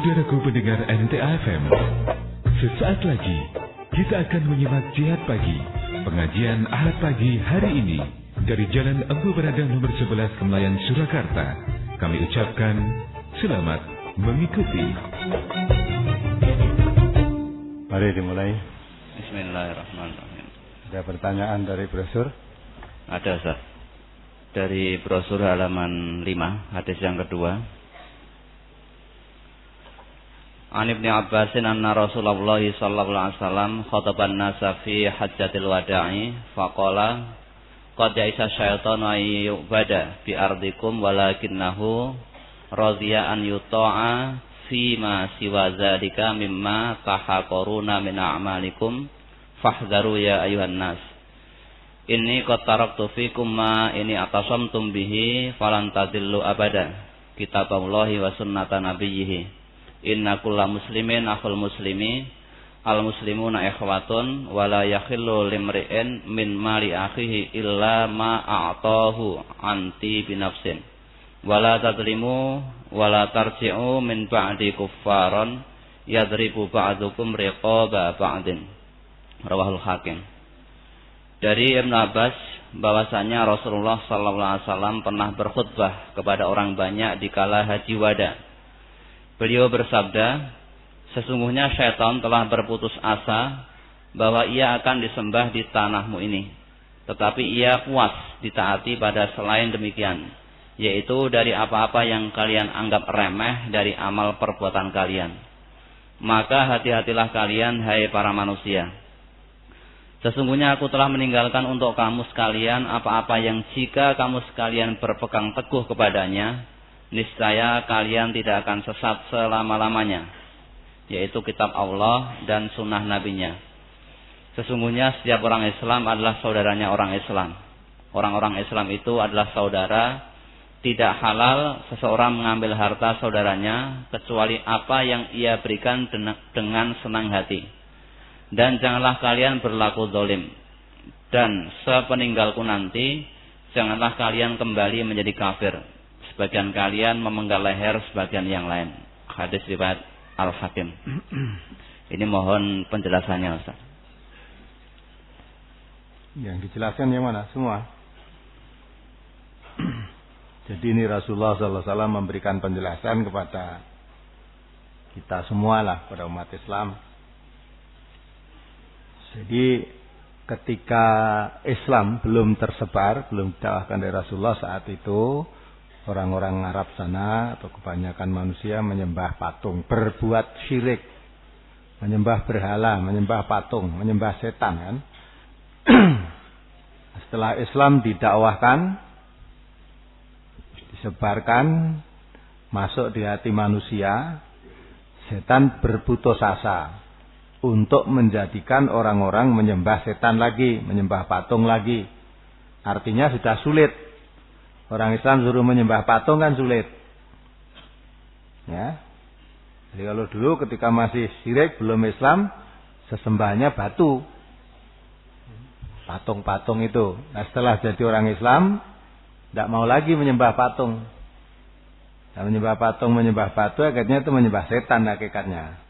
Saudaraku pendengar NTA FM, sesaat lagi kita akan menyimak Jihad Pagi, pengajian Ahad Pagi hari ini dari Jalan Empu Beradang nomor 11 Kemlayan, Surakarta. Kami ucapkan selamat mengikuti. Mari dimulai. Bismillahirrahmanirrahim. Ada pertanyaan dari brosur? Ada, Ustaz. Dari brosur halaman 5, hadis yang kedua. An Ibnu Abbasin anna Rasulullah sallallahu alaihi wasallam khataban nasa fi hajjatil wada'i faqala qad ya'isa syaitanu ayyubada bi ardikum walakinnahu radhiya an yuta'a fi ma siwa dzalika mimma tahaqaruna min a'malikum fahdharu ya ayuhan nas. Inni qad taraktu fikum ma ini atasamtum bihi falan tadillu abada. Kitaballahi wa sunnata nabiyhi. Inna kulla muslimin akhul muslimi al muslimuna ikhwatun wala yakhillu limri'in min mali akhihi illa ma a'tahu anti binafsin wala tadlimu wala tarji'u min ba'di kuffaran yadribu ba'dukum riqaba ba'din. Rawahul Hakim. Dari Ibnu Abbas bahwasanya Rasulullah sallallahu alaihi wasallam pernah berkhutbah kepada orang banyak di kala haji wada. Beliau bersabda, sesungguhnya syaitan telah berputus asa bahwa ia akan disembah di tanahmu ini. Tetapi ia puas ditaati pada selain demikian, yaitu dari apa-apa yang kalian anggap remeh dari amal perbuatan kalian. Maka hati-hatilah kalian, hai para manusia. Sesungguhnya aku telah meninggalkan untuk kamu sekalian apa-apa yang jika kamu sekalian berpegang teguh kepadanya, niscaya kalian tidak akan sesat selama-lamanya, yaitu kitab Allah dan sunnah nabinya. Sesungguhnya setiap orang Islam adalah saudaranya orang Islam. Orang-orang Islam itu adalah saudara. Tidak halal seseorang mengambil harta saudaranya kecuali apa yang ia berikan dengan senang hati. Dan janganlah kalian berlaku zalim. Dan sepeninggalku nanti janganlah kalian kembali menjadi kafir. Sebagian kalian memenggal leher sebagian yang lain. Hadis riwayat Al-Hakim. Ini mohon penjelasannya, Ustaz. Yang dijelaskan yang mana? Semua. Jadi ini Rasulullah SAW memberikan penjelasan kepada kita semualah, pada umat Islam. Jadi ketika Islam belum tersebar, belum didakwahkan dari Rasulullah saat itu, orang-orang Arab sana atau kebanyakan manusia menyembah patung, berbuat syirik, menyembah berhala, menyembah patung, menyembah setan kan. Setelah Islam didakwahkan, disebarkan, masuk di hati manusia, setan berputus asa untuk menjadikan orang-orang menyembah setan lagi, menyembah patung lagi. Artinya sudah sulit. Orang Islam suruh menyembah patung kan sulit. Ya. Jadi kalau dulu ketika masih syirik belum Islam, sesembahnya batu. Patung-patung itu. Nah setelah jadi orang Islam, tidak mau lagi menyembah patung. Nah, menyembah patung, menyembah batu, akhirnya itu menyembah setan hakikatnya.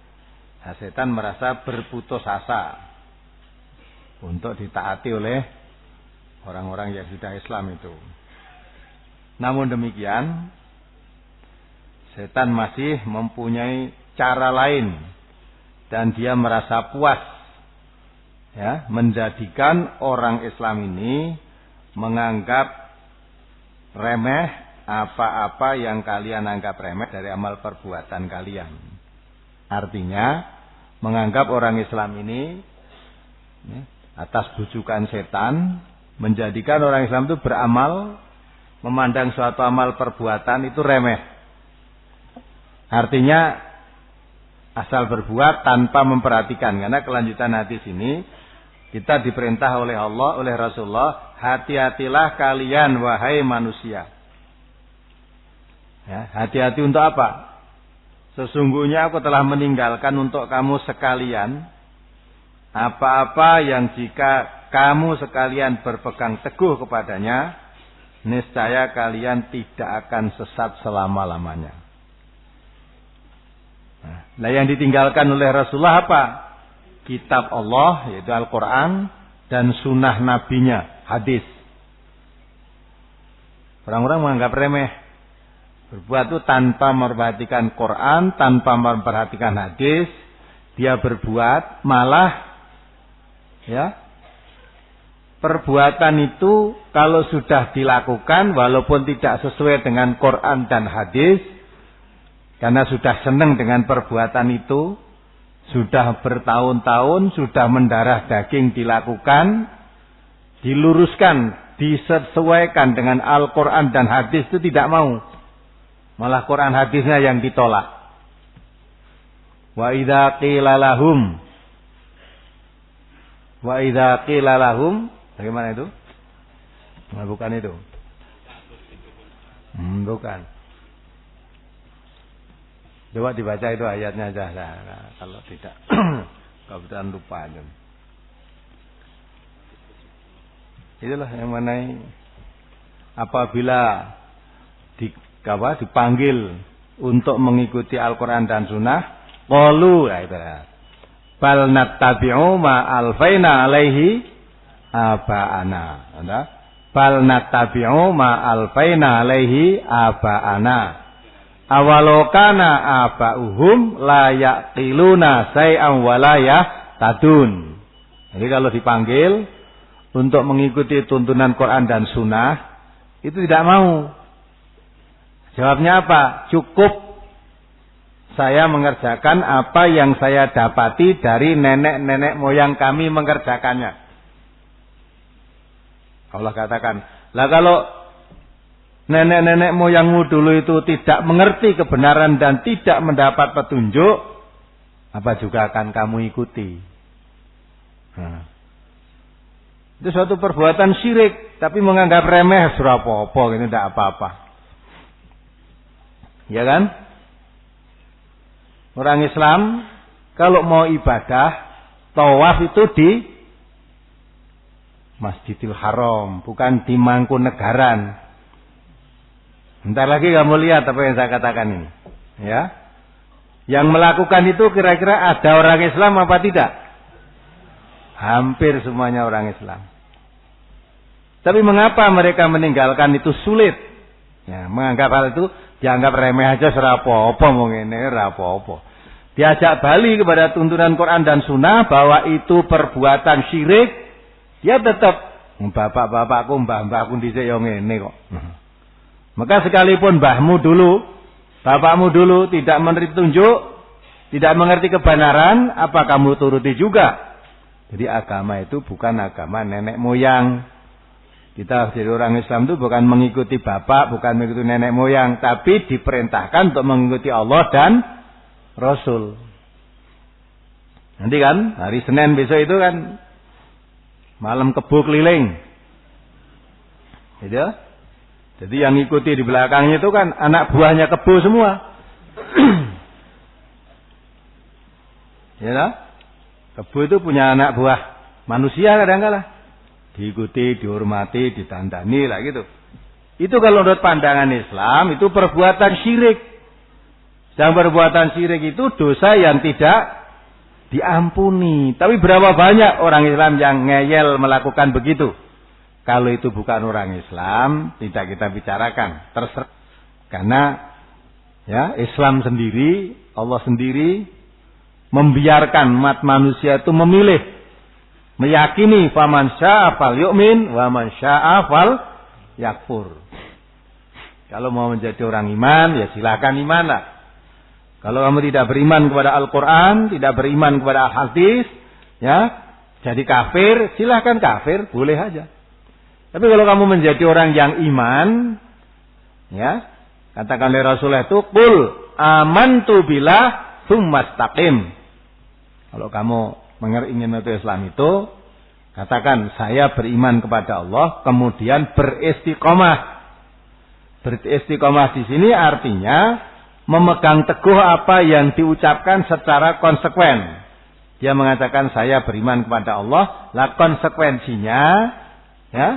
Nah, setan merasa berputus asa untuk ditaati oleh orang-orang yang sudah Islam itu. Namun demikian, setan masih mempunyai cara lain dan dia merasa puas, ya, menjadikan orang Islam ini menganggap remeh apa-apa yang kalian anggap remeh dari amal perbuatan kalian. Artinya, menganggap orang Islam ini, ya, atas bujukan setan, menjadikan orang Islam itu beramal, memandang suatu amal perbuatan itu remeh. Artinya asal berbuat tanpa memperhatikan. Karena kelanjutan hadis ini kita diperintah oleh Allah, oleh Rasulullah, hati-hatilah kalian wahai manusia. Ya, hati-hati untuk apa? Sesungguhnya aku telah meninggalkan untuk kamu sekalian apa-apa yang jika kamu sekalian berpegang teguh kepadanya, niscaya kalian tidak akan sesat selama-lamanya. Nah, yang ditinggalkan oleh Rasulullah apa? Kitab Allah, yaitu Al-Quran, dan sunnah nabinya, hadis. Orang-orang menganggap remeh. Berbuat itu tanpa memperhatikan Quran, tanpa memperhatikan hadis. Dia berbuat, malah ya, perbuatan itu kalau sudah dilakukan walaupun tidak sesuai dengan Quran dan hadis, karena sudah senang dengan perbuatan itu, sudah bertahun-tahun, sudah mendarah daging dilakukan, diluruskan, disesuaikan dengan Al-Quran dan hadis, itu tidak mau. Malah Quran hadisnya yang ditolak. Wa idza qila lahum, wa idza qila lahum, bagaimana itu? Nah, bukan itu. Bukan. Coba dibaca itu ayatnya aja. Nah, kalau tidak, kebetulan lupa itu. Itulah yang mana apabila dipanggil untuk mengikuti Al-Quran dan Sunnah, qalu, ya itu ya, bal nattabi'u ma alfaina alaihi aba'ana. Bal nattabi'u ma alfaina alaihi aba'ana. Awalokana aba'uhum la yaqiluna say'an wa la yahtadun. Jadi kalau dipanggil untuk mengikuti tuntunan Quran dan Sunnah, itu tidak mau. Jawabnya apa? Cukup saya mengerjakan apa yang saya dapati dari nenek-nenek moyang kami mengerjakannya. Allah katakan, lah kalau nenek-nenek moyangmu dulu itu tidak mengerti kebenaran dan tidak mendapat petunjuk, apa juga akan kamu ikuti? Nah, itu suatu perbuatan syirik, tapi menganggap remeh, surah apa-apa, ini tidak apa-apa. Ya kan? Orang Islam kalau mau ibadah, tawaf itu di Masjidil Haram, bukan di Mangkunegaran. Bentar lagi kamu lihat apa yang saya katakan ini. Ya. Yang melakukan itu kira-kira ada orang Islam apa tidak? Hampir semuanya orang Islam. Tapi mengapa mereka meninggalkan itu sulit? Ya, menganggap hal itu dianggap remeh aja, serapopo mau ngene rapopo. Diajak balik kepada tuntunan Quran dan Sunnah bahwa itu perbuatan syirik, dia tetap bapak-bapakku, mbah-mbahku dhisik yo ngene kok. Maka sekalipun mbahmu dulu, bapakmu dulu tidak mengerti tunjuk, tidak mengerti kebenaran, apa kamu turuti juga? Jadi agama itu bukan agama nenek moyang. Kita jadi orang Islam itu bukan mengikuti bapak, bukan mengikuti nenek moyang, tapi diperintahkan untuk mengikuti Allah dan Rasul. Nanti kan hari Senin besok itu kan malam kebo keliling, gitu. Jadi yang ikuti di belakangnya itu kan anak buahnya kebo semua. Ya, kebo itu punya anak buah manusia kadang-kadang. Diikuti, dihormati, ditandani lah gitu. Itu kalau menurut pandangan Islam itu perbuatan syirik. Dan perbuatan syirik itu dosa yang tidak diampuni. Tapi berapa banyak orang Islam yang ngeyel melakukan begitu? Kalau itu bukan orang Islam, tidak kita bicarakan. Terserah. Karena ya Islam sendiri, Allah sendiri membiarkan umat manusia itu memilih. Meyakini faman syaa fal yu'min wa man syaa fal yakfur. Kalau mau menjadi orang iman, ya silakan imanlah. Kalau kamu tidak beriman kepada Al-Quran, tidak beriman kepada Al-Hadis, ya, jadi kafir, silakan kafir, boleh aja. Tapi kalau kamu menjadi orang yang iman, ya, katakan oleh Rasulullah itu, qul amantu billah tsumma istaqim. Kalau kamu ingin itu Islam itu, katakan saya beriman kepada Allah, kemudian beristiqomah. Beristiqomah di sini artinya memegang teguh apa yang diucapkan secara konsekuen. Dia mengatakan saya beriman kepada Allah, lah konsekuensinya ya,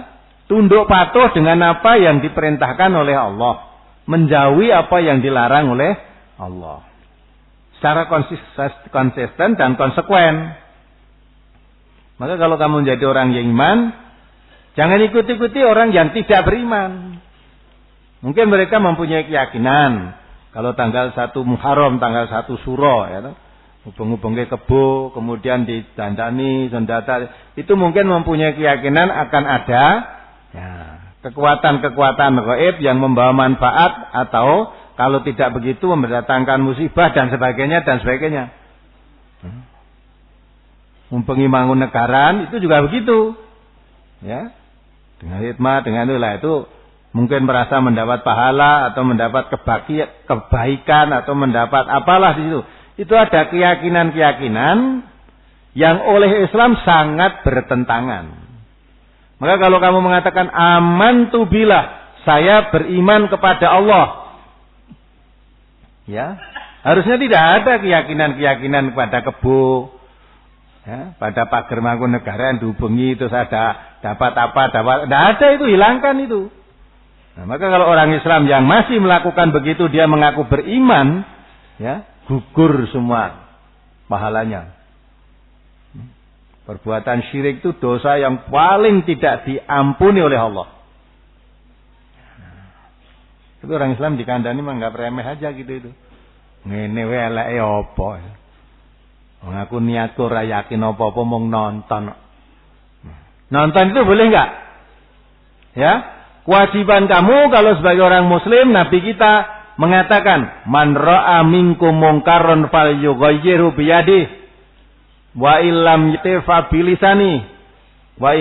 tunduk patuh dengan apa yang diperintahkan oleh Allah, menjauhi apa yang dilarang oleh Allah. secara konsisten dan konsekuen. Maka kalau kamu menjadi orang yang iman, jangan ikuti-ikuti orang yang tidak beriman. Mungkin mereka mempunyai keyakinan kalau tanggal 1 Muharram, tanggal 1 Suro, ya, hubung-hubung ke kebo, kemudian didandani senjata, itu mungkin mempunyai keyakinan akan ada ya, kekuatan-kekuatan gaib yang membawa manfaat, atau kalau tidak begitu mendatangkan musibah dan sebagainya dan sebagainya. Mempengi bangun negara itu juga begitu, ya, dengan hikmah, dengan itu mungkin merasa mendapat pahala atau mendapat kebaikan atau mendapat apalah di situ. Itu ada keyakinan-keyakinan yang oleh Islam sangat bertentangan. Maka kalau kamu mengatakan amantu billah, saya beriman kepada Allah, ya, harusnya tidak ada keyakinan-keyakinan kepada kebo, ya, pada pagar Mangkunegara yang dihubungi terus ada dapat apa, tidak ada, itu hilangkan itu. Nah, maka kalau orang Islam yang masih melakukan begitu, dia mengaku beriman, ya, gugur semua pahalanya. Perbuatan syirik itu dosa yang paling tidak diampuni oleh Allah. Itu orang Islam dikandani menganggap remeh aja gitu itu. Ngene wae eleke apa. Wong aku niatku ora yakin apa-apa mung nonton. Nonton itu boleh enggak? Ya, kewajiban kamu kalau sebagai orang muslim, Nabi kita mengatakan, man ra'a minkum munkaron falyughayyirhu biyadihi wa illam yatafa bilisani wa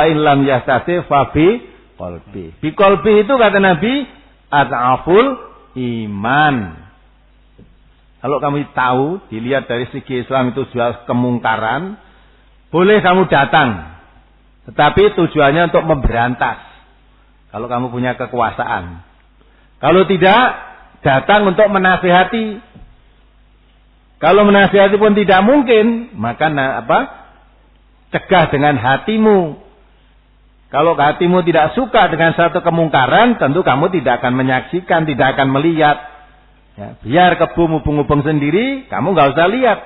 illam yastati fa bi qalbi. Bi qalbi itu kata Nabi ad'aful iman. Kalau kamu tahu, dilihat dari segi Islam itu jual kemungkaran, boleh kamu datang, tetapi tujuannya untuk memberantas. Kalau kamu punya kekuasaan. Kalau tidak, datang untuk menasihati. Kalau menasihati pun tidak mungkin, maka cegah dengan hatimu. Kalau hatimu tidak suka dengan satu kemungkaran, tentu kamu tidak akan menyaksikan, tidak akan melihat. Ya, biar kebun hubung-hubung sendiri, kamu nggak usah lihat.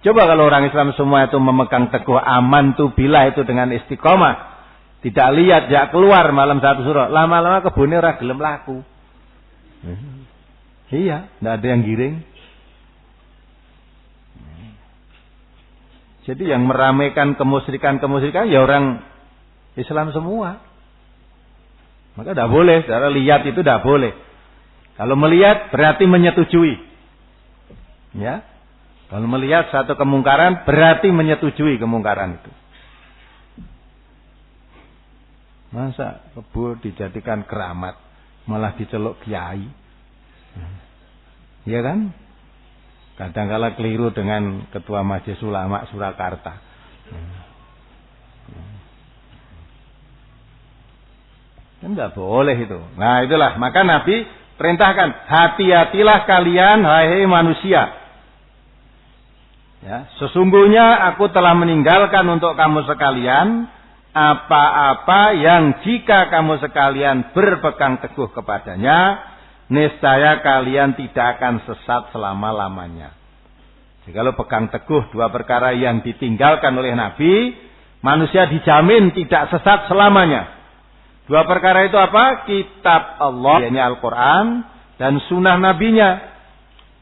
Coba kalau orang Islam semua itu memegang teguh amantu billah itu dengan istiqomah, tidak lihat, tidak keluar malam 1 Suro, lama-lama kebunnya ora gelem laku. Iya, tidak ada yang giring. Jadi yang meramaikan kemusyrikan ya orang Islam semua. Maka tidak boleh, cara lihat itu tidak boleh. Kalau melihat berarti menyetujui. Ya. Kalau melihat satu kemungkaran berarti menyetujui kemungkaran itu. Masa kebo dijadikan keramat, malah diceluk kiai. Iya kan? Kadang-kala keliru dengan Ketua Majelis Ulama Surakarta. Kan tidak boleh itu. Nah itulah, maka Nabi perintahkan, hati-hatilah kalian hai manusia. Ya, sesungguhnya aku telah meninggalkan untuk kamu sekalian apa-apa yang jika kamu sekalian berpegang teguh kepadanya, niscaya kalian tidak akan sesat selama-lamanya. Jadi kalau pegang teguh 2 perkara yang ditinggalkan oleh Nabi, manusia dijamin tidak sesat selamanya. 2 perkara itu apa? Kitab Allah, yakni Al-Quran, dan sunnah Nabinya,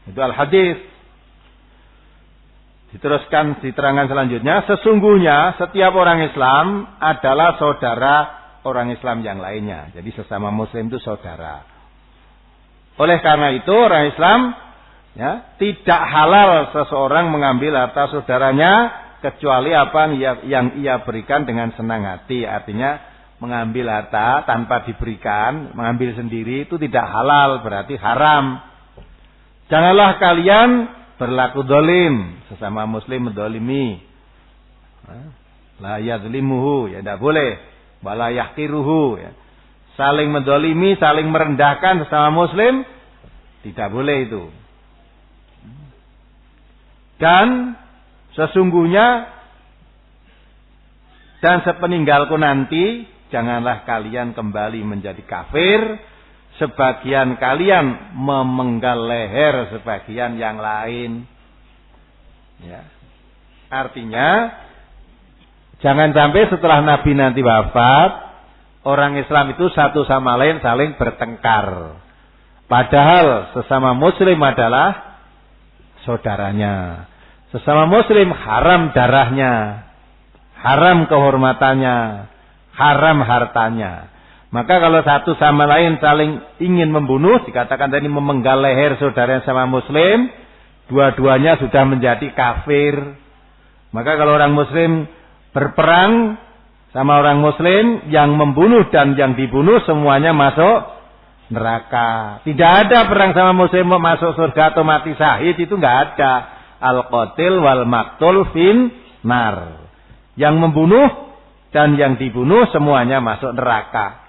itu Al-Hadis. Diteruskan, diterangkan selanjutnya, sesungguhnya setiap orang Islam adalah saudara orang Islam yang lainnya. Jadi sesama Muslim itu saudara. Oleh karena itu orang Islam ya, tidak halal seseorang mengambil harta saudaranya kecuali apa yang ia berikan dengan senang hati. Artinya mengambil harta tanpa diberikan, mengambil sendiri itu tidak halal, berarti haram. Janganlah kalian berlaku dolim, sesama Muslim mendolimi. La yadzlimuhu, ya tidak boleh. Wala yahqiruhu, ya. Saling mendolimi, saling merendahkan sesama Muslim, tidak boleh itu. Dan sesungguhnya dan sepeninggalku nanti, janganlah kalian kembali menjadi kafir, sebagian kalian memenggal leher sebagian yang lain. Ya. Artinya jangan sampai setelah Nabi nanti wafat, orang Islam itu satu sama lain saling bertengkar. Padahal sesama muslim adalah saudaranya. Sesama muslim haram darahnya, haram kehormatannya, haram hartanya. Maka kalau satu sama lain saling ingin membunuh, dikatakan tadi memenggal leher saudaranya sama muslim, dua-duanya sudah menjadi kafir. Maka kalau orang muslim berperang sama orang muslim, yang membunuh dan yang dibunuh semuanya masuk neraka. Tidak ada perang sama muslim masuk surga atau mati syahid, itu enggak ada. Al-qatil wal maqtul fin nar. Yang membunuh dan yang dibunuh semuanya masuk neraka.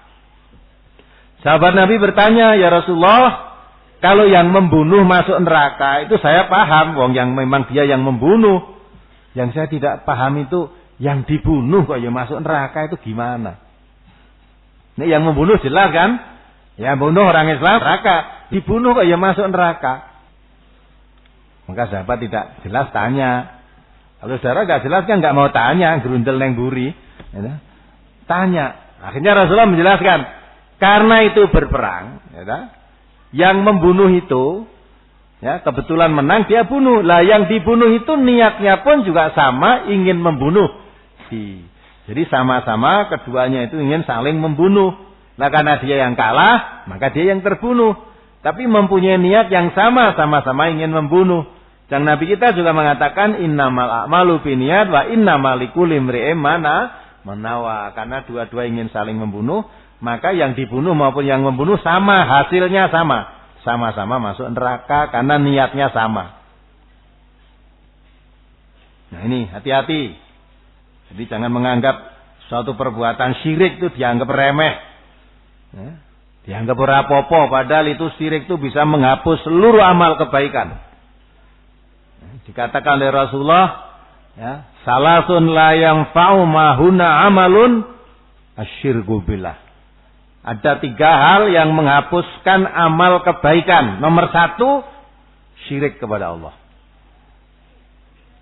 Sahabat Nabi bertanya, "Ya Rasulullah, kalau yang membunuh masuk neraka itu saya paham, wong yang memang dia yang membunuh. Yang saya tidak paham itu yang dibunuh kok ya masuk neraka, itu gimana?" Ini yang membunuh jelas kan? Yang membunuh orang Islam neraka, dibunuh kok ya masuk neraka. Maka sahabat tidak jelas tanya. Kalau saudara enggak jelas kan enggak mau tanya, gerundel neng buri. Ya, tanya. Akhirnya Rasulullah menjelaskan, karena itu berperang, ya, yang membunuh itu, ya, kebetulan menang dia bunuh. Lah yang dibunuh itu niatnya pun juga sama, ingin membunuh. Jadi sama-sama keduanya itu ingin saling membunuh. Nah karena dia yang kalah, maka dia yang terbunuh. Tapi mempunyai niat yang sama, sama-sama ingin membunuh. Dan Nabi kita juga mengatakan innamal a'malu binniyat wa innamal likulli imri'in ma nawa. Karena dua-dua ingin saling membunuh, maka yang dibunuh maupun yang membunuh sama, hasilnya sama. Sama-sama masuk neraka karena niatnya sama. Nah ini hati-hati. Jadi jangan menganggap suatu perbuatan syirik itu dianggap remeh. Ya, dianggap ora apa-apa, padahal itu syirik itu bisa menghapus seluruh amal kebaikan. Ya, dikatakan oleh Rasulullah, ya, salasun la yanfa'u ma huna amalun asyirku billah. Ada 3 hal yang menghapuskan amal kebaikan. Nomor 1, syirik kepada Allah.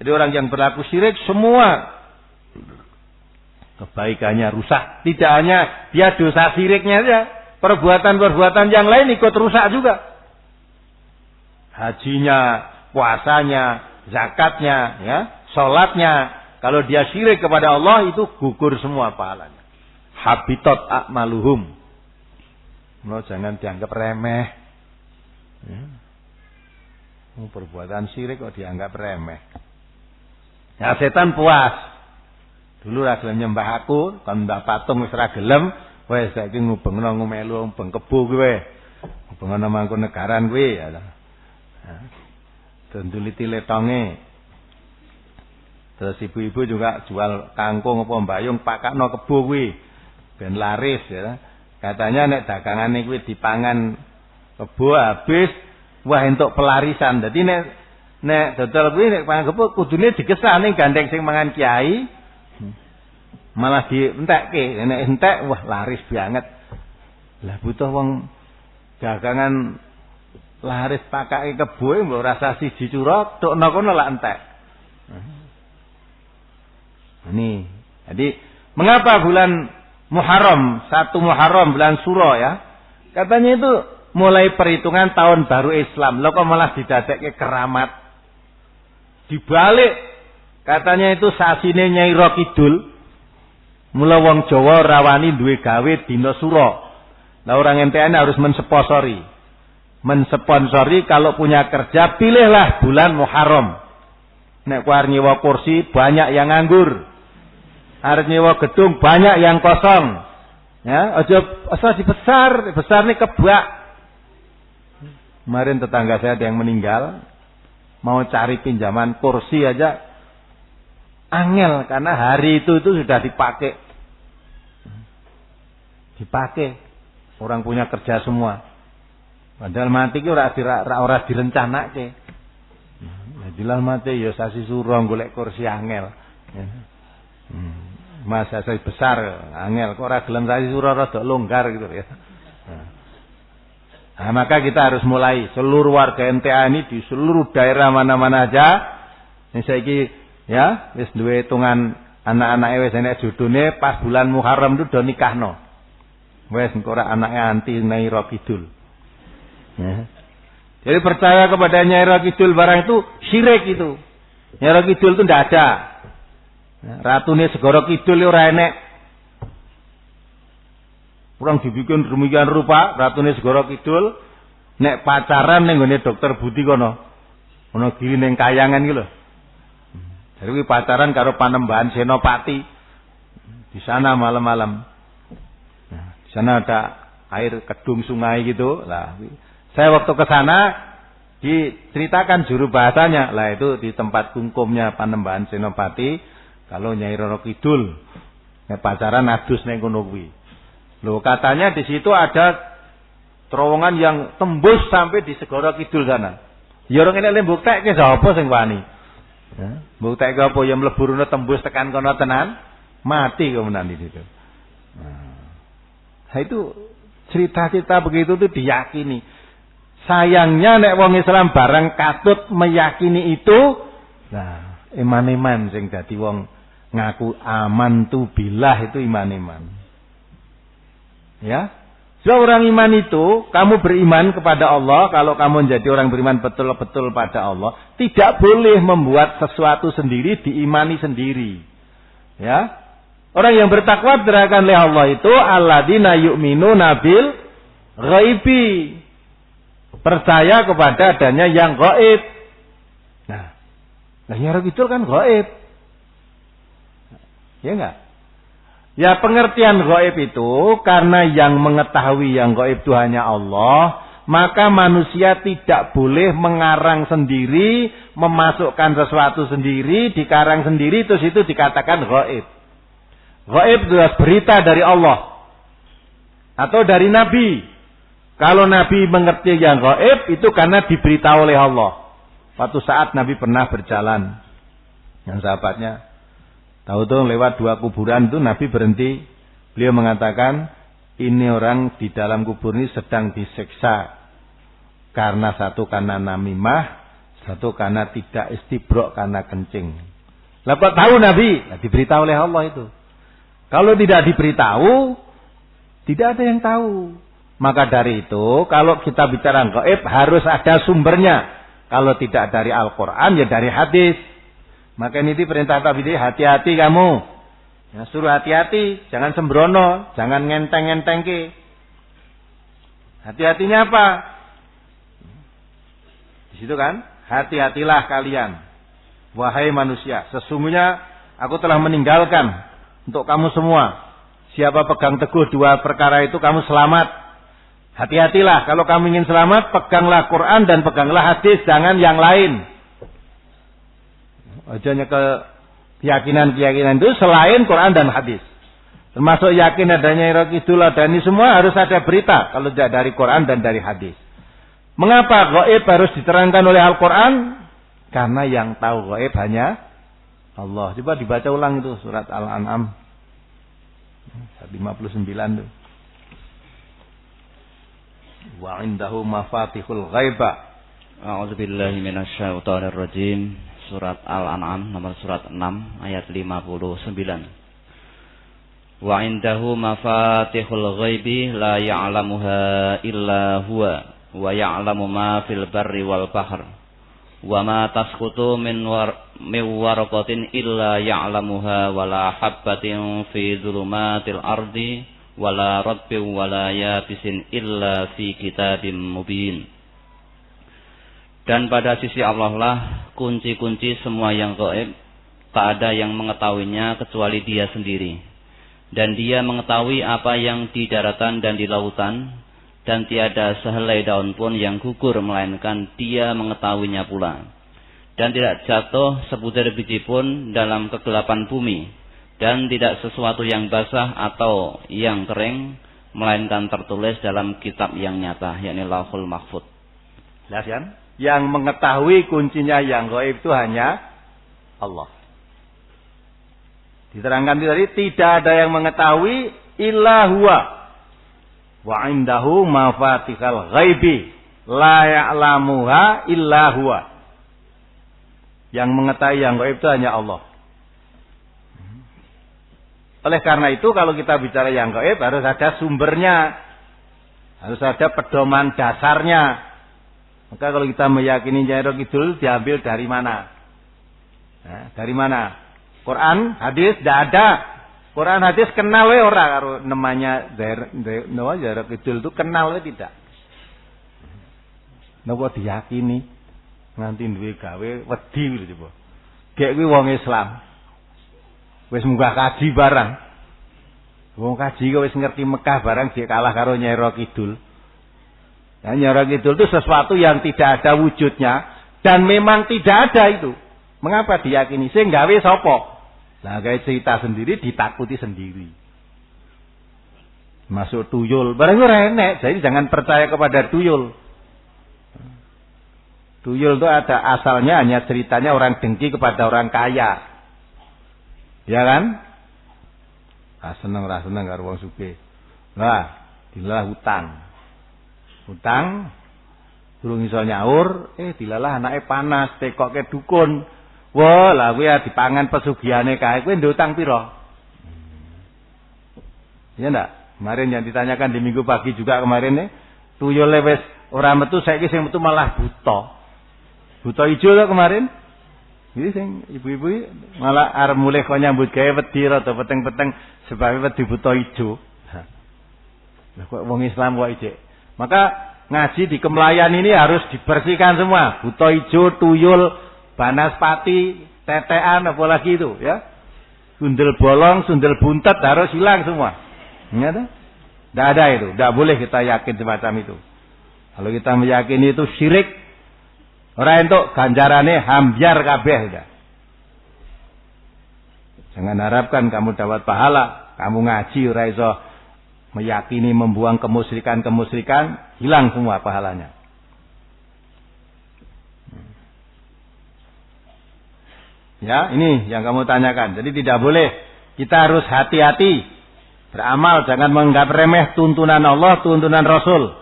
Jadi orang yang berlaku syirik semua kebaikannya rusak. Tidak hanya dia dosa syiriknya saja, perbuatan-perbuatan yang lain ikut rusak juga. Hajinya, puasanya, zakatnya, ya, sholatnya. Kalau dia syirik kepada Allah itu gugur semua pahalanya. Habitat a'maluhum. No, jangan dianggap remeh. Ya. Perbuatan syirik kok dianggap remeh. Ya setan puas. Dulu ra gelem nyembah aku, kan ndak patung wis ra gelem, wis saiki ngubengno ngumelu mbeng kebo kowe. Ngubengno Mangkunegaran kowe ya. Denduliti letonge. Terus ibu-ibu juga jual kangkung apa mbayung pakakno kebo kuwi ben laris ya. Katanya nek dagangane kuwi dipangan kebo habis wah entuk pelarisan. Dadi nek dodol kuwi nek pangan kebo kudune digesah ning gandeng sing mangan kiai. Malah dientekke, nek entek wah laris banget. Lah butuh wong dagangan laris pakake kebo mbok rasa siji curot, tokno kono lak entek. Ini. Jadi mengapa bulan Muharram, 1 Muharram bulan Suro ya? Katanya itu mulai perhitungan tahun baru Islam. Lo kok malah didadekke keramat. Dibalik katanya itu sasine Nyai Ro Kidul. Mula wong Jawa rawani duwe gawe dina Suro. Nah orang NTN harus mensponsori. Mensponsori kalau punya kerja pilihlah bulan Muharram. Nek ku arep nyewa kursi banyak yang nganggur. Arep nyewa gedung banyak yang kosong. Ya, aja asal dibesar, besar nih kebak. Kemarin tetangga saya ada yang meninggal, mau cari pinjaman kursi aja angel karena hari itu sudah dipakai. Dipakai. Orang punya kerja semua. Padahal mati ki ora direncanake. Jadilah mati ya sasi surong golek kursi angel. Masa saya besar angel kok ora gelem sasi surong rada longgar gitu ya. Nah, maka kita harus mulai seluruh warga NTA ini di seluruh daerah mana-mana aja Ning saiki ya wis duwe hitungan anak-anake wis enek jodone pas bulan Muharram itu do nikahno. Wis engko ora anake anti Nyai Ro Kidul. Ya. Jadi percaya kepada Nyai Ro Kidul barang itu syirik itu. Nyai Ro Kidul itu ndak ada. Ratune Segoro Kidul ora enek. Kurang dibikin demikian rupa ratune Segoro Kidul nek pacaran ning gone Dokter Budi kono. Ono giri ning Kayangan iki lho. Jadi kuwi pacaran karo Panembahan Senopati. Di sana malam-malam. Nah, di sana ada air kedung sungai gitu. Lah, saya waktu ke sana diceritakan juru bahasanya. Lah itu di tempat kungkumnya Panembahan Senopati kalau Nyai Roro Kidul nek pacaran adus ning kono kuwi. Loh, katanya di situ ada terowongan yang tembus sampai di Segoro Kidul sana. Ya orang ini mbuktekke sapa sing wani. Ya, mbuktekke apa ya mlebu rene tembus tekan kono tenan, mati kemudian di situ. Nah, itu cerita-cerita begitu tuh diyakini. Sayangnya nek wong Islam barang katut meyakini itu, nah, iman-iman sing dadi wong ngaku aman tu billah itu iman-iman. Ya. So orang iman itu, kamu beriman kepada Allah, kalau kamu menjadi orang beriman betul-betul pada Allah, tidak boleh membuat sesuatu sendiri, diimani sendiri. Ya. Orang yang bertakwa berdasarkan oleh Allah itu alladzina yu'minuna bil ghaibi. Percaya kepada adanya yang gaib. Nah, yang itu kan gaib. Ya enggak? Ya pengertian gaib itu karena yang mengetahui yang gaib itu hanya Allah, maka manusia tidak boleh mengarang sendiri, memasukkan sesuatu sendiri, dikarang sendiri, terus itu dikatakan gaib. Gaib itu berita dari Allah atau dari Nabi. Kalau Nabi mengerti yang gaib itu karena diberitahu oleh Allah. Suatu saat Nabi pernah berjalan dengan sahabatnya. Tahu-tahu lewat 2 kuburan itu Nabi berhenti. Beliau mengatakan, ini orang di dalam kubur ini sedang disiksa. Karena satu karena namimah, satu karena tidak istibrok karena kencing. Lah kok tahu Nabi? Nah, diberitahu oleh Allah itu. Kalau tidak diberitahu, tidak ada yang tahu. Maka dari itu, kalau kita bicara gaib harus ada sumbernya. Kalau tidak dari Al-Quran, ya dari hadis. Maka ini perintah Nabi, hati-hati kamu. Ya, suruh hati-hati, jangan sembrono, jangan ngenteng-ngenteng ke. Hati-hatinya apa? Di situ kan, hati-hatilah kalian. Wahai manusia, sesungguhnya aku telah meninggalkan untuk kamu semua. Siapa pegang teguh 2 perkara itu kamu selamat. Hati-hatilah, kalau kamu ingin selamat, peganglah Quran dan peganglah hadis, jangan yang lain. Hanya ke keyakinan-keyakinan itu selain Quran dan hadis. Termasuk yakin adanya Ro Kidul dan ini semua harus ada berita kalau tidak dari Quran dan dari hadis. Mengapa gaib harus diterangkan oleh Al-Quran? Karena yang tahu gaib hanya Allah. Coba dibaca ulang itu surat Al-An'am 59 tuh. Wa indahu mafatihul ghaiba. A'udzubillahi minasyaitonir rajim. Surat Al-An'am nomor surat 6 ayat 59. Wa indahu mafatihul ghaibi la ya'lamuha illa huwa wa ya'lamu ma fil barri wal bahr wa ma tasqutu min waraqatin illa ya'lamuha wa la habbatin fi dhulumatil ardi wa la rabbin wa la yabisin illa fi kitabim mubin. Dan pada sisi Allah lah kunci-kunci semua yang gaib, tak ada yang mengetahuinya kecuali Dia sendiri. Dan Dia mengetahui apa yang di daratan dan di lautan, dan tiada sehelai daun pun yang gugur melainkan Dia mengetahuinya pula. Dan tidak jatuh sebutir biji pun dalam kegelapan bumi, dan tidak sesuatu yang basah atau yang kering melainkan tertulis dalam kitab yang nyata, yakni Lauhul Mahfuz. Jelas kan? Yang mengetahui kuncinya yang gaib itu hanya Allah. Diterangkan tadi tidak ada yang mengetahui illa huwa. Wa indahu mafatihal ghaibi la ya'lamuha illa huwa. Yang mengetahui yang gaib itu hanya Allah. Oleh karena itu kalau kita bicara yang gaib harus ada sumbernya. Harus ada pedoman dasarnya. Maka kalau kita meyakini Nyai Roro Kidul diambil dari mana? Nah, dari mana? Quran, hadis tidak ada. Quran, hadis kenal we ora karo namanya Nyai Roro Kidul itu kenal we tidak. Napa diyakini nganti duwe gawe wedi lho coba. Gek kuwi wong Islam. Wis munggah kaji barang. Wong kaji kok wis ngerti Mekah barang dia kalah karo Nyai Roro Kidul. Nah, Nyai Roro Kidul itu sesuatu yang tidak ada wujudnya dan memang tidak ada itu. Mengapa diyakini? Sing gawe sapa? Lah gawe cerita sendiri ditakuti sendiri. Masuk tuyul, barang ora enek, jadi jangan percaya kepada tuyul. Tuyul itu ada asalnya hanya ceritanya orang dengki kepada orang kaya. Ya kan? Seneng karo wong sugih. Lah, dilalah hutang. Hutang durung iso nyaur, dilalah anake panas, tekoke dukun. Wah, lah kuwi dipangan pesugihane kae, kuwi ndek utang pira? Ya ndak? Kemarin yang ditanyakan di minggu pagi juga kemarin tuyule wis ora metu, saiki sing metu malah buta. Buta ijo to kemarin? Iki sing ibu-ibu malah arep mulih kok nyambut gawe wedi rada peteng-peteng sebab wedi buta ijo. Lah kok wong Islam kok ijek. Maka ngaji di Kemlayan ini harus dibersihkan semua. Buta ijo, tuyul, banaspati, tetean apalagi itu ya. Sundel bolong, sundel buntet harus hilang semua. Ingat? Tidak ada itu. Tidak boleh kita yakin semacam itu. Kalau kita meyakini itu syirik, ora entuk ganjarane hambyar kabeh udah. Jangan harapkan kamu dapat pahala, kamu ngaji ora iso meyakini membuang kemusyrikan, hilang semua pahalanya. Ya, ini yang kamu tanyakan. Jadi tidak boleh, kita harus hati-hati beramal, jangan menganggap remeh tuntunan Allah, tuntunan Rasul.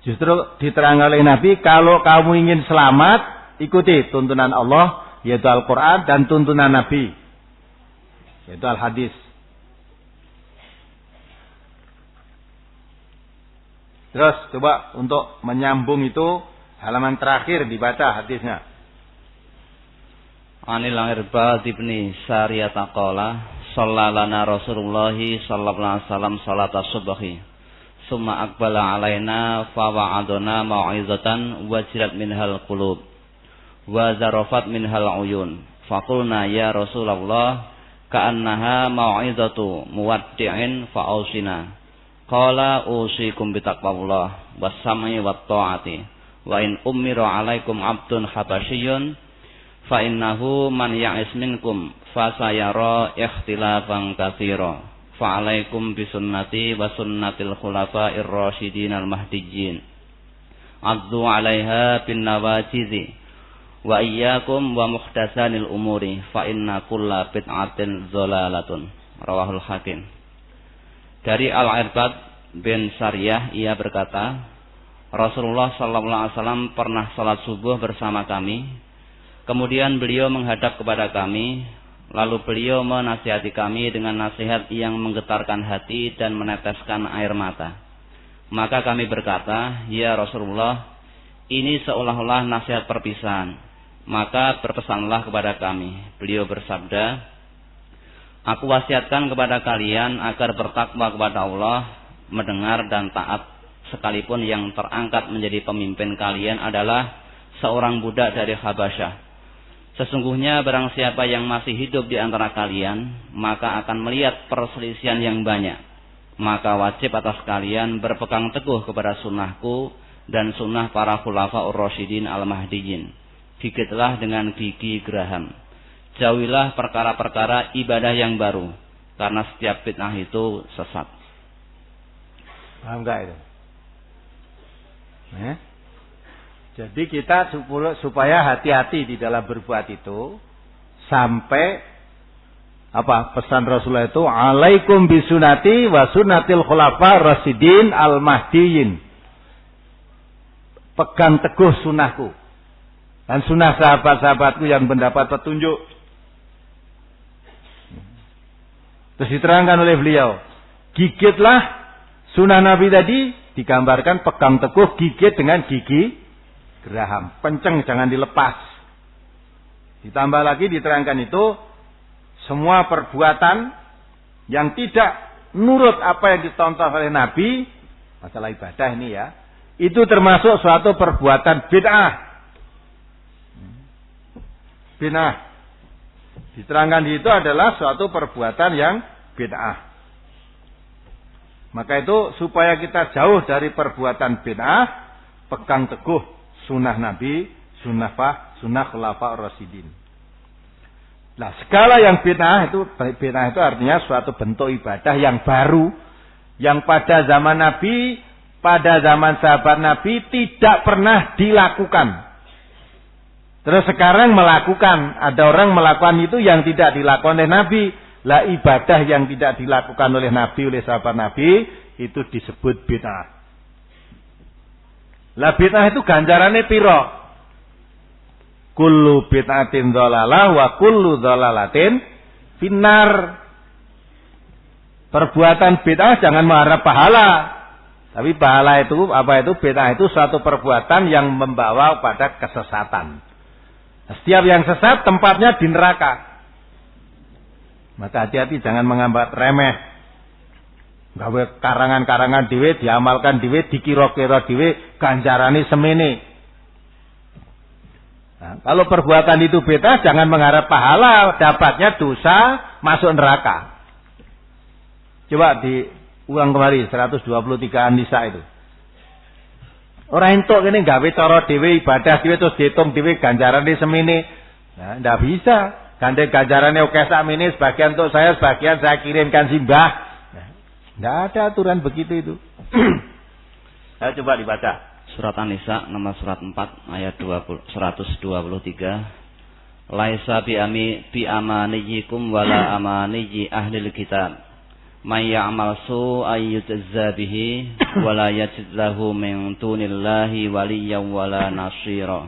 Justru diterangkan oleh Nabi, kalau kamu ingin selamat, ikuti tuntunan Allah, yaitu Al-Quran, dan tuntunan Nabi, yaitu Al-Hadis. Terus coba untuk menyambung itu, halaman terakhir dibaca hadisnya. Anil Irbad ibni Sariyah qala sallalana Rasulullah sallallahu alaihi wasallam salat as-subhi summa aqbala alaina fa wa'adana mau'izatan wajilat minhal qulub wa zarafat minhal uyun faqulna ya Rasulullah ka'annaha mau'izatu muwaddi'in fa ausina qala usikum bitaqwallah was-sam'i wat-ta'ati wa in ummira alaikum abdun habasyun fa innahu man ya'is minkum fa sayara ikhtilafan katsira fa alaikum bisunnati wa sunnatil khulafa'ir rasyidin al mahdiyyin addu 'alaiha bin nawajizi wa iyyakum wa muhdatsanil umuri fa inna kulla bid'atin dhalalatun. Rawahul Hakim. Dari Al-Irbad bin Sariyah, ia berkata, Rasulullah sallallahu alaihi wasallam pernah salat subuh bersama kami. Kemudian beliau menghadap kepada kami, lalu beliau menasihati kami dengan nasihat yang menggetarkan hati dan meneteskan air mata. Maka kami berkata, ya Rasulullah, ini seolah-olah nasihat perpisahan. Maka berpesanlah kepada kami. Beliau bersabda, aku wasiatkan kepada kalian agar bertakwa kepada Allah, mendengar dan taat, sekalipun yang terangkat menjadi pemimpin kalian adalah seorang budak dari Habasyah. Sesungguhnya barang siapa yang masih hidup di antara kalian, maka akan melihat perselisihan yang banyak. Maka wajib atas kalian berpegang teguh kepada sunnahku dan sunnah para khulafa'ur rasyidin al-mahdiyyin. Gigitlah dengan gigi geraham. Jauhilah perkara-perkara ibadah yang baru, karena setiap fitnah itu sesat. Paham gak itu? Jadi kita supaya hati-hati di dalam berbuat itu sampai apa pesan Rasulullah itu alaikum bisunati wa sunnatil khulafa rasyidin al mahdiyyin. Pegang teguh sunnahku dan sunnah sahabat-sahabatku yang mendapat petunjuk. Terus diterangkan oleh beliau, gigitlah sunnah Nabi tadi, digambarkan pegang teguh, gigit dengan gigi geraham, kenceng, jangan dilepas. Ditambah lagi diterangkan itu, semua perbuatan yang tidak nurut apa yang dicontoh oleh Nabi, masalah ibadah ini ya, itu termasuk suatu perbuatan bid'ah. Bid'ah. Diterangkan di itu adalah suatu perbuatan yang bid'ah. Maka itu supaya kita jauh dari perbuatan bid'ah, pegang teguh sunnah Nabi, sunnah khulafa ar-rasyidin. Nah, segala yang bid'ah itu artinya suatu bentuk ibadah yang baru, yang pada zaman Nabi, pada zaman sahabat Nabi tidak pernah dilakukan. Terus sekarang melakukan, ada orang melakukan itu yang tidak dilakukan oleh Nabi. Lah ibadah yang tidak dilakukan oleh Nabi, oleh sahabat Nabi, itu disebut bid'ah. Lah bid'ah itu ganjarannya piro? Kullu bid'atin dhalalah wa kullu dhalalatin finnar. Perbuatan bid'ah jangan mengharap pahala. Tapi pahala itu, bid'ah itu suatu perbuatan yang membawa pada kesesatan. Setiap yang sesat tempatnya di neraka. Maka hati-hati jangan menganggap remeh. Gawe karangan-karangan dhewe, diamalkan dhewe, dikira-kira dhewe, ganjarane semene. Nah, kalau perbuatan itu bid'ah jangan mengharap pahala, dapatnya dosa, masuk neraka. Coba diulang kembali 123 An-Nisa itu. Ora entuk kene gawe cara dhewe ibadah dhewe terus diitung dhewe ganjarane semene. Nah, ndak bisa. Gandeng ganjarane oke sakmene, sebagian untuk saya, sebagian saya kirimkan simbah. Nah, ndak ada aturan begitu itu. Ayo coba dibaca. Surat An-Nisa nomor surat 4 ayat 123. Laisa bi amaniyikum wala amaniyi ahlil kitab. May ya'mal su'an yujza bihi wa la yajid lahu min dunillahi waliyyan wala nasira.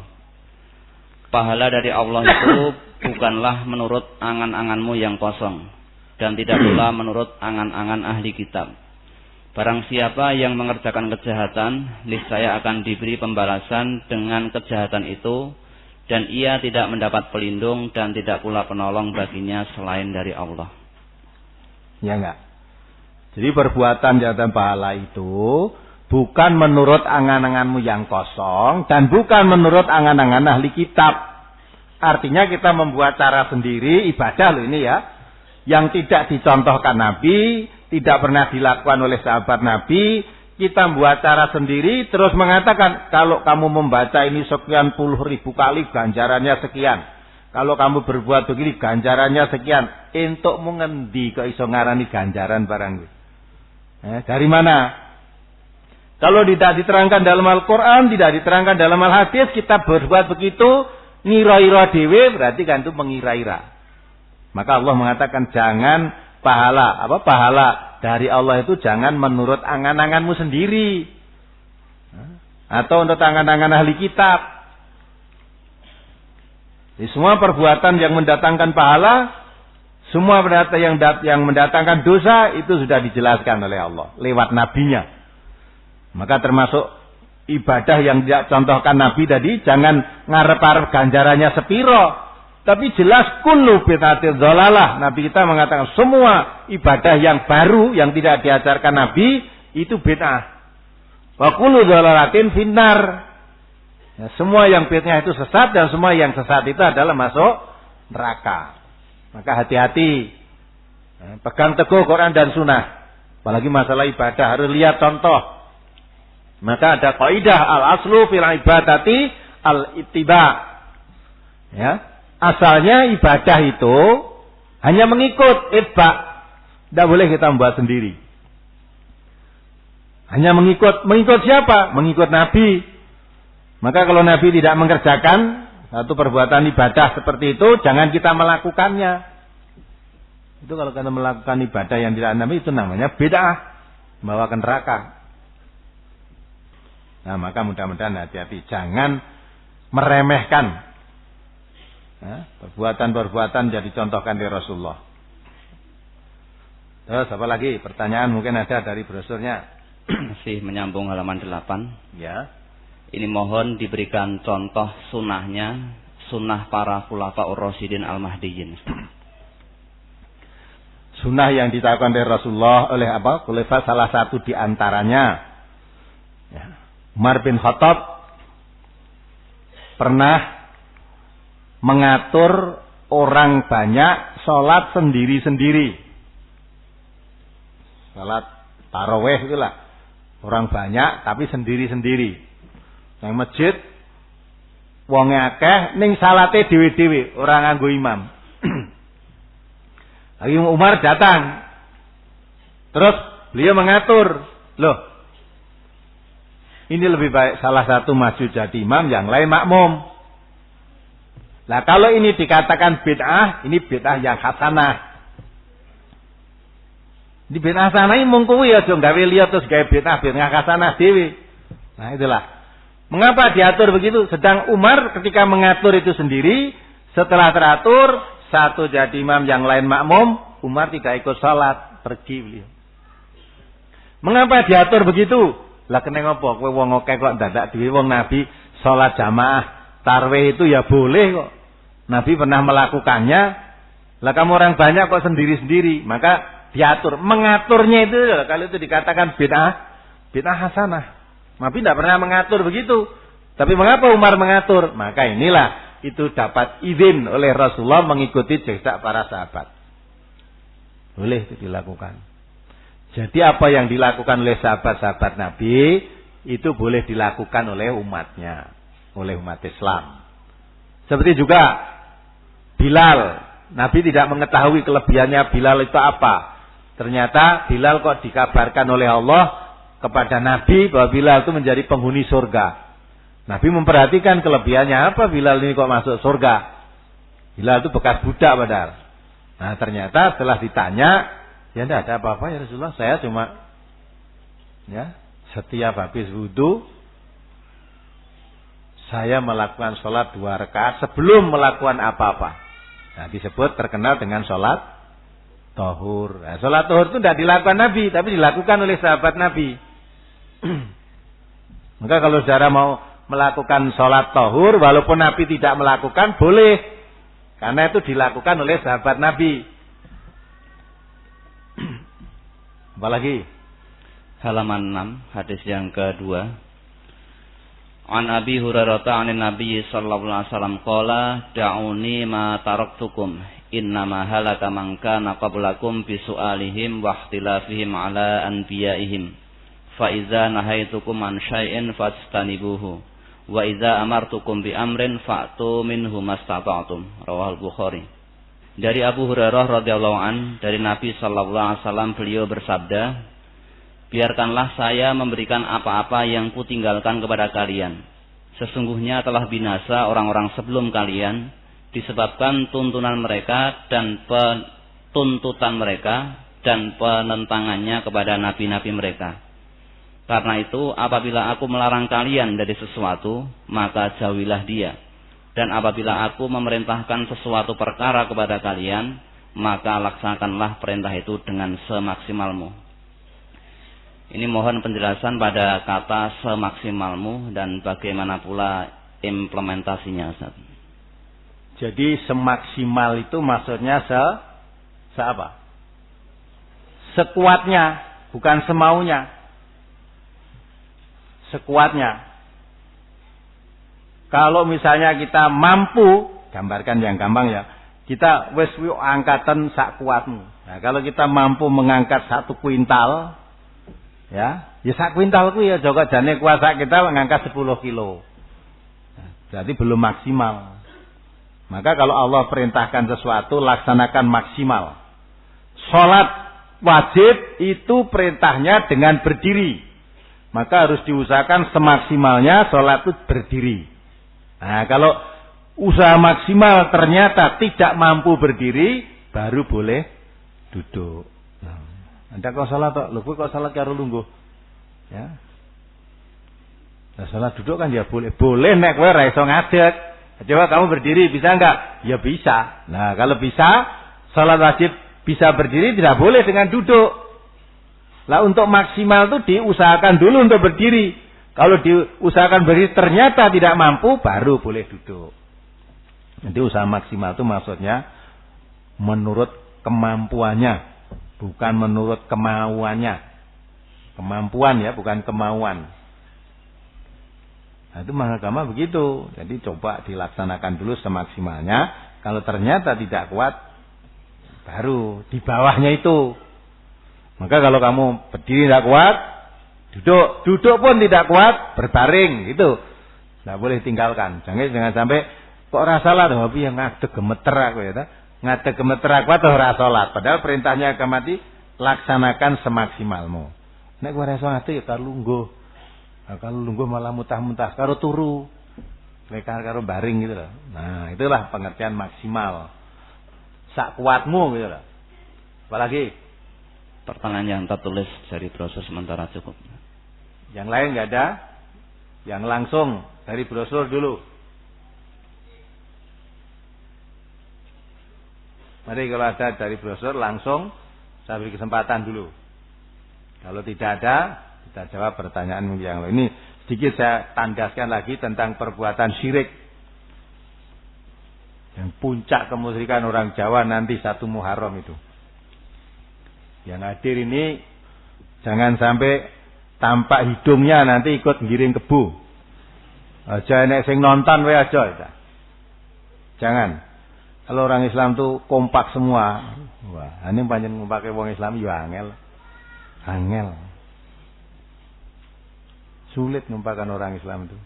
Pahala dari Allah itu bukanlah menurut angan-anganmu yang kosong dan tidak pula menurut angan-angan ahli kitab. Barang siapa yang mengerjakan kejahatan, niscaya akan diberi pembalasan dengan kejahatan itu, dan ia tidak mendapat pelindung dan tidak pula penolong baginya selain dari Allah. Ya enggak? Jadi perbuatan jabatan pahala itu bukan menurut angan-anganmu yang kosong dan bukan menurut angan-angan ahli kitab. Artinya kita membuat cara sendiri ibadah loh ini ya, yang tidak dicontohkan Nabi, tidak pernah dilakukan oleh sahabat Nabi. Kita membuat cara sendiri terus mengatakan kalau kamu membaca ini sekian puluh ribu kali ganjarannya sekian. Kalau kamu berbuat begini ganjarannya sekian. Entuk mengendi kok iso ngarani ganjaran barang. Dari mana? Kalau tidak diterangkan dalam Al-Quran, tidak diterangkan dalam Al-Hadis, kita berbuat begitu, ngira-ira dewe, berarti kan itu mengira-ira. Maka Allah mengatakan jangan pahala dari Allah itu jangan menurut angan-anganmu sendiri. Atau untuk angan-angan ahli kitab. Jadi semua perbuatan yang mendatangkan pahala, semua yang mendatangkan dosa itu sudah dijelaskan oleh Allah lewat nabinya. Maka termasuk ibadah yang tidak contohkan Nabi tadi, jangan ngarep-arep ganjarannya sepiro, tapi jelas kullu bid'atin dhalalah. Nabi kita mengatakan semua ibadah yang baru yang tidak diajarkan Nabi itu bid'ah. Wa kullu dhalalatin finnar. Ya, semua yang bid'ah itu sesat dan semua yang sesat itu adalah masuk neraka. Maka hati-hati, pegang teguh Quran dan Sunnah. Apalagi masalah ibadah harus lihat contoh. Maka ada kaidah al-aslu fil ibadati al-ittiba. Ya, asalnya ibadah itu hanya mengikut itba. Tidak boleh kita membuat sendiri. Hanya mengikut siapa? Mengikut Nabi. Maka kalau Nabi tidak mengerjakan satu perbuatan ibadah seperti itu, jangan kita melakukannya. Itu kalau kita melakukan ibadah yang tidak Nabi, itu namanya bid'ah, membawa ke neraka. Nah, maka mudah-mudahan hati-hati, jangan meremehkan Perbuatan-perbuatan jadi contohkan dari Rasulullah. Terus apa lagi? Pertanyaan mungkin ada dari brosurnya. Masih menyambung halaman 8. Ya. Ini mohon diberikan contoh sunnahnya, sunnah para khulafaur rasyidin al-mahdiyyin. Sunnah yang dilakukan dari Rasulullah oleh apa? Khalifah salah satu di antaranya. Ya. Umar bin Khattab pernah mengatur orang banyak sholat sendiri-sendiri. Sholat tarawih itulah. Orang banyak tapi sendiri-sendiri. Nang masjid wong akeh ning salate dhewe-dhewe, ora nganggo imam. Lagi Umar datang. Terus beliau mengatur, loh. Ini lebih baik salah satu maju jadi imam, yang lain makmum. Nah, kalau ini dikatakan bid'ah, ini bid'ah yang hasanah. Di bid'ah hasanah ini mung kuwi aja gawe liya terus gawe bid'ah hasanah dhewe. Nah, itulah. Mengapa diatur begitu? Sedang Umar ketika mengatur itu sendiri, setelah teratur, satu jadi imam, yang lain makmum, Umar tidak ikut salat, pergi beliau. Mengapa diatur begitu? Lah kene ngopo? Kowe wong akeh kok dadak dhewe wong Nabi salat jamaah tarawih itu ya boleh kok. Nabi pernah melakukannya. Lah kamu orang banyak kok sendiri-sendiri, maka diatur. Mengaturnya itu kalau itu dikatakan bid'ah hasanah. Nabi tidak pernah mengatur begitu. Tapi mengapa Umar mengatur? Maka inilah itu dapat izin oleh Rasulullah mengikuti jejak para sahabat. Boleh itu dilakukan. Jadi apa yang dilakukan oleh sahabat-sahabat Nabi itu boleh dilakukan oleh umatnya, oleh umat Islam. Seperti juga Bilal, Nabi tidak mengetahui kelebihannya Bilal itu apa. Ternyata Bilal kok dikabarkan oleh Allah kepada Nabi bahwa Bilal itu menjadi penghuni surga. Nabi memperhatikan kelebihannya apa Bilal ini kok masuk surga. Bilal itu bekas budak padahal. Nah ternyata setelah ditanya, ya tidak ada apa-apa ya Rasulullah, saya cuma ya setiap habis wudu saya melakukan sholat 2 rakaat sebelum melakukan apa-apa. Nah disebut terkenal dengan sholat tahur. Nah, sholat tahur itu tidak dilakukan Nabi, tapi dilakukan oleh sahabat Nabi. Maka kalau saudara mau melakukan sholat tahur, walaupun Nabi tidak melakukan, boleh. Karena itu dilakukan oleh sahabat Nabi. Apalagi? Halaman 6, hadis yang kedua. An Abi Hurairah an Nabi sallallahu alaihi wasallam qala da'uni ma taraktukum innama halaka man kana qablakum bi su'alihim wa ikhtilafihim ala anbiya'ihim fa iza nahaitukum an syai'in fastanibuhu wa iza amartukum bi amrin fa'tu minhu mastata'tum. Rawahul Bukhari. Dari Abu Hurairah radhiyallahu an, dari Nabi sallallahu alaihi wasallam beliau bersabda, biarkanlah saya memberikan apa-apa yang kutinggalkan kepada kalian. Sesungguhnya telah binasa orang-orang sebelum kalian disebabkan tuntunan mereka dan tuntutan mereka dan penentangannya kepada nabi-nabi mereka. Karena itu apabila aku melarang kalian dari sesuatu, maka jauhilah dia. Dan apabila aku memerintahkan sesuatu perkara kepada kalian, maka laksanakanlah perintah itu dengan semaksimalmu. Ini mohon penjelasan pada kata semaksimalmu dan bagaimana pula implementasinya, Ustaz. Jadi semaksimal itu maksudnya apa? Sekuatnya, bukan semaunya. Sekuatnya. Kalau misalnya kita mampu, gambarkan yang gampang ya, kita wis angkatan sak kuatmu. Nah, kalau kita mampu mengangkat 1 kuintal, ya sak kuintal ku ya jaga jane kuasa kita mengangkat 10 kilo. Nah, jadi belum maksimal. Maka kalau Allah perintahkan sesuatu, laksanakan maksimal. Sholat wajib itu perintahnya dengan berdiri. Maka harus diusahakan semaksimalnya sholat itu berdiri. Nah, kalau usaha maksimal ternyata tidak mampu berdiri, baru boleh duduk. Nah, Anda kok salat kok, lho kok salat karo lungguh. Ya. Nah, salat duduk kan ya boleh. Boleh nek kowe ora iso ngadeg. Coba kamu berdiri, bisa enggak? Ya bisa. Nah, kalau bisa, salat wajib bisa berdiri, tidak boleh dengan duduk. Lah untuk maksimal itu diusahakan dulu untuk berdiri. Kalau diusahakan berdiri ternyata tidak mampu, baru boleh duduk. Jadi usaha maksimal itu maksudnya menurut kemampuannya, bukan menurut kemauannya. Kemampuan ya, bukan kemauan. Nah, itu agama begitu. Jadi coba dilaksanakan dulu semaksimalnya. Kalau ternyata tidak kuat, baru di bawahnya itu. Maka kalau kamu berdiri tidak kuat, duduk pun tidak kuat, berbaring gitu. Tidak boleh tinggalkan. Jangan sampai kok ora salat, tapi yang ngadeg gemeter aku ya. Ngadeg gemeter aku atau ora salat. Padahal perintahnya agama mati laksanakan semaksimalmu. Nek kowe ora iso ngadeg ya karo lungguh. Nah, kalau lungguh malah muntah-muntah karo turu. Nek karo baring gitu loh. Nah, itulah pengertian maksimal. Sak kuatmu gitu loh. Apalagi pertanyaan yang tertulis dari brosur sementara cukup. Yang lain enggak ada? Yang langsung dari brosur dulu. Mari kalau ada dari brosur langsung saya beri kesempatan dulu. Kalau tidak ada, kita jawab pertanyaan yang lain. Ini sedikit saya tandaskan lagi tentang perbuatan syirik. Yang puncak kemusyrikan orang Jawa nanti 1 Muharram itu. Yang hadir ini jangan sampai tampak hidungnya nanti ikut ngiring kebu. Aja nek sing nonton wae aja. Jangan. Kalau orang Islam tuh kompak semua. Wah, ini panjen ngompake wong Islam yo angel. Angel. Sulit ngumpulkan orang Islam itu.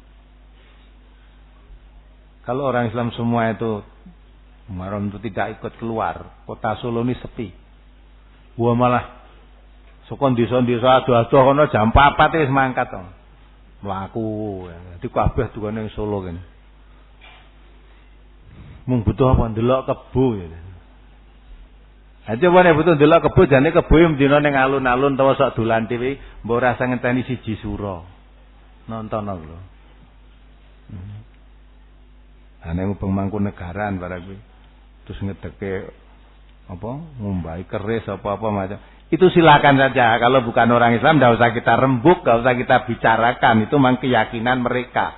Kalau orang Islam semua itu Muharram itu tidak ikut keluar, kota Solo ini sepi. Wah malah sokon desa-desa ado-ado kono jam 4 wis mangkat to. Mlaku. Dadi kabeh tukane ning Solo kene. Mung butuh apa ndelok kebo ya. Aja wae butuh ndelok kebo jane kebo mdina ning alun-alun utawa sok dolan dhewe mbok rasa ngenteni siji sura. Nonton lho. Ane Mangkunegaran barang kuwi. Terus ngedeke apa ngumbai keris apa-apa macam. Itu silakan saja. Kalau bukan orang Islam enggak usah kita rembuk, enggak usah kita bicarakan. Itu memang keyakinan mereka.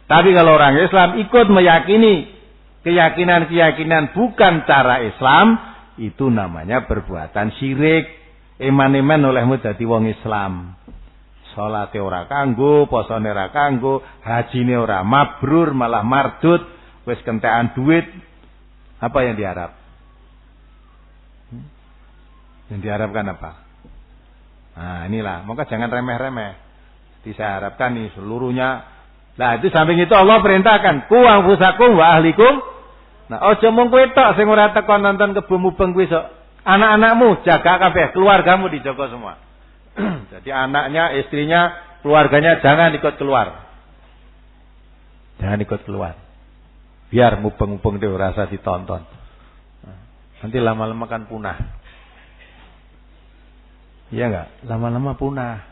Tapi kalau orang Islam ikut meyakini keyakinan-keyakinan bukan cara Islam, itu namanya perbuatan syirik. Eman-eman olehmu dadi wong Islam. Salate ora kanggo, posone ora kanggo, hajine ora mabrur, malah mardut, wis kentekan duit. Apa yang diharap? Yang diharapkan apa? Nah, inilah, maka jangan remeh-remeh. Jadi saya harapkan nih seluruhnya. Nah, itu samping itu Allah perintahkan, ku anfusakum wa ahlikum. Nah, aja mung kowe tok sing ora teko nonton kebo mubeng kuwi sok. Anak-anakmu jaga kabeh, keluargamu dijaga semua. Jadi anaknya, istrinya, keluarganya jangan ikut keluar. Jangan ikut keluar. Biar mubeng-mubeng itu rasa ditonton. Nanti lama-lama kan punah. Iya enggak? Lama-lama punah.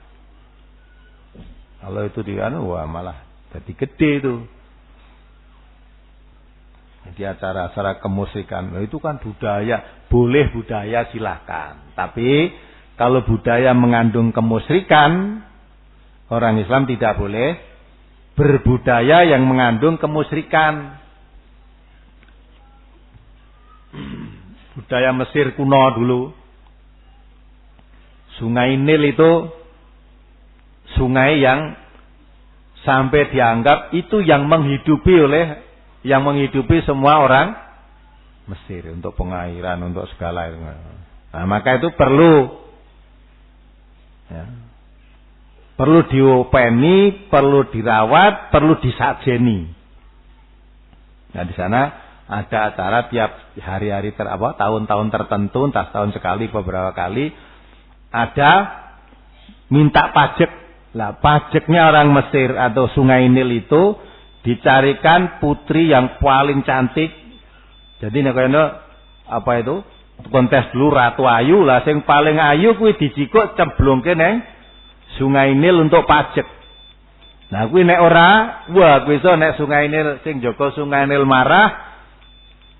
Kalau itu wah malah jadi gede itu. Jadi acara-acara kemusikan itu kan budaya, boleh budaya silahkan. Tapi kalau budaya mengandung kemusyrikan, orang Islam tidak boleh berbudaya yang mengandung kemusyrikan. Budaya Mesir kuno dulu, Sungai Nil itu sungai yang sampai dianggap itu yang menghidupi semua orang Mesir untuk pengairan, untuk segala itu. Nah, maka itu perlu diopeni, perlu dirawat, perlu disajeni. Nah, di sana ada acara tiap hari-hari tahun-tahun tertentu, entah tahun sekali, beberapa kali ada minta pajak. Lah, pajaknya orang Mesir atau Sungai Nil itu dicarikan putri yang paling cantik. Jadi nek apa itu? Kontes dulu Ratu Ayu lah, sing paling ayu kuwi dijikuk cemblongke neng Sungai Nil untuk pajak. Nah kuwi nek ora, wah kuwi iso nek Sungai Nil sing jaga Sungai Nil marah,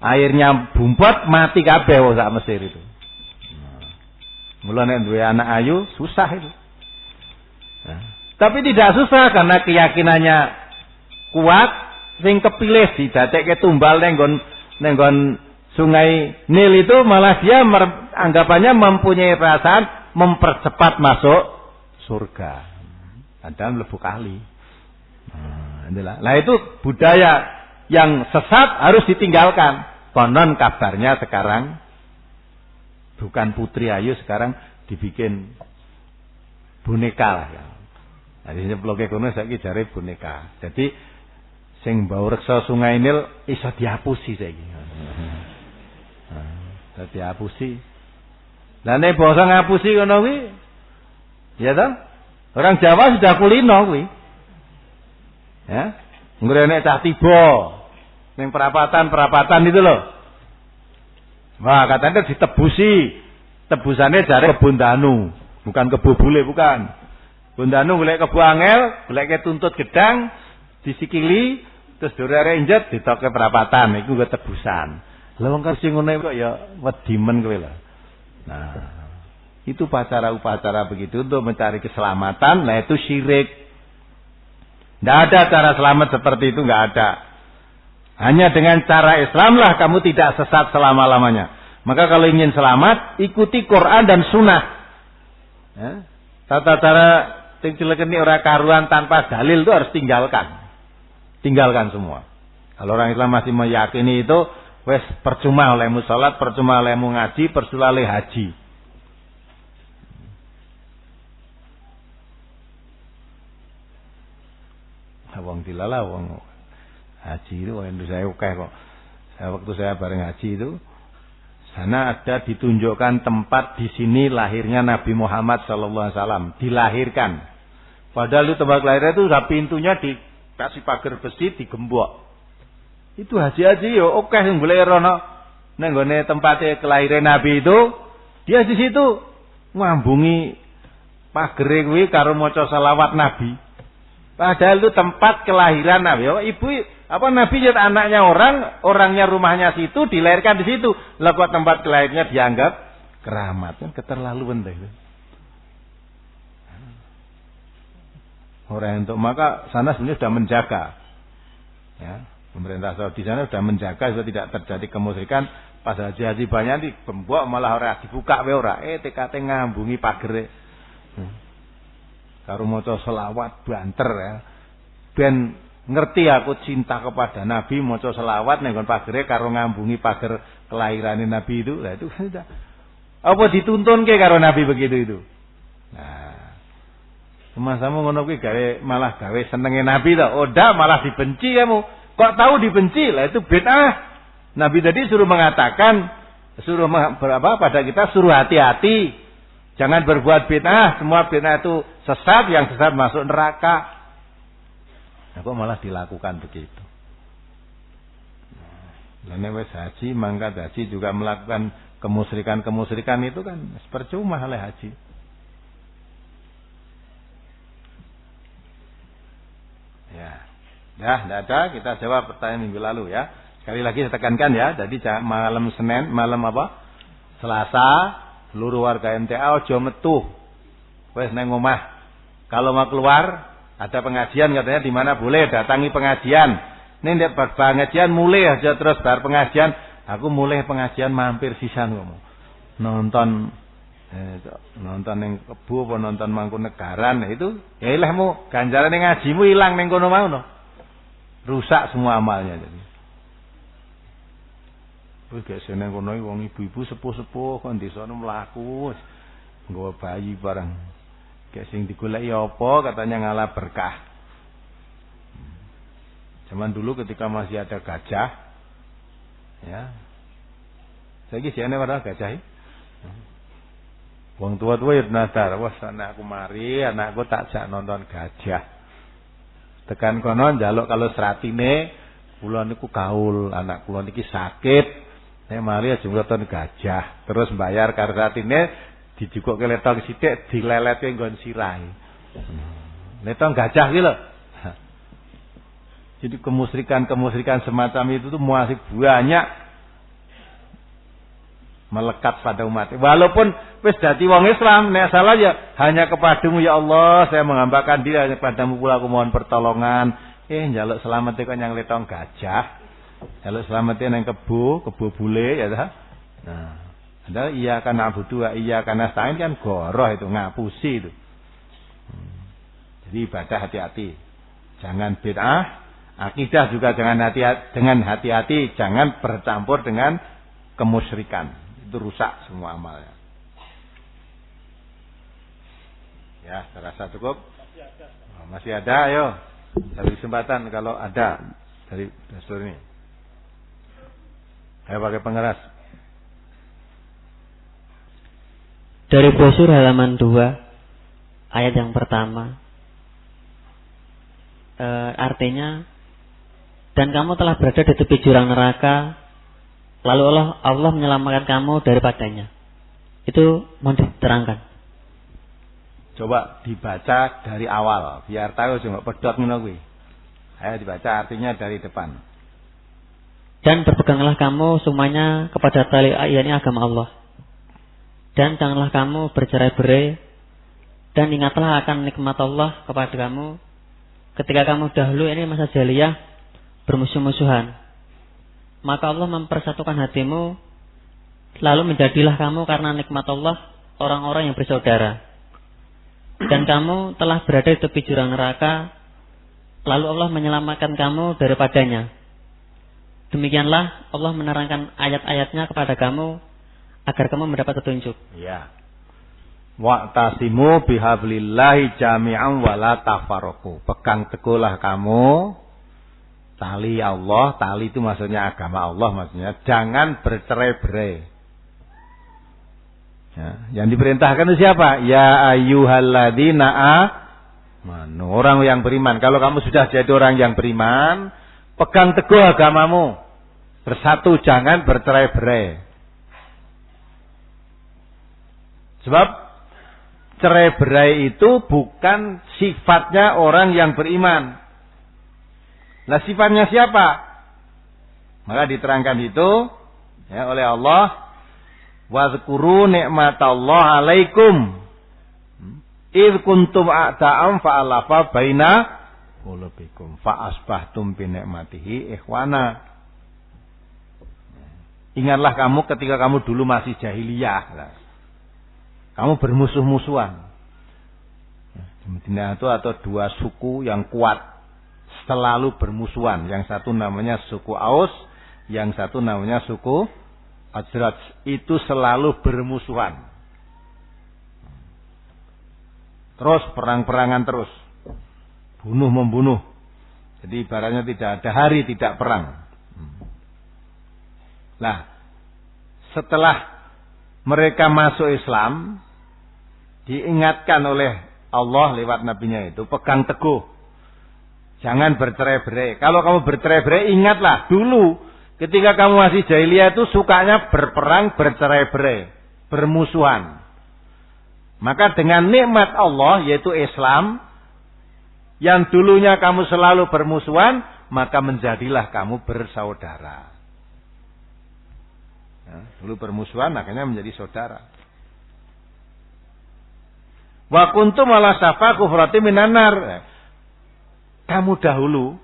airnya bumpot mati kabeh wong sak Mesir itu. Mula nek duwe anak ayu susah itu. Nah, tapi tidak susah karena keyakinannya kuat, sing kepilih didadekke tumbal ning nggon Sungai Nil itu malah dia anggapannya mempunyai perasaan mempercepat masuk surga. Ada mlebu kali. Nah itu budaya yang sesat harus ditinggalkan. Konon kabarnya sekarang bukan putri ayu, sekarang dibikin boneka lah ya. Jadi nyeploke kono saiki jare boneka. Jadi sing mbau reksa Sungai Nil iso dihapusi saiki. Dadi hapusi. Lah nek basa ngapusi ngono kuwi ya toh? Orang Jawa sudah kulino kuwi. Ya. Ngrene cah tiba ning perapatan itu loh. Wah, katanya ditebusi. Tebusannya jare kebun danu, bukan kebo bule, bukan. Kebun danu golek kebo angel, golek tuntut gedang, disikili, terus dorere injet ditoke perapatan, iku kuwi tebusan. Lah wong sing ngene kok ya wedimen kowe lho. Nah, itu upacara-upacara begitu untuk mencari keselamatan, nah itu syirik. Tidak ada cara selamat seperti itu, nggak ada. Hanya dengan cara Islam lah kamu tidak sesat selama-lamanya. Maka kalau ingin selamat, ikuti Quran dan Sunnah. Ya. Tata cara tinggalkan orang karuan tanpa dalil itu harus tinggalkan. Tinggalkan semua. Kalau orang Islam masih meyakini itu, wes percuma olehmu salat, percuma olehmu ngaji, percuma oleh haji. Wong dilala wong haji itu wong saya oke kok. Waktu saya bareng haji itu sana ada ditunjukkan tempat di sini lahirnya Nabi Muhammad sallallahu alaihi wasallam, dilahirkan. Padahal itu tempat lahirnya itu udah pintunya dikasih pagar besi digembok. Itu haji-haji yo oke sing boleh rono nang gone tempate kelahiran Nabi itu, dia di situ ngambungi pagere kuwi karo maca selawat Nabi. Padahal itu tempat kelahiran Nabi. Nabi jadi anaknya orangnya rumahnya situ, dilahirkan di situ. Lah kok tempat kelahirannya dianggap keramat, kan keterlaluan itu. Orang untuk maka sana sebenarnya sudah menjaga. Ya, pemerintah Saudi sana sudah menjaga supaya tidak terjadi kemusyrikan. Pas haji banyak digembok malah ora dibuka wae ora. TKT ngambungi pagere. Karo maca selawat banter ya. Ben ngerti aku cinta kepada Nabi, maca selawat ning nggon pagere karo ngambungi pager kelahirane Nabi itu. Lah itu sudah. Apa dituntunke karo Nabi begitu itu? Nah, semasamu ngono kuwi malah gawe senenge Nabi ta. Oda malah dibenci kamu. Kok tahu dibenci? Lah itu bid'ah. Nabi tadi suruh mengatakan pada kita suruh hati-hati. Jangan berbuat bid'ah, semua bid'ah itu sesat, yang sesat masuk neraka. Nah, kok malah dilakukan begitu. Nah, wis haji, mangkat haji juga melakukan kemusyrikan itu kan percuma oleh haji. Ya, tidak ada. Kita jawab pertanyaan minggu lalu ya. Sekali lagi saya tekankan ya. Jadi malam Senin, malam apa? Selasa. Seluruh warga MTA ojo metu. Wes nang omah. Kalau mau keluar ada pengajian katanya di mana boleh datangi pengajian. Nek ndak pengajian mulai aja terus bar pengajian, aku mulai pengajian mampir sisan kamu. Nonton ning kebo apa nonton Mangkunegaran itu ya ilahmu ganjaran ning ngajimu ilang ning kono mau no. Rusak semua amalnya jadi. Wis gak seneng kono wong ibu-ibu sepuh-sepuh kon desane mlaku nggawa bayi barang. Gak sing digoleki apa katanya ngalah berkah. Zaman dulu ketika masih ada gajah ya. Saiki siane ora gajah. Wong tua-tua ya nadar, wah sana aku mari anakku tak jak nonton gajah. Tekan kono njaluk kalau seratine kula niku gaul, anak kula niki sakit. Nek mari aja nonton gajah, terus bayar karo ratine dijukukke letong sithik dilelete nggon sirahe. Letong gajah ki lho. Jadi kemusyrikan semacam itu tuh masih banyak melekat pada umat. Walaupun wis dadi wong Islam, nek salah ya hanya kepadamu ya Allah, saya menghambakan diri hanya padamu pula aku mohon pertolongan. Njaluk selamat kok yang letong gajah. Njaluk selamat nang kebo bule ya ta. Nah, ada iya kan na'budu wa iya kan nasta'in kan goroh itu ngapusi itu. Jadi ibadah hati-hati. Jangan bid'ah, akidah juga dengan hati-hati, jangan bercampur dengan kemusyrikan. Itu rusak semua amalnya. Ya, terasa cukup? Masih ada, ayo. Cari kesempatan kalau ada dari dasar ini. Ayo pakai pengeras. Dari brosur halaman 2, ayat yang pertama. Artinya, dan kamu telah berada di tepi jurang neraka, lalu Allah menyelamatkan kamu daripadanya. Itu mau diterangkan. Coba dibaca dari awal, biar tahu cuma pedot ngono kuwi. Ayo dibaca artinya dari depan. Dan berpeganglah kamu semuanya kepada tali yakni agama Allah. Dan janganlah kamu bercerai-berai, dan ingatlah akan nikmat Allah kepada kamu ketika kamu dahulu ini masa jahiliyah bermusuh-musuhan. Maka Allah mempersatukan hatimu, lalu menjadilah kamu karena nikmat Allah orang-orang yang bersaudara. Dan kamu telah berada di tepi jurang neraka, lalu Allah menyelamatkan kamu daripadanya. Demikianlah Allah menerangkan ayat-ayatnya kepada kamu agar kamu mendapat petunjuk. Ya. Wa'tasimu bihablillahi jami'an wa la tafarraqu. Pegang teguhlah kamu tali Allah, tali itu maksudnya agama Allah maksudnya. Jangan bercerai-berai. Ya, yang diperintahkan itu siapa? Ya ayyuhalladzina amanu. Orang yang beriman. Kalau kamu sudah jadi orang yang beriman, pegang teguh agamamu. Bersatu, jangan bercerai-berai. Sebab cerai-berai itu bukan sifatnya orang yang beriman. Nah, sifatnya siapa? Maka diterangkan itu ya oleh Allah. Wazkuru ni'matallahi 'alaikum id kuntum a'da'an fa'alafa baina qulubikum fa asbahtum bi ni'matihi ikhwana. Ingatlah kamu ketika kamu dulu masih jahiliyah. Kamu bermusuh-musuhan. Di Madinah itu atau dua suku yang kuat selalu bermusuhan. Yang satu namanya suku Aus, yang satu namanya suku Khazraj, itu selalu bermusuhan. Terus perang-perangan terus. Bunuh-membunuh. Jadi ibaratnya tidak ada hari tidak perang. Nah, setelah mereka masuk Islam, diingatkan oleh Allah lewat nabinya itu, pegang teguh. Jangan bercerai-berai. Kalau kamu bercerai-berai, ingatlah dulu ketika kamu masih jahiliyah itu sukanya berperang, bercerai-berai, bermusuhan. Maka dengan nikmat Allah yaitu Islam, yang dulunya kamu selalu bermusuhan, maka menjadilah kamu bersaudara. Ya, dulu bermusuhan, akhirnya menjadi saudara. Wa kuntum ala safa kufrati minan nar. Kamu dahulu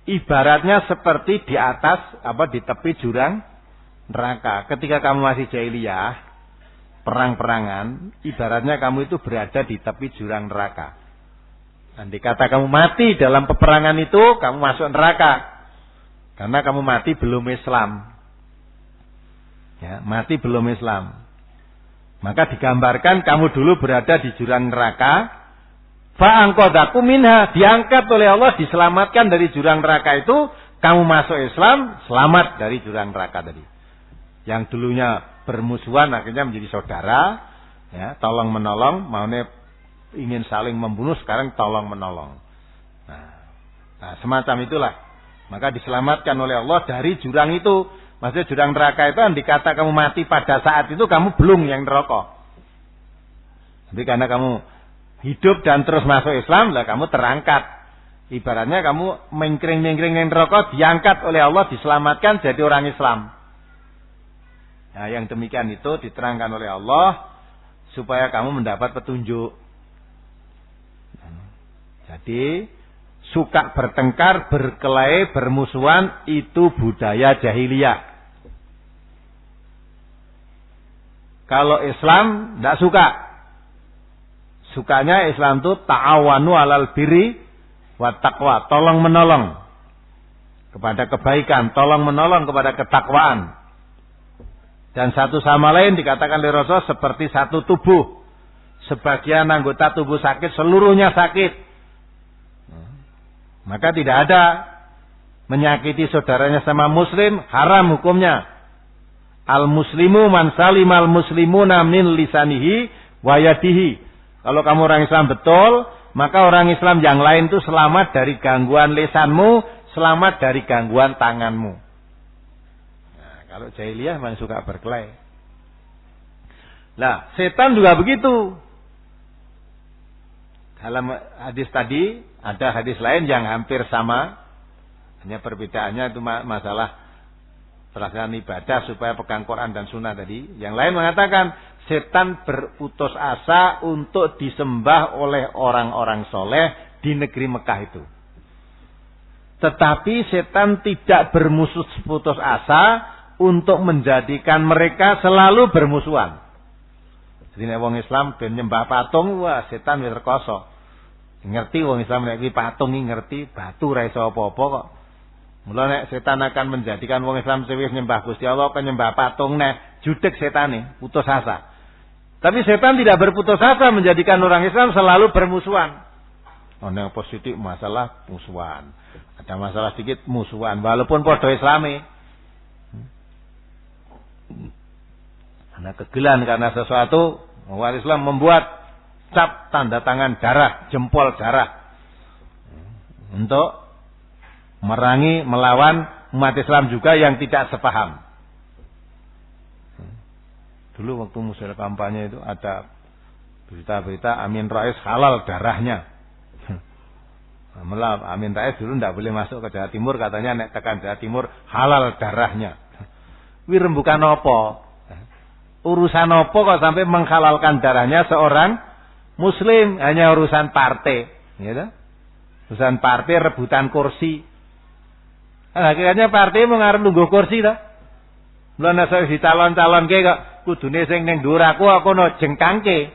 ibaratnya seperti di atas di tepi jurang neraka. Ketika kamu masih jahiliyah, perang-perangan, ibaratnya kamu itu berada di tepi jurang neraka. Andai kata kamu mati dalam peperangan itu, kamu masuk neraka. Karena kamu mati belum Islam. Ya, mati belum Islam. Maka digambarkan kamu dulu berada di jurang neraka. Fa'angkodaku minha, diangkat oleh Allah, diselamatkan dari jurang neraka itu. Kamu masuk Islam, selamat dari jurang neraka tadi. Yang dulunya bermusuhan akhirnya menjadi saudara. Ya, tolong menolong, maunya ingin saling membunuh, sekarang tolong menolong. Nah, semacam itulah. Maka diselamatkan oleh Allah dari jurang itu. Maksudnya jurang neraka itu dikata kamu mati pada saat itu kamu belum yang neraka. Tapi karena kamu hidup dan terus masuk Islam, lah kamu terangkat Ibaratnya kamu mengkring-mengkring ning neraka diangkat oleh Allah, diselamatkan jadi orang Islam. Nah, yang demikian itu diterangkan oleh Allah supaya kamu mendapat petunjuk. Jadi suka bertengkar, berkelahi, bermusuhan itu budaya jahiliyah. Kalau Islam tidak suka. Sukanya Islam itu ta'awanu 'alal birri wat taqwa, tolong menolong kepada kebaikan, tolong menolong kepada ketakwaan. Dan satu sama lain dikatakan oleh Rasul seperti satu tubuh. Sebagian anggota tubuh sakit, seluruhnya sakit. Maka tidak ada menyakiti saudaranya sama muslim, haram hukumnya. Al-muslimu man salimal muslimuna min lisanihi wa yadihi. Kalau kamu orang Islam betul, maka orang Islam yang lain itu selamat dari gangguan lisanmu, selamat dari gangguan tanganmu. Nah, kalau jahiliyah memang suka berkelahi. Nah, setan juga begitu. Dalam hadis tadi, ada hadis lain yang hampir sama. Hanya perbedaannya itu masalah pelaksanaan ibadah supaya pegang Quran dan Sunnah tadi. Yang lain mengatakan, setan berputus asa untuk disembah oleh orang-orang soleh di negeri Mekah itu. Tetapi setan tidak berputus asa untuk menjadikan mereka selalu bermusuhan. Jadi nek wong Islam ben nyembah patung, wah setan wis rekoso. Ngerti wong Islam nek iki patung iki ngerti, batu ra iso apa-apa kok. Mula nek setan akan menjadikan wong Islam sewis nyembah Gusti Allah kan nyembah patung nek judeg setane, putus asa. Tapi setan tidak berputus asa menjadikan orang Islam selalu bermusuhan. Oh, yang positif masalah musuhan. Ada masalah sedikit musuhan. Walaupun podo Islami. Karena kegelan karena sesuatu. Orang Islam membuat cap tanda tangan darah. Jempol darah. Untuk merangi, melawan umat Islam juga yang tidak sepaham. Dulu waktu musim kampanye itu ada berita-berita Amin Rais halal darahnya. Malah Amin Rais dulu tidak boleh masuk ke Jawa Timur, katanya nek tekan Jawa Timur halal darahnya. Wih rembukan apa? Urusan apa kok sampai menghalalkan darahnya seorang Muslim? Hanya urusan partai, gitu? Urusan partai rebutan kursi. Akhirnya partai mau ngarep nunggu kursi toh. Mulane saya dicalon-calon ke kok kudune sing ning dhuwur aku no jengkangke.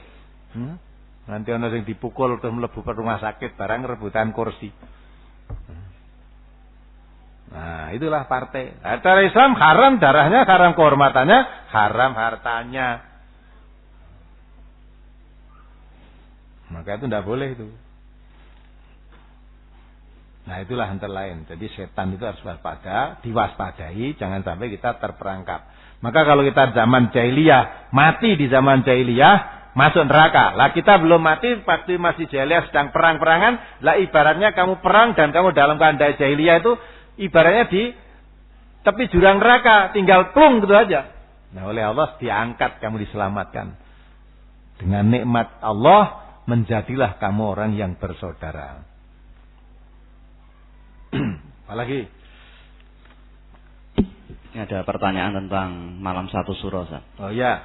Nanti ana sing dipukul terus mlebu ke rumah sakit barang rebutan kursi. Nah, itulah partai. Acara Islam haram darahnya, haram kehormatannya, haram hartanya. Maka itu tidak boleh itu. Nah, itulah antara lain. Jadi setan itu harus waspada, diwaspadai, jangan sampai kita terperangkap. Maka kalau kita zaman jahiliyah, mati di zaman jahiliyah, masuk neraka. Lah kita belum mati, pasti masih jahiliyah sedang perang-perangan. Lah ibaratnya kamu perang dan kamu dalam keadaan jahiliyah itu ibaratnya di tepi jurang neraka, tinggal plung gitu aja. Nah, oleh Allah diangkat, kamu diselamatkan. Dengan nikmat Allah menjadilah kamu orang yang bersaudara. Apalagi? Ini ada pertanyaan tentang malam satu suro, Ustaz. Oh ya,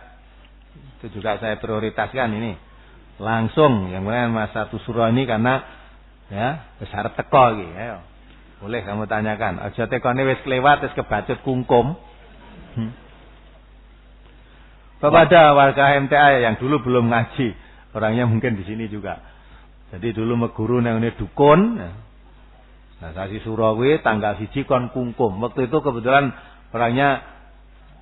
itu juga saya prioritaskan ini. Langsung yang mana mas satu suro ini karena ya besar teko gitu. Ayo, boleh kamu tanyakan. Aja tekone wis kelewat, wis kebacut kungkum. Kepada warga MTA yang dulu belum ngaji, orangnya mungkin di sini juga. Jadi dulu meguru nang ngene dukun. Nah, sasi suro kuwi tanggal 1 kon kungkum. Waktu itu kebetulan orangnya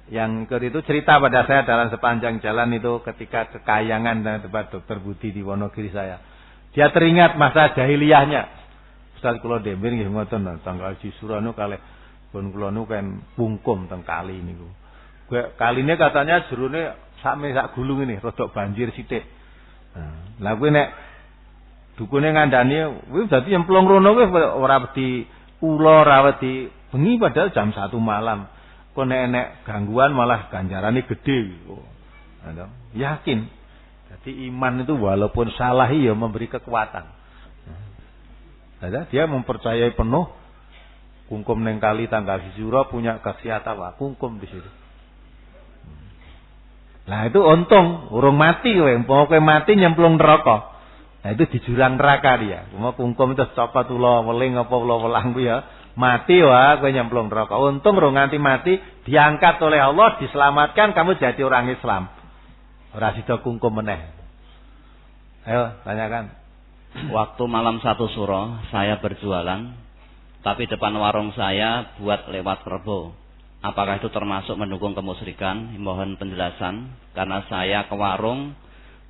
yang ikut itu cerita pada saya dalam sepanjang jalan itu ketika kekayangan dan tempat Dokter Budi di Wonogiri saya. Dia teringat masa jahiliyahnya. Ustaz kula demir nggih ngoten tanggal 1 suro niku kalih pun kula niku kan kungkum teng kali niku. Kaline katanya jerone sak gulung ini rodok banjir sithik. Nah, lha kuwi nek dukune ngandani kuwi dadi nyemplung rono kuwi ora wedi ula ora wedi bengi padahal jam 1 malam. Kok nek enek gangguan malah ganjarane gede. Yakin. Jadi iman itu walaupun salah ya memberi kekuatan. Dia mempercayai penuh kungkum neng kali tanggal suro punya khasiat apa? Kungkum di situ. Nah itu untung, urung mati kowe, pokoke mati nyemplung neraka. Nah itu di jurang neraka dia. Cuma kungkum itu copot ula weling apa ula welang ku ya, mati wah kowe nyemplung neraka. Untung urung nganti mati diangkat oleh Allah, diselamatkan, kamu jadi orang Islam. Ora sida kungkum meneh. Ayo tanyakan. Waktu malam 1 Suro saya berjualan, tapi depan warung saya buat lewat kerbau. Apakah itu termasuk mendukung kemusyrikan? Mohon penjelasan, karena saya ke warung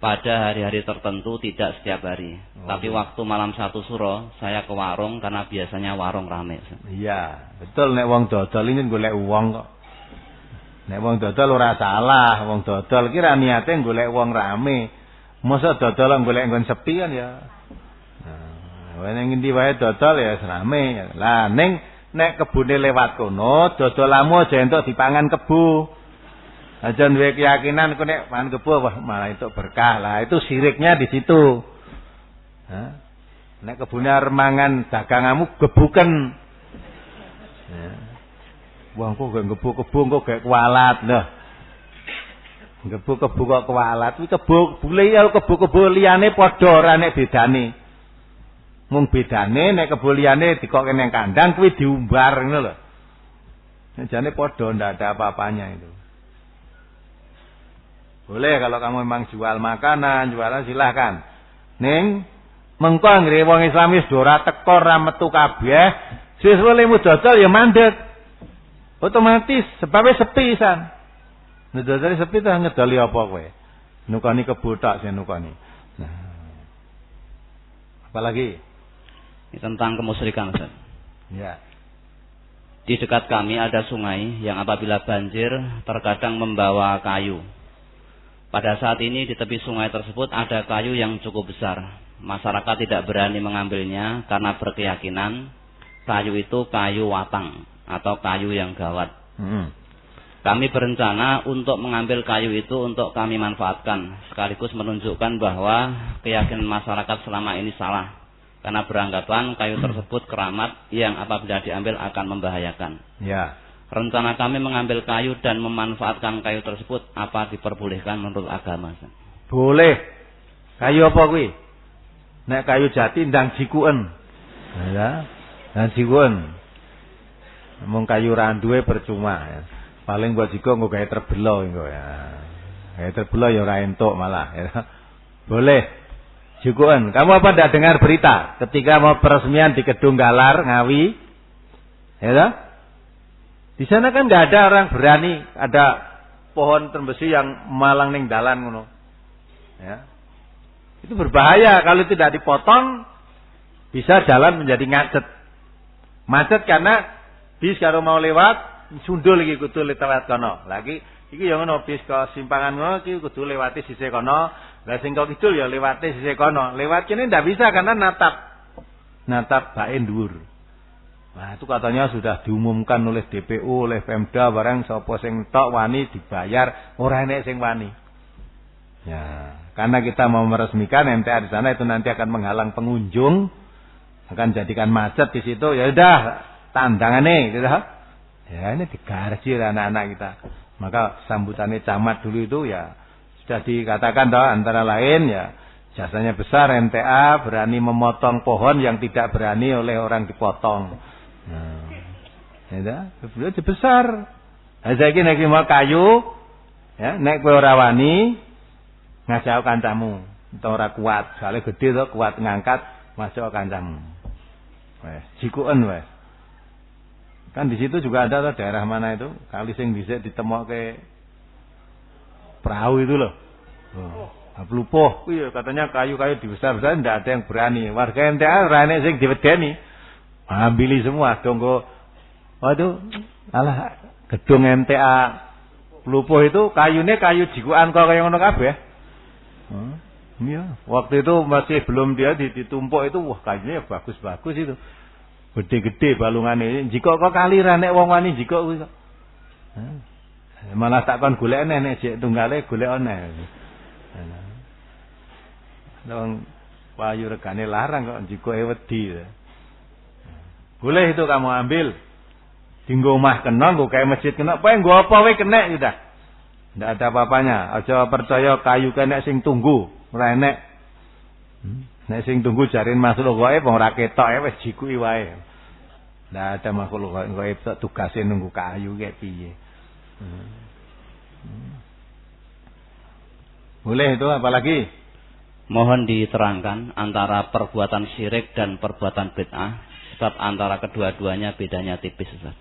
pada hari-hari tertentu, tidak setiap hari. Tapi waktu malam 1 Suro saya ke warung karena biasanya warung rame. Iya, betul nek wong dodol ini golek uang kok. Nek wong dodol ora salah, wong dodol ki ra niate golek wong rame. Mosok dodol golek nggon sepi kan ya. Nah, ning endi wae dodol ya rame. Lah ning nek kebune lewat kono, dodolamu aja entuk dipangan kebu. Aja duwe keyakinan kok nek pangan kebu wah malah entuk berkah. Lah itu siriknya di situ. Nek kebune mangan daganganmu gebuken. Ya. Wah kok gak gebu-kebu kok gak kualat lho. Gebu-kebu kok kualat. Kuwi kebu ya kebu-kebu liyane padha ora nek bedane. Mung bedane nek kebo liyane dikokke nang kandang kuwi diumbar ngono lho. Nek jane padha ndak ada apa-apanya itu. Boleh kalau kamu memang jual makanan, jualan silahkan. Ning mengko anggere wong Islam wis ora teko ra metu kabeh, suwe-suwe mu dodol ya mandeg. Otomatis sebabnya sepi san. Ngedoli sepi ta ngedoli apa kowe? Nukani kebo tok sing nukani. Nah. Apalagi tentang kemusyrikan, Ustaz. Ya. Di dekat kami ada sungai yang apabila banjir terkadang membawa kayu. Pada saat ini di tepi sungai tersebut ada kayu yang cukup besar. Masyarakat tidak berani mengambilnya karena berkeyakinan kayu itu kayu watang atau kayu yang gawat. Kami berencana untuk mengambil kayu itu untuk kami manfaatkan, sekaligus menunjukkan bahwa keyakinan masyarakat selama ini salah. Karena beranggapan kayu tersebut keramat yang apabila diambil akan membahayakan. Ya. Rencana kami mengambil kayu dan memanfaatkan kayu tersebut apa diperbolehkan menurut agama? Boleh. Kayu apa kuwi? Nek kayu jati ndang jikuen. Ya. Ndang jikuen. Mung kayu randuwe percuma ya. Paling buat jiko nggo gawe terbelo engko ya. Gawe terbelo ya ora entuk malah ya. Boleh. Jikuan, kamu apa tidak dengar berita ketika mau peresmian di Kedung Galar Ngawi, ya? Di sana kan nggak ada orang berani, ada pohon terbesi yang malang ning dalan ngono, ya. Itu berbahaya kalau tidak dipotong, bisa jalan menjadi macet karena bis kalau mau lewat sundul iki kudu lewat kono, lagi iki yang ngono bis ke simpangan ngono iki kudu lewati sisih kono. Lah sing kok kidul ya lewate sisih kono. Lewat kene ndak bisa karena natap bae dhuwur. Nah, itu katanya sudah diumumkan oleh DPU, oleh Pemda barang sapa sing tok wani dibayar, ora enek sing wani. Ya, karena kita mau meresmikan MTA di sana itu nanti akan menghalang pengunjung, akan jadikan macet di situ. Ya udah, tandangane gitu. Ya ini digarji anak-anak kita. Maka sambutannya camat dulu itu ya sudah dikatakan toh antara lain ya jasanya besar MTA berani memotong pohon yang tidak berani oleh orang dipotong. Nah, ya beliau besar. Saiki nek mau kayu ya nek kowe ora wani ngajak kancamu, ento ora kuat, soalnya gede to kuat ngangkat masuk kancamu. Wes, jikuken wes. Kan di situ juga ada tuh daerah mana itu kali sing dhisik ditemokke perahu itu loh. Plupuh, iya katanya kayu-kayu dibesar-besar tidak ada yang berani. Warga MTA rane sing diwedeni. Ambili semua donggo. Waduh, alah gedung MTA Plupuh itu kayunya kayu jikuan kok kaya ngono kabeh. Iya, waktu itu masih belum dia ditumpuk itu wah kayunya bagus-bagus itu. Gede-gede balungane. Jika kok kaliran nek wong wani jika kuwi kok. Malah tak kon golek nek jek tunggale golek ana. Wong payu regane larang kok jikoke wedi. Boleh itu kamu ambil. Dinggo omah kena, nggo kae masjid kena, pokoke nggo apa wae kena sudah. Ndak ada apa-apanya. Aja percaya kayu kena sing tunggu, ora enek. Nek sing tunggu jarin makhluk gaib wong ora ketok wis jikuki wae. Ndak ada makhluk gaib tugase nunggu kayu kayak piye. Boleh itu apalagi? Mohon diterangkan antara perbuatan syirik dan perbuatan bid'ah, sebab antara kedua-duanya bedanya tipis, Ustaz.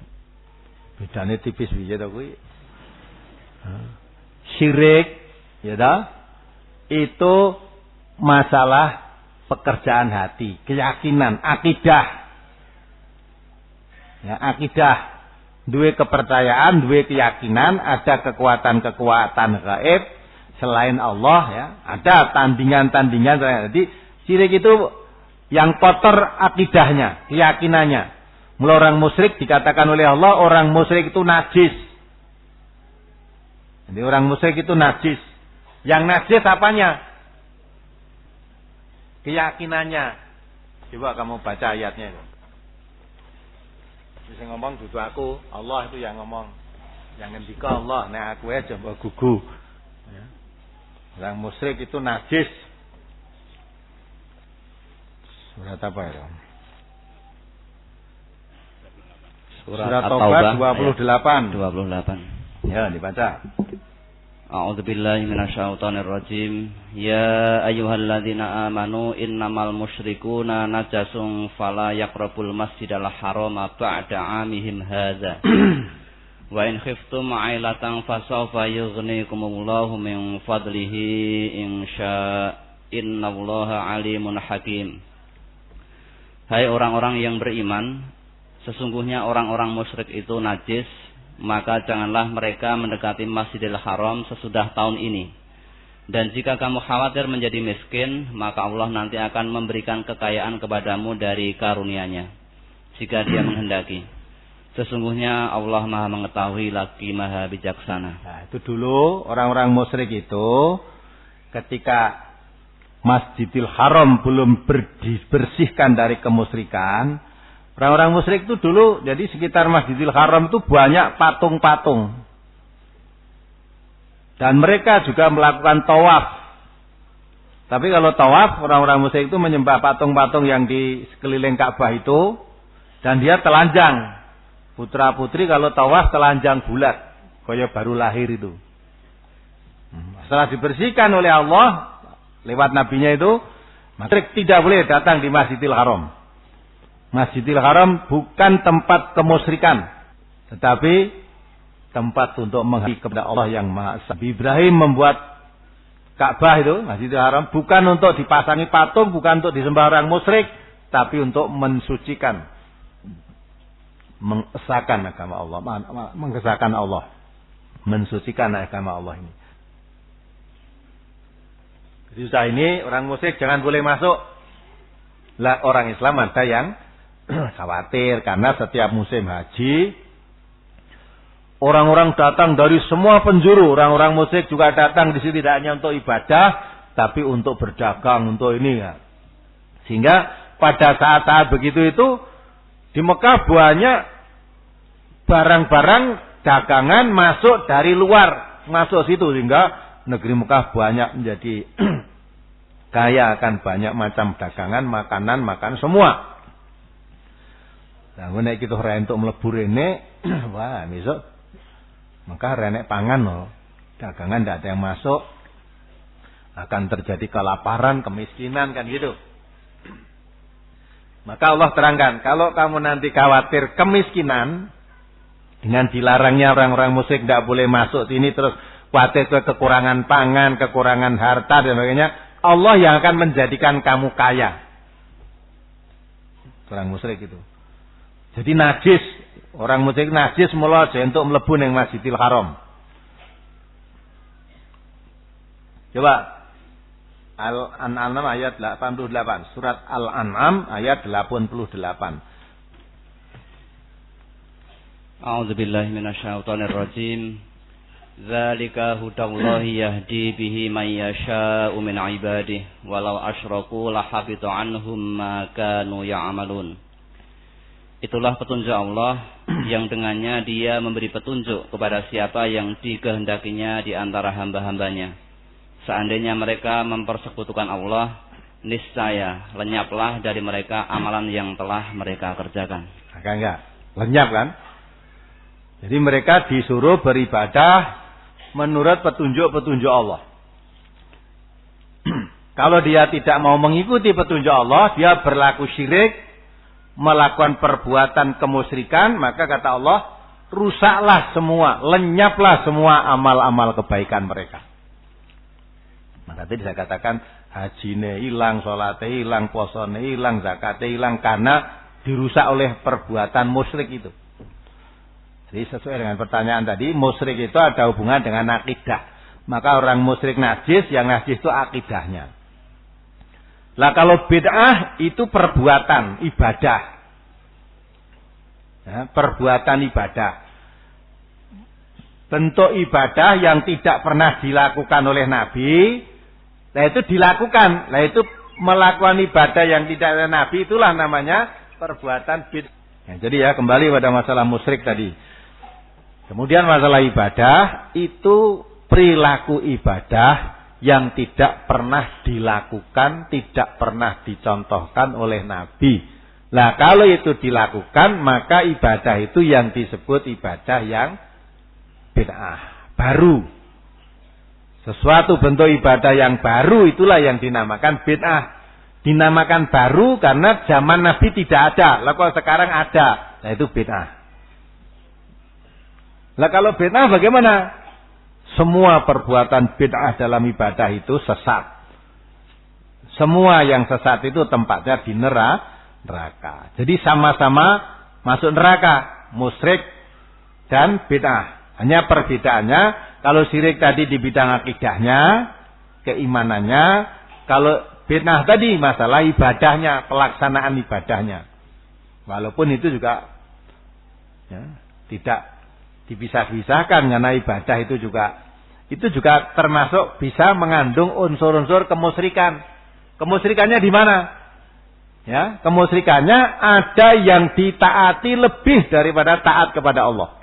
Bedanya tipis piye to kuwi? Syirik ya ta? Itu masalah pekerjaan hati, keyakinan, akidah. Ya, akidah, duwe kepercayaan, duwe keyakinan, ada kekuatan-kekuatan gaib selain Allah ya, ada tandingan-tandingan. Jadi syirik itu yang kotor akidahnya, keyakinannya. Mula orang musyrik dikatakan oleh Allah, orang musyrik itu najis. Jadi orang musyrik itu najis. Yang najis apanya? Keyakinannya. Coba kamu baca ayatnya. Bisa ngomong dudu aku, Allah itu yang ngomong. Yang ngendika Allah, nek aku aja mbok gugu. Ya. Orang musyrik itu najis. Surat apa ya? Surat Taubah 28. Ya, dibaca. A'udzubillahi minasyaitonir rajim. Ya ayyuhalladzina amanu innamal musyrikuuna najasun fala yaqrabul masjidal harama ba'da 'amihim hadza. Wa in khiftum 'ailatan fasawfa yughnikumullahu min fadlihi insya innallaha alimun hakim. Hai orang-orang yang beriman, sesungguhnya orang-orang musyrik itu najis, maka janganlah mereka mendekati Masjidil Haram sesudah tahun ini. Dan jika kamu khawatir menjadi miskin, maka Allah nanti akan memberikan kekayaan kepadamu dari karunia-Nya, jika Dia menghendaki. Sesungguhnya Allah Maha mengetahui lagi Maha bijaksana. Nah, itu dulu orang-orang musyrik itu ketika Masjidil Haram belum dibersihkan dari kemusyrikan, orang-orang musyrik itu dulu, jadi sekitar Masjidil Haram itu banyak patung-patung. Dan mereka juga melakukan tawaf. Tapi kalau tawaf, orang-orang musyrik itu menyembah patung-patung yang di sekeliling Ka'bah itu. Dan dia telanjang. Putra-putri kalau tawaf telanjang bulat. Kayak baru lahir itu. Setelah dibersihkan oleh Allah, lewat nabinya itu, musyrik tidak boleh datang di Masjidil Haram. Masjidil Haram bukan tempat kemusyrikan, tetapi tempat untuk menghadap kepada Allah yang Maha Esa. Ibrahim membuat Ka'bah itu, Masjidil Haram, bukan untuk dipasangi patung, bukan untuk disembah orang musyrik, tapi untuk mensucikan, mengesahkan agama Allah, mengesahkan Allah, mensucikan agama Allah ini. Jadi susah ini orang musyrik jangan boleh masuk. Lah orang Islam ada yang khawatir karena setiap musim haji orang-orang datang dari semua penjuru, orang-orang musyrik juga datang di sini tidak hanya untuk ibadah, tapi untuk berdagang, untuk ini ya. Sehingga pada saat-saat begitu itu di Mekah banyak barang-barang dagangan masuk dari luar, masuk situ sehingga negeri Mekah banyak menjadi kaya akan banyak macam dagangan, makanan semua. Nah, nek kita rentuk mlebu rene, wah, besok maka renek pangan loh. Dagangan tidak ada yang masuk. Akan terjadi kelaparan, kemiskinan kan gitu. Maka Allah terangkan, kalau kamu nanti khawatir kemiskinan dengan dilarangnya orang-orang musyrik tidak boleh masuk sini terus khawatir kekurangan pangan, kekurangan harta dan sebagainya, Allah yang akan menjadikan kamu kaya. Orang musyrik itu. Jadi najis, orang musyrik najis mula aja untuk mlebu ning Masjidil Haram. Coba Al-An'am ayat 88, surat Al-An'am ayat 88. A'udzubillahi minasyaitonir rajim. Dzalika hudallahi yahdi bihi may yasha'u min 'ibadihi walau asyraku lahabita 'anhum ma kanu ya'malun. Itulah petunjuk Allah yang dengannya Dia memberi petunjuk kepada siapa yang dikehendakinya di antara hamba-hambanya. Seandainya mereka mempersekutukan Allah, niscaya lenyaplah dari mereka amalan yang telah mereka kerjakan. Enggak, lenyap kan? Jadi mereka disuruh beribadah menurut petunjuk-petunjuk Allah. Kalau dia tidak mau mengikuti petunjuk Allah, dia berlaku syirik, melakukan perbuatan kemusyrikan, maka kata Allah, rusaklah semua, lenyaplah semua amal-amal kebaikan mereka. Maka tadi saya katakan, hajine hilang, sholatnya hilang, posone hilang, zakatnya hilang, karena dirusak oleh perbuatan musyrik itu. Jadi sesuai dengan pertanyaan tadi, musyrik itu ada hubungan dengan akidah. Maka orang musyrik najis, yang najis itu akidahnya. Lah kalau bid'ah itu perbuatan ibadah. Ya, perbuatan ibadah. Bentuk ibadah yang tidak pernah dilakukan oleh Nabi, nah itu dilakukan. Nah itu melakukan ibadah yang tidak ada Nabi, itulah namanya perbuatan bid'ah. Ya, jadi ya kembali pada masalah musyrik tadi. Kemudian masalah ibadah itu perilaku ibadah yang tidak pernah dilakukan, tidak pernah dicontohkan oleh Nabi. Nah kalau itu dilakukan, maka ibadah itu yang disebut ibadah yang bid'ah, baru. Sesuatu bentuk ibadah yang baru itulah yang dinamakan bid'ah. Dinamakan baru karena zaman Nabi tidak ada. Lah kalau sekarang ada, nah itu bid'ah. Lah kalau bid'ah bagaimana? Semua perbuatan bid'ah dalam ibadah itu sesat. Semua yang sesat itu tempatnya di neraka. Jadi sama-sama masuk neraka, musyrik dan bid'ah. Hanya perbedaannya, kalau syirik tadi di bidang akidahnya, keimanannya, kalau bid'ah tadi masalah ibadahnya, pelaksanaan ibadahnya. Walaupun itu juga ya, tidak dipisah-pisahkan karena ibadah itu juga termasuk bisa mengandung unsur-unsur kemusyrikan. Kemusyrikannya di mana? Ya, kemusyrikannya ada yang ditaati lebih daripada taat kepada Allah.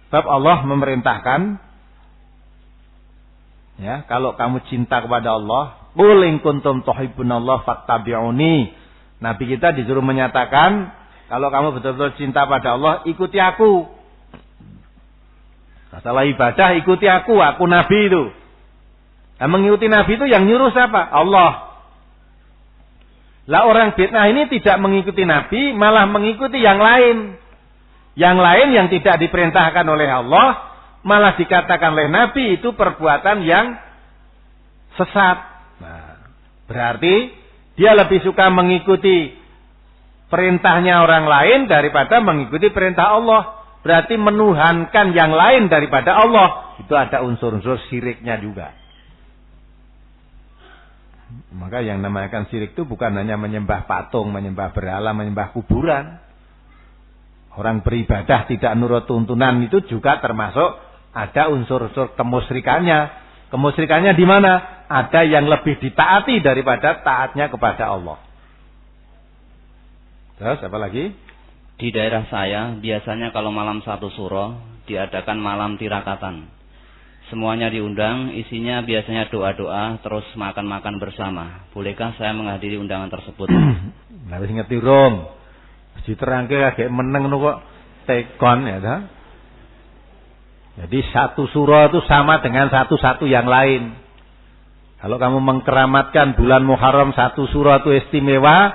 Sebab Allah memerintahkan, ya, kalau kamu cinta kepada Allah, qul in kuntum tuhibbunallah fattabi'uni. Nabi kita disuruh menyatakan, kalau kamu betul-betul cinta pada Allah, ikuti aku. Masalah ibadah, ikuti aku Nabi itu. Nah, mengikuti Nabi itu yang nyuruh siapa? Allah. Lah orang bid'ah ini tidak mengikuti Nabi, malah mengikuti yang lain. Yang lain yang tidak diperintahkan oleh Allah, malah dikatakan oleh Nabi itu perbuatan yang sesat. Nah, berarti dia lebih suka mengikuti perintahnya orang lain daripada mengikuti perintah Allah. Berarti menuhankan yang lain daripada Allah. Itu ada unsur-unsur syiriknya juga. Maka yang namanya syirik itu bukan hanya menyembah patung, menyembah berhala, menyembah kuburan. Orang beribadah tidak nurut tuntunan itu juga termasuk ada unsur-unsur kemusyrikannya. Kemusyrikannya di mana? Ada yang lebih ditaati daripada taatnya kepada Allah. Terus apa lagi? Di daerah saya biasanya kalau malam 1 Suro diadakan malam tirakatan. Semuanya diundang, isinya biasanya doa-doa, terus makan-makan bersama. Bolehkah saya menghadiri undangan tersebut? Nah, wis ngerti rong. Diterangke agak meneng kok tekon ya ta. Jadi 1 Suro itu sama dengan satu yang lain. Kalau kamu mengkeramatkan bulan Muharram 1 Suro itu istimewa,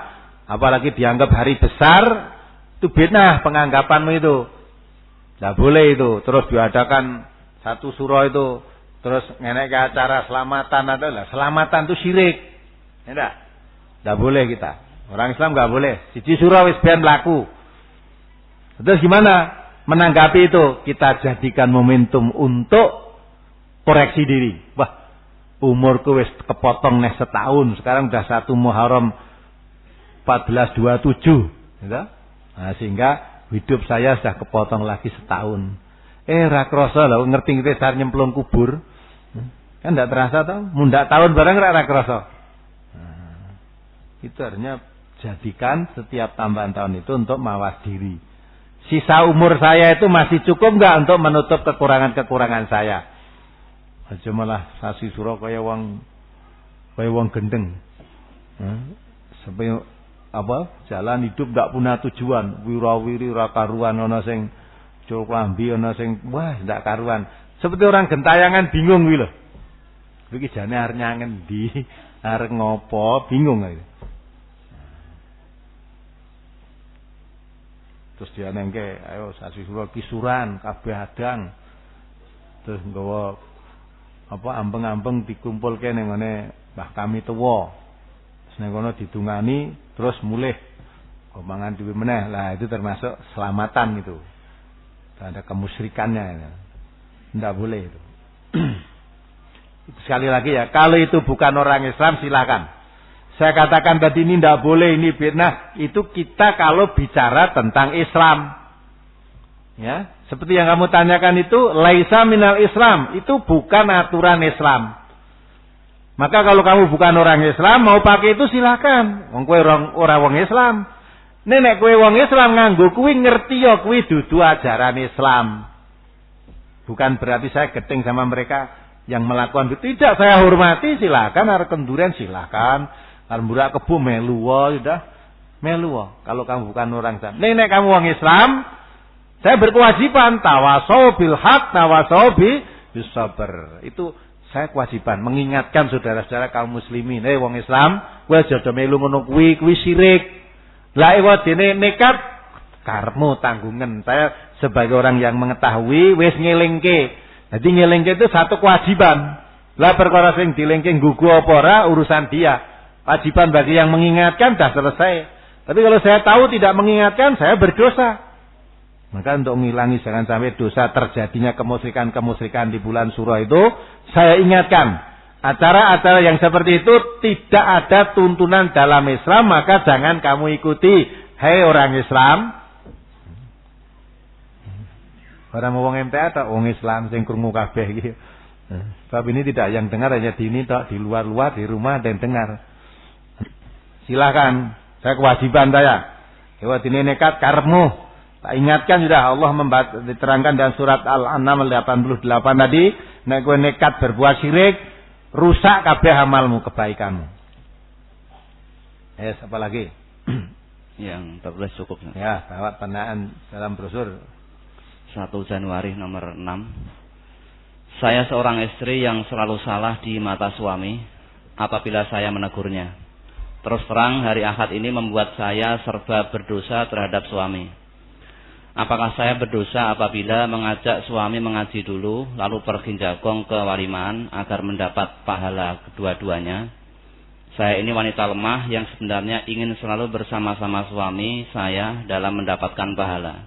apalagi dianggap hari besar, itu bid'ah penganggapanmu itu. Tidak boleh itu. Terus diadakan 1 Suro itu. Terus ngenek ke acara selamatan adalah. Selamatan itu syirik. Tidak boleh kita. Orang Islam tidak boleh. Siji Suro wis ben mlaku. Terus gimana? Menanggapi itu. Kita jadikan momentum untuk koreksi diri. Wah, umurku wis kepotong nih setahun. Sekarang udah 1 Muharram 1427. Gitu? Nah, sehingga hidup saya sudah kepotong lagi setahun. Ra krasa lho ngerti sar nyemplung kubur. Kan tidak terasa tau. Mundak tahun bareng ra krasa. Nah, itu artinya jadikan setiap tambahan tahun itu untuk mawas diri. Sisa umur saya itu masih cukup nggak untuk menutup kekurangan-kekurangan saya? Aja malah sasi sura kaya wong gendeng. Sampai jalan hidup nggak punya tujuan, wirawiri ora karuan, ana sing coklambi, ana sing wah ndak karuan. Seperti orang gentayangan bingung kuwi lho. Iki jane arep nyangen ndi, arep ngopo, bingung ae. Terus dia nengke, ayo sasi sura kisuran, kabeh adang. Terus nggawa ambeng-ambeng dikumpulke ning ngene Mbah Kami tuwa. Terus ning kono didungani, terus mulih. Gomangan dhewe meneh. Lah itu termasuk selamatan itu. Ada kemusyrikannya. Enggak boleh itu. Sekali lagi ya, kalau itu bukan orang Islam silakan. Saya katakan tadi ini tidak boleh, ini fitnah. Itu kita kalau bicara tentang Islam. Ya, seperti yang kamu tanyakan itu, laisa minal Islam. Itu bukan aturan Islam. Maka kalau kamu bukan orang Islam, mau pakai itu silakan. Wong kowe orang Islam. Nek kowe wong Islam nganggo kuwi ngerti ya kuwi dudu ajaran Islam. Bukan berarti saya gedeng sama mereka yang melakukan itu. Tidak, saya hormati, silakan. Arep kenduren silakan. Alhamdulillah kebu melu sudah melu. Kalau kamu bukan orang Islam, nek kamu orang Islam, saya berkewajiban tawasau bil haq, tawasau bis sabr. Itu saya kewajiban mengingatkan saudara-saudara kaum muslimin, wong Islam, kowe aja melu ngono kuwi syirik. Lah dene nekat karepmu tanggungan. Saya sebagai orang yang mengetahui wis ngelingke. Jadi ngelingke itu satu kewajiban. Lah perkara sing dilingke nggugu apa ora urusan dia. Wajiban bagi yang mengingatkan dah selesai. Tapi kalau saya tahu tidak mengingatkan, saya berdosa. Maka untuk mengulangi jangan sampai dosa terjadinya kemusyrikan-kemusyrikan di bulan surah itu, saya ingatkan. Acara-acara yang seperti itu tidak ada tuntunan dalam Islam, maka jangan kamu ikuti. Hei orang Islam. Orang mau wong MTA atau wong Islam sing krungu kabeh iki. Sebab ini tidak yang dengar hanya di ini tok, di luar-luar di rumah ada yang dengar. Silakan, saya kewajiban saya. Lewat ini nekat karepmu. Tak ingatkan sudah Allah diterangkan dalam surat Al-An'am 88 tadi, nek kowe nekat berbuat syirik, rusak kabeh amalmu, kebaikanmu. Apa lagi? Yang tertulis cukup. Ya, bawa penaan dalam brosur 1 Januari nomor 6. Saya seorang istri yang selalu salah di mata suami apabila saya menegurnya. Terus terang hari Ahad ini membuat saya serba berdosa terhadap suami. Apakah saya berdosa apabila mengajak suami mengaji dulu lalu pergi jagong ke walimaan agar mendapat pahala kedua-duanya? Saya ini wanita lemah yang sebenarnya ingin selalu bersama-sama suami saya dalam mendapatkan pahala.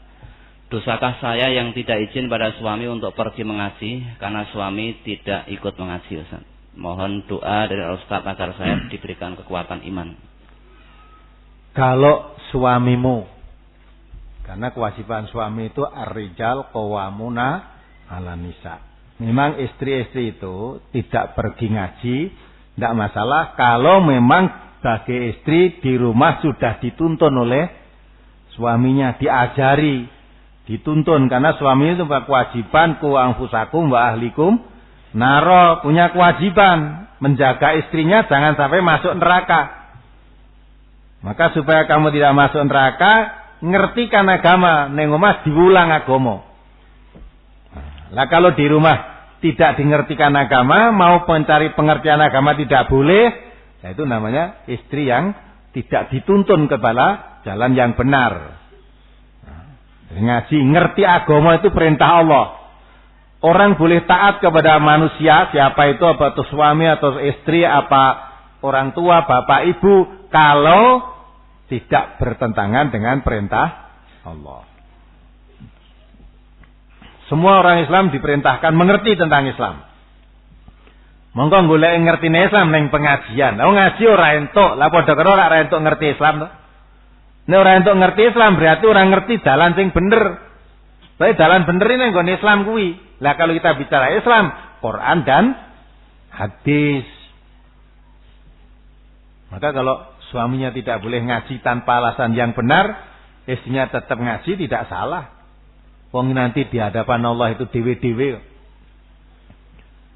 Dosakah saya yang tidak izin pada suami untuk pergi mengaji karena suami tidak ikut mengaji, Ustaz? Mohon doa dari Ustaz agar saya diberikan kekuatan iman. Kalau suamimu, karena kewajiban suami itu ar-rijal qawwamuna 'alan nisa. Memang istri-istri itu tidak pergi ngaji, tidak masalah kalau memang sebagai istri di rumah sudah dituntun oleh suaminya, diajari, dituntun karena suami itu punya kewajiban ku anfusakum wa ahlikum naro, punya kewajiban menjaga istrinya jangan sampai masuk neraka. Maka supaya kamu tidak masuk neraka, ngertikan agama, ning omah diulang agama. Lah kalau di rumah tidak dingertikan agama, mau mencari pengertian agama tidak boleh, ya itu namanya istri yang tidak dituntun kepada jalan yang benar. Ngaji, ngerti agama itu perintah Allah. Orang boleh taat kepada manusia, siapa itu, apa itu suami atau istri, apa orang tua, bapak, ibu, kalau tidak bertentangan dengan perintah Allah. Semua orang Islam diperintahkan mengerti tentang Islam. Monggo golek ngertine Islam ning pengajian. Lah ngaji ora entuk, lah padha karo ora entuk ngerti Islam to. Nek ora entuk ngerti Islam berarti ora ngerti dalan sing bener. Tapi dalan bener ini nggone Islam kuwi. Lah kalau kita bicara Islam, Quran dan hadis. Maka kalau suaminya tidak boleh ngaji tanpa alasan yang benar, istrinya tetap ngaji, tidak salah. Wong nanti di hadapan Allah itu dewe-dewe.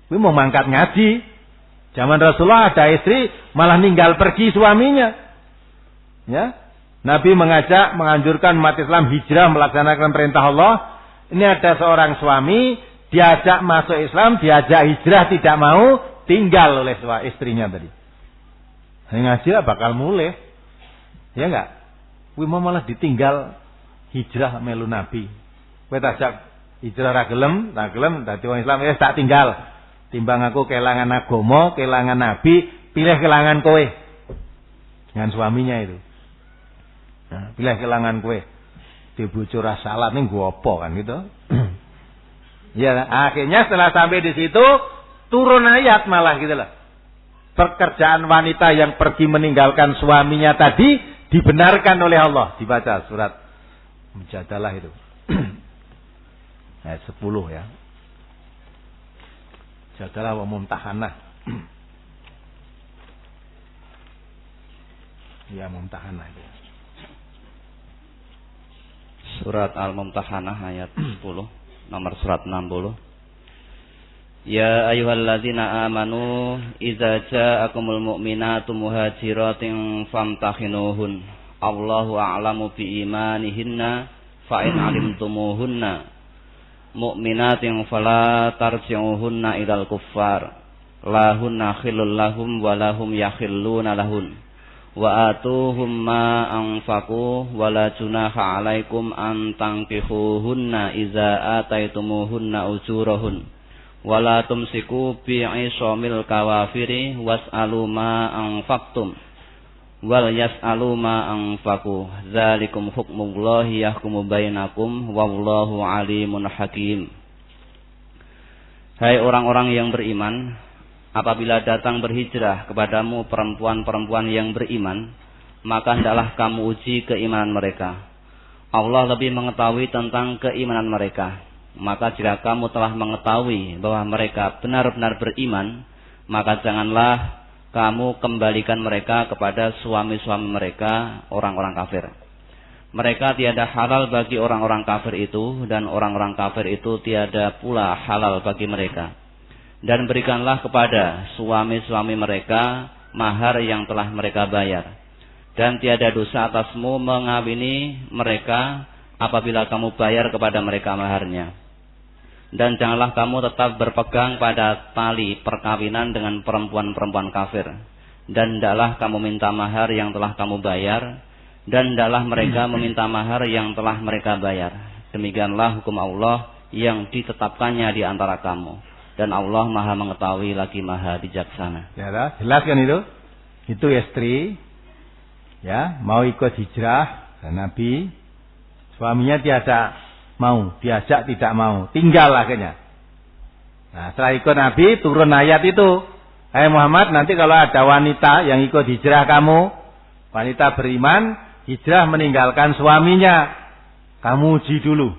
Kuwi mau mangkat ngaji. Zaman Rasulullah ada istri malah ninggal pergi suaminya. Ya. Nabi menganjurkan umat Islam hijrah melaksanakan perintah Allah. Ini ada seorang suami diajak masuk Islam, diajak hijrah tidak mau, tinggal oleh istrinya tadi. Ngaji lah bakal mulai. Ya enggak? Kuwi mau malah ditinggal hijrah melu Nabi. Kowe tajak hijrah ra gelem dadi wong Islam wis tak tinggal. Timbang aku kelangan agama, kelangan nabi, pilih kelangan kowe. Dengan suaminya itu. Nah, pilih kelangan kowe. Dibojo ra salat ning go apa kan gitu. Ya, akhirnya setelah sampai di situ turun ayat malah gitu loh. Pekerjaan wanita yang pergi meninggalkan suaminya tadi dibenarkan oleh Allah. Dibaca surat Mujadalah itu. Ayat 10 ya. Jadalah wa mumtahanah. Ya mumtahanah itu. Surat Al-Mumtahanah ayat 10, nomor surat 60. Ya ayyuhalladzina amanu idza ja'akumul mu'minatu muhajiratin famtahinuhun. Allahu a'lamu bi imanihinna fa in 'alimtumuhunna mu'minatin fala tarji'uhunna ilal kuffar lahunna khillul lahum wa lahum yakhilluna lahun wa atuhum ma anfaqu wa la junaha 'alaikum an tankihuhunna idza ataitumuhunna ujurahun wa la tumsiku bi'isamil kawafiri was'alu ma anfaqtum wal yas'alu ma anfaqu dzalikum hukmullahi yahkumu bainakum wallahu alimun hakim. Hai orang-orang yang beriman, apabila datang berhijrah kepadamu perempuan-perempuan yang beriman, maka hendaklah kamu uji keimanan mereka. Allah lebih mengetahui tentang keimanan mereka. Maka jika kamu telah mengetahui bahwa mereka benar-benar beriman, maka janganlah kamu kembalikan mereka kepada suami-suami mereka, orang-orang kafir. Mereka tiada halal bagi orang-orang kafir itu, dan orang-orang kafir itu tiada pula halal bagi mereka. Dan berikanlah kepada suami-suami mereka mahar yang telah mereka bayar. Dan tiada dosa atasmu mengawini mereka apabila kamu bayar kepada mereka maharnya. Dan janganlah kamu tetap berpegang pada tali perkawinan dengan perempuan-perempuan kafir. Dan hendaklah kamu minta mahar yang telah kamu bayar. Dan hendaklah mereka meminta mahar yang telah mereka bayar. Demikianlah hukum Allah yang ditetapkannya di antara kamu. Dan Allah maha mengetahui lagi maha bijaksana. Ya, jelas kan itu? Itu istri, ya, mau ikut hijrah dan Nabi, suaminya tiada mau, diajak tidak mau, tinggal akhirnya. Nah, setelah ikut Nabi turun ayat itu, hai Muhammad, nanti kalau ada wanita yang ikut hijrah kamu, wanita beriman, hijrah meninggalkan suaminya, kamu uji dulu.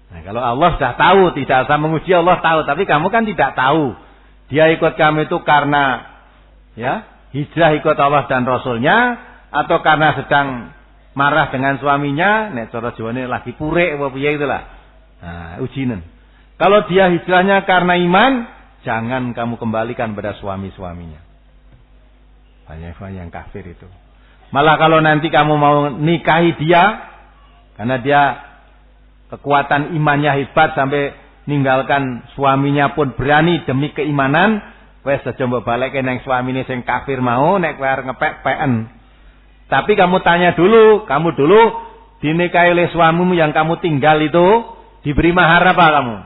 Nah, kalau Allah sudah tahu, tidak usah menguji, Allah tahu, tapi kamu kan tidak tahu. Dia ikut kamu itu karena ya, hijrah ikut Allah dan Rasulnya, atau karena sedang marah dengan suaminya, nek cara Jawane lagi purek apa piye itulah. Nah, ujian. Kalau dia hijrahnya karena iman, jangan kamu kembalikan pada suami-suaminya. Banyak yang kafir itu. Malah kalau nanti kamu mau nikahi dia, karena dia kekuatan imannya hebat sampai ninggalkan suaminya pun berani demi keimanan, wes aja mbok balekke nang suamine sing kafir mau, nek kowe arep ngepek-peken. Tapi kamu tanya dulu, kamu dulu dinikahi oleh suamimu yang kamu tinggal itu diberi mahar apa kamu?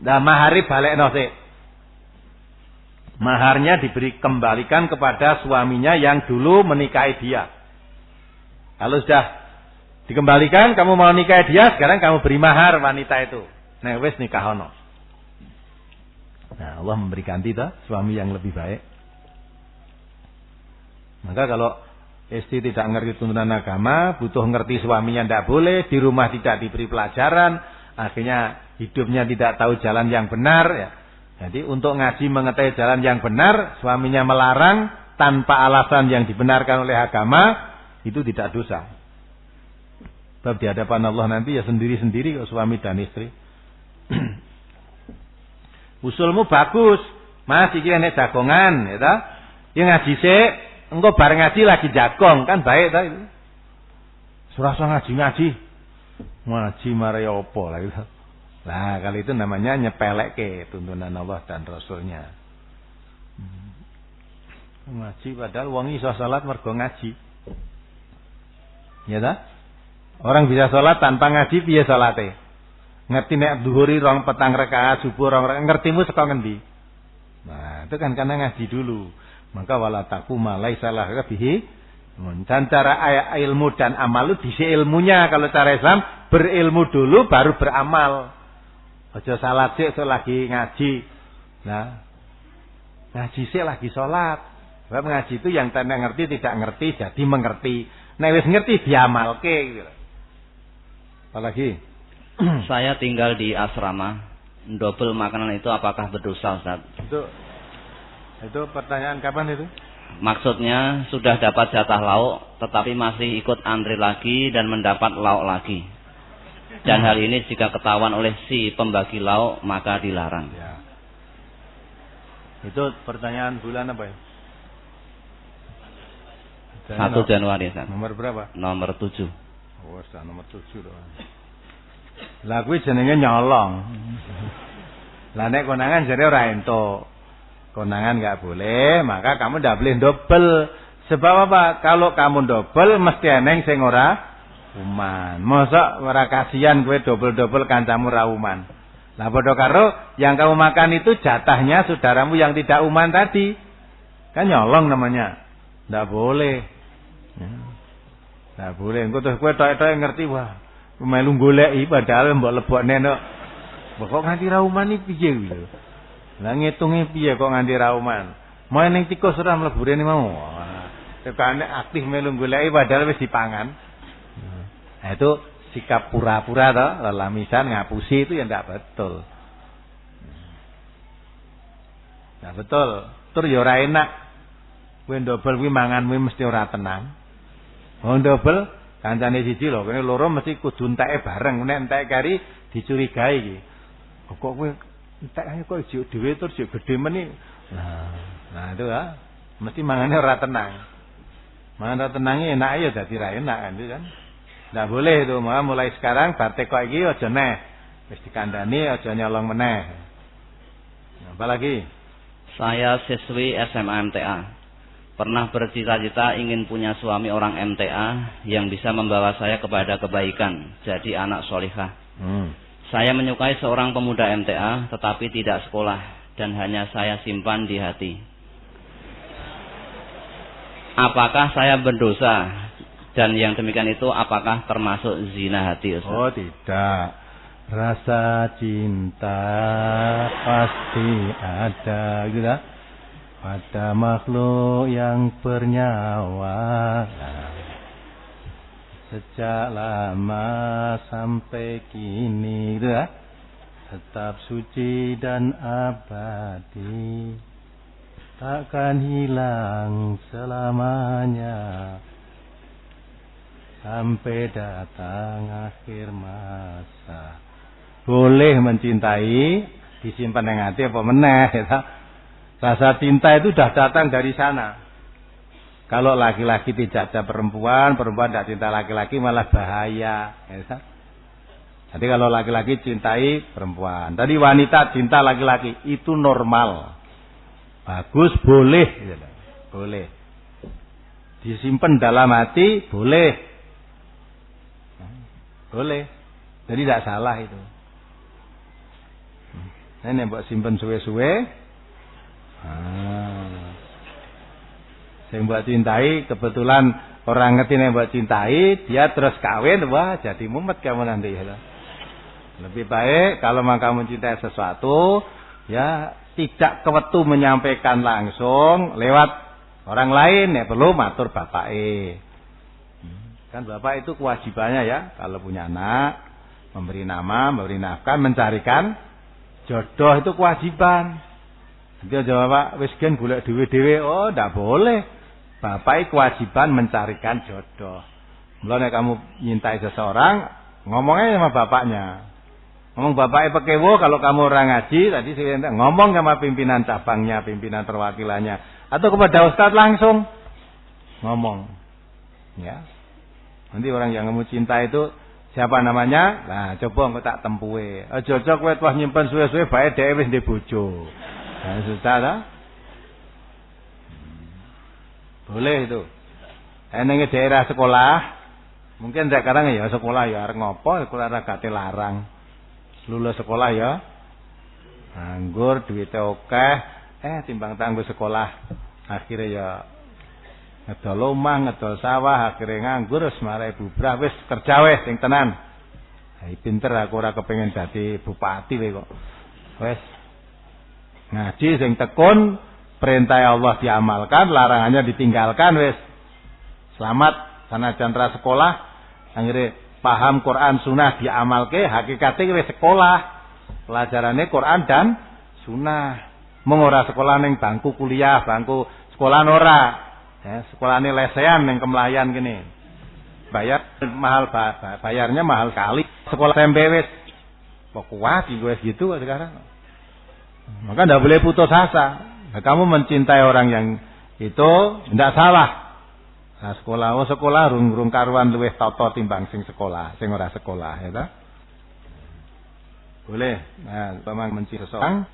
Nah, mahari balekno sik. Maharnya diberi kembalikan kepada suaminya yang dulu menikahi dia. Kalau sudah dikembalikan, kamu mau nikahi dia, sekarang kamu beri mahar wanita itu. Nah, wis nikahono. Nah, Allah memberikan kita suami yang lebih baik. Maka kalau istri tidak ngerti tuntunan agama, butuh ngerti suaminya tidak boleh, di rumah tidak diberi pelajaran, akhirnya hidupnya tidak tahu jalan yang benar. Ya. Jadi untuk ngaji mengetahui jalan yang benar, suaminya melarang, tanpa alasan yang dibenarkan oleh agama, itu tidak dosa. Sebab di hadapan Allah nanti ya sendiri-sendiri kok suami dan istri. Usulmu bagus, Mas iki nek jagongan, ya ta? Ya ngaji sik, engko bareng ngaji lagi jagong, kan baik ta itu. Surasa ngaji. Ngaji mare apa lah itu. Lah, kalau itu namanya nyepelekke tuntunan Allah dan Rasulnya. Ngaji padahal wong iso salat mergo ngaji. Ya ta? Orang bisa salat tanpa ngaji piye salate? Ngerti nek dhuhuri 2 petang rakaat, subuh 2 rakaat, ngertimu saka ngendi? Nah, itu kan karena ngaji dulu. Maka wala taquma laisa laka bihi. Dan cara ilmu dan amal itu disi ilmunya. Kalau cara Islam berilmu dulu baru beramal. Aja salat sik lagi ngaji. Nah, ngaji sik lagi salat. Sebab ngaji itu yang tanda ngerti tidak ngerti jadi mengerti. Nek wis ngerti diamalke gitu. Apalagi saya tinggal di asrama, double makanan itu apakah berdosa, Ustaz? Itu pertanyaan kapan itu? Maksudnya sudah dapat jatah lauk tetapi masih ikut antri lagi dan mendapat lauk lagi. Dan hal ini jika ketahuan oleh si pembagi lauk maka dilarang. Ya. Itu pertanyaan bulan apa ya? 1 Januari, Ustaz. Nomor berapa? Nomor 7. Oh, nomor 7 loh. Lah kuwi jenenge nyolong. Lah nek konangan jare ora entuk. Konangan enggak boleh, maka kamu ndak boleh double. Sebab apa? Kalau kamu double mesti eneng sing ora uman. Mosok ora kasihan kowe double-double kancamu ra uman. Lah padha karo yang kamu makan itu jatahnya saudaramu yang tidak uman tadi. Kan nyolong namanya. Ndak boleh. Ndak boleh. Engko terus kowe tok-tok ngerti wah. Melu goleki padahal mbok lebokne nek kok nganti rauman iki piye lho. Lah ngitunge piye kok nganti rauman. Mau ning tikus ora mlebu rene mau. Tekane aktif melu goleki padahal wis dipangan. Nah itu sikap pura-pura to, lelamisan ngapusi itu ya ndak betul. Nah betul. Tur ya ora enak. Kowe ndobel kuwi manganmu mesti ora tenang. Wong ndobel kancane siji lho, kene loro mesti kudu enteke bareng. Nek enteke kari dicurigai iki. Kok kowe entek kok juk dhewe tur juk gedhe meni. Nah itu ya, mesti mangane ora tenang. Mangan ora tenange enake ya dadi ra enak kan itu kan. Ndak boleh itu, maka mulai sekarang bar teko iki aja neh. Wis dikandani aja nyolong meneh. Apalagi saya siswi SMA MTA. Pernah bercita-cita ingin punya suami orang MTA yang bisa membawa saya kepada kebaikan, jadi anak solihah. Saya menyukai seorang pemuda MTA, tetapi tidak sekolah dan hanya saya simpan di hati. Apakah saya berdosa? Dan yang demikian itu apakah termasuk zina hati, Ustaz? Oh tidak. Rasa cinta pasti ada, gitu lah. Pada makhluk yang bernyawa sejak lama sampai kini, gitu ya, tetap suci dan abadi, takkan hilang selamanya sampai datang akhir masa. Boleh mencintai disimpan yang hati apa meneh, ya. Rasa cinta itu sudah datang dari sana. Kalau laki-laki tidak cinta perempuan, perempuan tidak cinta laki-laki malah bahaya. Ya. Jadi kalau laki-laki cintai perempuan, tadi wanita cinta laki-laki itu normal, bagus, boleh, boleh. Disimpan dalam hati boleh, boleh. Jadi tidak salah itu. Ini buat simpan suwe-suwe. Saya buat cintai, kebetulan orang ngerti yang buat cintai, dia terus kawin, wah jadi mumet kamu nanti. Lebih baik kalau kamu mencintai sesuatu, ya tidak kewetu menyampaikan langsung lewat orang lain, ya perlu matur bapak. Kan bapak itu kewajibannya ya, kalau punya anak, memberi nama, memberi nafkah, mencarikan jodoh itu kewajiban. Dia jawab, Pak, wis gen golek dhewe-dhewe. Oh, ndak boleh. Bapak kewajiban mencarikan jodoh. Mulane kamu nyintai seseorang, ngomongnya sama bapaknya. Ngomong bapaknya pekewo, kalau kamu orang ngaji, tadi saya ngomong sama pimpinan cabangnya, pimpinan perwakilannya, atau kepada ustadz langsung ngomong. Ya. Nanti orang yang kamu cinta itu siapa namanya? Nah, coba engko tak tempuhe. Aja kowe tuh nyimpen suwe-suwe bae dhewe wis ndek bojo. Nah, susah ta? Boleh itu. Enenge daerah sekolah, mungkin sekarang ya sekolah ya arep ngopo, sekolah ra gate larang. Lulus sekolah ya nganggur, duitnya akeh, timbang tangguh sekolah. Akhirnya ya ngedol omah, ngedol sawah, akhirnya nganggur wis marai bubrah wis kerja wis sing tenan. Pinter aku ora kepengin dadi bupati kowe kok. Wis ngaji sing tekun, perintah Allah diamalkan, larangannya ditinggalkan wis. Selamat sanajan ra sekolah, akhirnya paham Quran Sunnah diamalke, hakikatnya wis sekolah. Pelajarannya Quran dan Sunnah. Mengora sekolah ning bangku kuliah, bangku sekolah ora. Ya, sekolahane lesehan ning Kemlayan gini. Bayar mahal, bayarnya mahal kali. Sekolah SMP wis kok kuat gue gitu sekarang. Maka ndak boleh putus asa. Nah, kamu mencintai orang yang itu ndak salah. Nah, sekolah rung karuan luwih tata timbang sing sekolah, sing ora sekolah, ya ta? Boleh. Nah, memang mencintai seseorang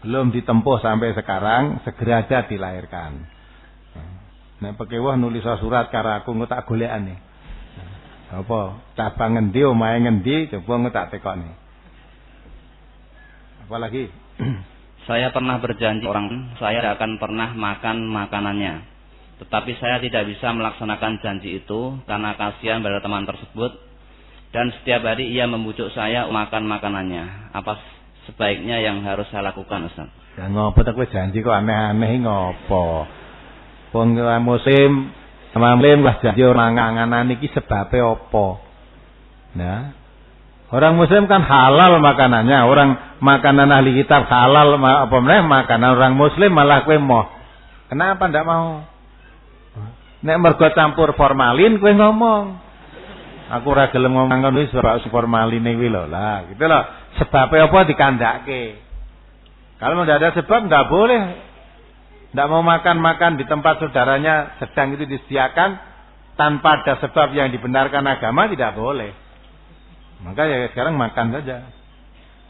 belum ditempuh sampai sekarang, segera aja dilahirkan. Nek pekewah nulis surat karo aku engko tak golekane. Apa? Cabang ngendi, omahe ngendi, coba engko tak tekoni. Apalagi? Saya pernah berjanji orang saya tidak akan pernah makan makanannya. Tetapi saya tidak bisa melaksanakan janji itu karena kasihan pada teman tersebut. Dan setiap hari ia membujuk saya makan makanannya. Apa sebaiknya yang harus saya lakukan, Ustaz? Ya ngopo tak kowe janji kok aneh-aneh ngopo. Wong musim Mamlem wah janji orang manganan iki sebabe apa? Nah, orang muslim kan halal makanannya, orang makanan ahli kitab halal apa meneh makanan orang muslim malah kowe moh. Kenapa ndak mau? Nek mergo campur formalin kowe ngomong. Aku ora gelem ngomong ngono wis sebab formaline kuwi lho. Lah, gitu loh. Sebabe apa dikandake. Kalau tidak ada sebab nggak boleh. Tidak mau makan di tempat saudaranya sedang itu disediakan tanpa ada sebab yang dibenarkan agama tidak boleh. Maka ya sekarang makan saja.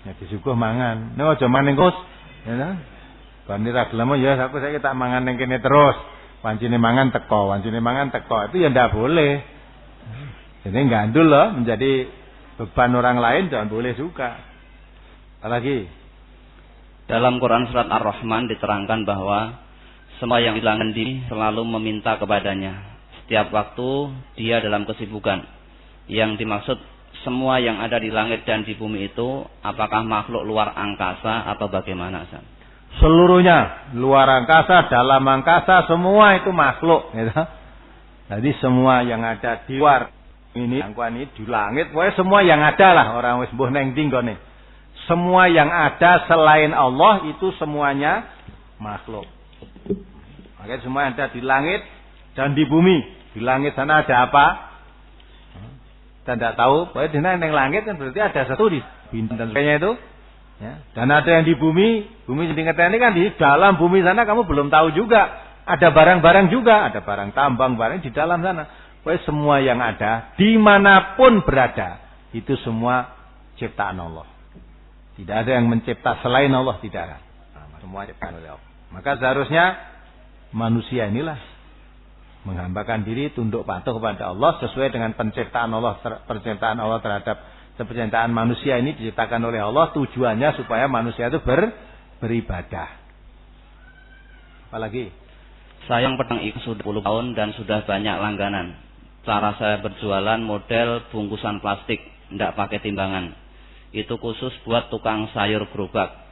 Ya disuguh mangan. Nek aja maning kos, ya ta? Bani ra gelem ya aku saiki tak mangan ning kene terus. Wancine mangan teko. Itu ya ndak boleh. Jadi gandul loh menjadi beban orang lain jangan boleh juga. Apalagi dalam Quran surat Ar-Rahman diterangkan bahwa semua yang hilangan diri selalu meminta kepadanya. Setiap waktu dia dalam kesibukan. Yang dimaksud semua yang ada di langit dan di bumi itu apakah makhluk luar angkasa atau bagaimana? Seluruhnya, luar angkasa, dalam angkasa, semua itu makhluk. Gitu. Jadi semua yang ada di luar ini, di langit, pokoknya semua yang ada lah orang wis mbuh neng dinggone. Semua yang ada selain Allah itu semuanya makhluk. Makanya semua yang ada di langit dan di bumi. Di langit sana ada apa? Kita tidak tahu. Pokoknya di sana yang langit kan berarti ada satu di bintang dan sebagainya itu. Ya. Dan ada yang di bumi. Bumi yang ini kan di dalam bumi sana kamu belum tahu juga. Ada barang-barang juga. Ada barang tambang, barang di dalam sana. Pokoknya semua yang ada dimanapun berada itu semua ciptaan Allah. Tidak ada yang mencipta selain Allah, tidak ada. Semua ciptaan oleh Allah. Maka seharusnya manusia inilah menghambakan diri tunduk patuh kepada Allah sesuai dengan penciptaan Allah terhadap penciptaan manusia ini diciptakan oleh Allah tujuannya supaya manusia itu beribadah. Apalagi saya yang pedang ikut sudah 10 tahun dan sudah banyak langganan. Cara saya berjualan model bungkusan plastik, tidak pakai timbangan. Itu khusus buat tukang sayur gerobak.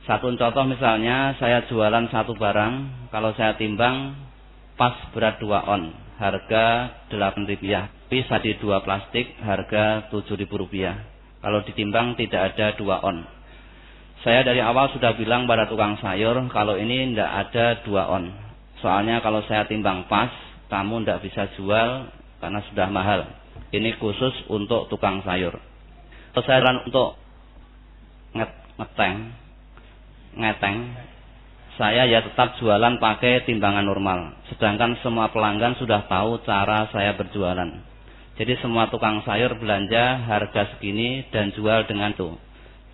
Satu contoh misalnya saya jualan satu barang, kalau saya timbang pas berat 2 on, harga Rp8.000. Bisa di 2 plastik, harga Rp7.000. Kalau ditimbang tidak ada 2 on. Saya dari awal sudah bilang pada tukang sayur kalau ini tidak ada 2 on. Soalnya kalau saya timbang pas, kamu tidak bisa jual karena sudah mahal. Ini khusus untuk tukang sayur. Terus saya untuk ngeteng, saya ya tetap jualan pakai timbangan normal. Sedangkan semua pelanggan sudah tahu cara saya berjualan. Jadi semua tukang sayur belanja harga segini dan jual dengan itu.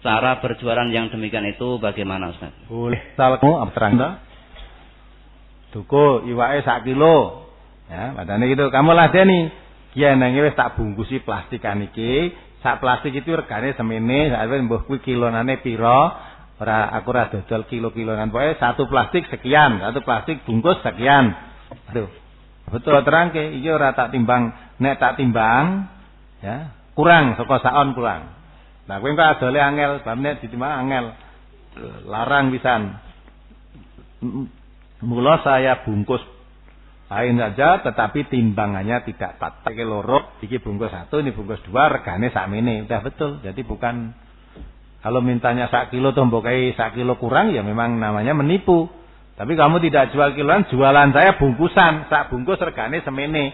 Cara berjualan yang demikian itu bagaimana, Ustaz? Boleh salahmu abstrang dah. Tuku iwake 1 kilo. Ya, padane gitu. Kamu ladeni. Ki nang wis tak bungkusi plastikan iki. Sak plastik itu regane semene, sak mbuh kuwi kilonane pira? Aku ora dodol kilo-kilonan. Pokoke 1 plastik sekian, 1 plastik bungkus sekian. Aduh. Betul terangke, iki ora tak timbang, nek tak timbang ya, kurang saka saon kurang. Nah, kowe kok adole angel, bamne ditimbang angel. Larang pisan. Mula saya bungkus lain saja, tetapi timbangannya tidak tepat. Iki loro, iki bungkus 1, ini bungkus 2, regane sakmene. Udah betul. Jadi bukan kalau mintanya 1 kilo toh mbok 1 kilo kurang ya memang namanya menipu. Tapi kamu tidak jual kiloan, jualan saya bungkusan, sak bungkus regane semene.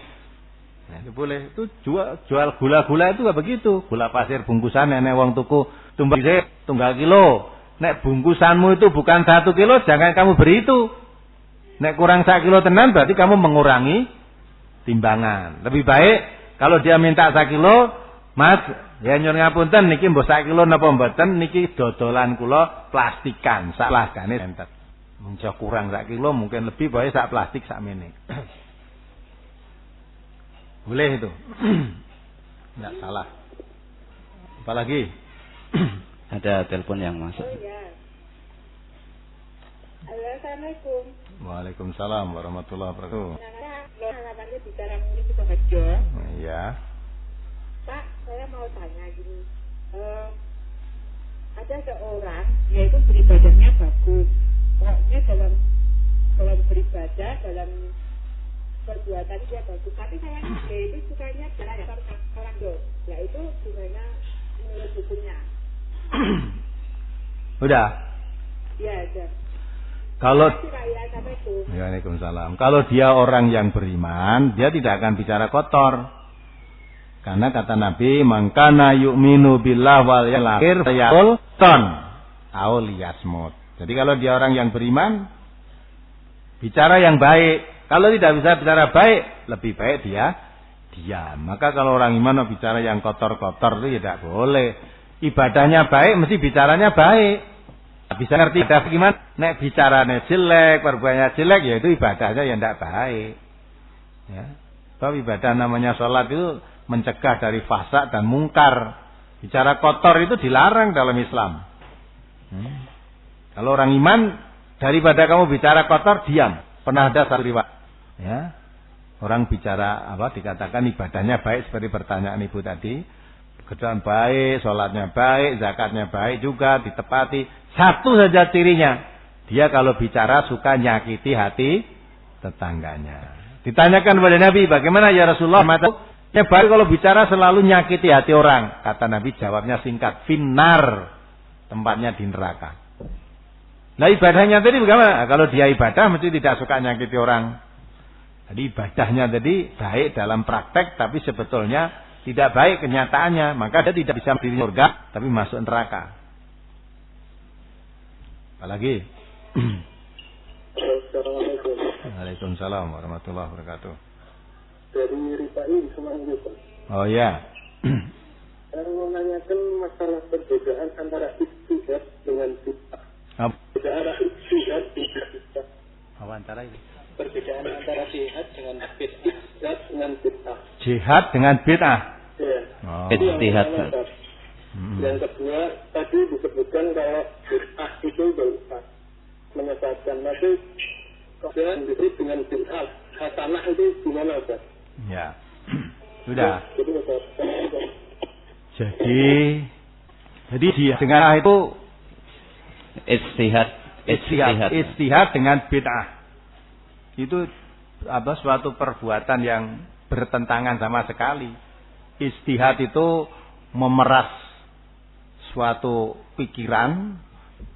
Nah, itu boleh. Itu jual gula-gula itu gak begitu. Gula pasir bungkusan nek wong tuku tumbang tunggal kilo. Nek bungkusanmu itu bukan 1 kilo, jangan kamu beri itu. Nek kurang 1 kilo tenan berarti kamu mengurangi timbangan. Lebih baik kalau dia minta 1 kilo, Mas, ya nyuwun ngapunten niki mbok 1 kilo napa mboten, niki dodolan kula plastikan, sak plastikane entet. Mungkin kurang 1 kilo, mungkin lebih baik sak plastik sak mene. Boleh itu. Tidak salah. Apalagi? Ada telepon yang masuk. Oh ya. Assalamualaikum. Waalaikumsalam warahmatullahi wabarakatuh. Harapannya bicara murid itu bejo. Iya. Pak, saya mau tanya gini. Ada seorang, yaitu beribadahnya bagus. Pokoknya dalam beribadah, dalam perbuatan dia bagus, tapi saya itu sukanya jalan orang do. Ya itu gimana menurut hukumnya? Udah. Ya, ada. Kalau Waalaikumsalam. Kalau dia orang yang beriman, dia tidak akan bicara kotor. Karena kata Nabi, "Mangkana yu'minu billah wal yawmil akhir fayaqul ton aw liyasmut." Jadi kalau dia orang yang beriman, bicara yang baik. Kalau tidak bisa bicara baik, lebih baik dia diam. Maka kalau orang iman bicara yang kotor-kotor itu tidak boleh. Ibadahnya baik, mesti bicaranya baik. Bisa ngerti ibadah gimana? Nek bicaranya jelek, perbuatannya jelek, ya itu ibadahnya yang tidak baik. Ya. Sebab ibadah namanya sholat itu mencegah dari fasad dan mungkar. Bicara kotor itu dilarang dalam Islam. Kalau orang iman, daripada kamu bicara kotor, diam. Pernah ada satu riwayat, ya, orang bicara dikatakan ibadahnya baik seperti pertanyaan ibu tadi, pekerjaan baik, sholatnya baik, zakatnya baik juga ditepati. Satu saja cirinya, dia kalau bicara suka nyakiti hati tetangganya. Ditanyakan kepada Nabi, bagaimana ya Rasulullah? Ya baik kalau bicara selalu nyakiti hati orang. Kata Nabi, jawabnya singkat, finnar, tempatnya di neraka. Nah ibadahnya tadi bagaimana? Kalau dia ibadah mesti tidak suka nyakiti orang. Jadi ibadahnya tadi baik dalam praktek, tapi sebetulnya tidak baik kenyataannya. Maka dia tidak bisa berdiri surga, tapi masuk neraka. Apalagi? Assalamualaikum. Waalaikumsalam warahmatullahi wabarakatuh. Dari Ripai Semarang. Oh ya. Saya mau menanyakan masalah perbedaan antara ijtihad dengan bid'ah. Perbedaan ijtihad dengan bid'ah. Apa antara ini? Perbedaan antara jihad dengan bid'ah. Jihad dengan bid'ah. Ya. Oh. Ijtihad. Yang kedua, tadi disebutkan kalau bid'ah itu dosa, menyesatkan. Nanti kemudian disebut dengan bid'ah hasanah itu gimana, Ustaz? Ya. Sudah. Jadi dia dengan itu Ijtihad dengan bid'ah. Itu suatu perbuatan yang bertentangan sama sekali. Ijtihad itu memeras suatu pikiran,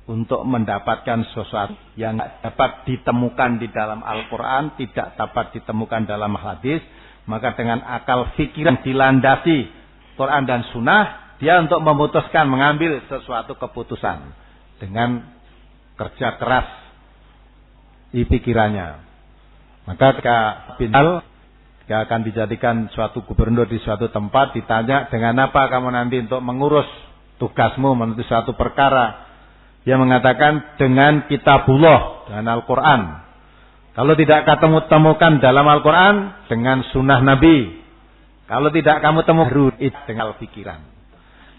untuk mendapatkan sesuatu yang tidak dapat ditemukan di dalam Al-Quran, tidak dapat ditemukan dalam hadis, maka dengan akal pikiran dilandasi Quran dan Sunnah, dia untuk memutuskan mengambil sesuatu keputusan dengan kerja keras di pikirannya. Maka ketika Bilal dia akan dijadikan suatu gubernur di suatu tempat, ditanya dengan apa kamu nanti untuk mengurus tugasmu menuju suatu perkara. Dia mengatakan dengan kitabullah, dengan Al-Quran. Kalau tidak kamu temukan dalam Al-Quran, dengan sunnah Nabi. Kalau tidak kamu temukan dengan pikiran.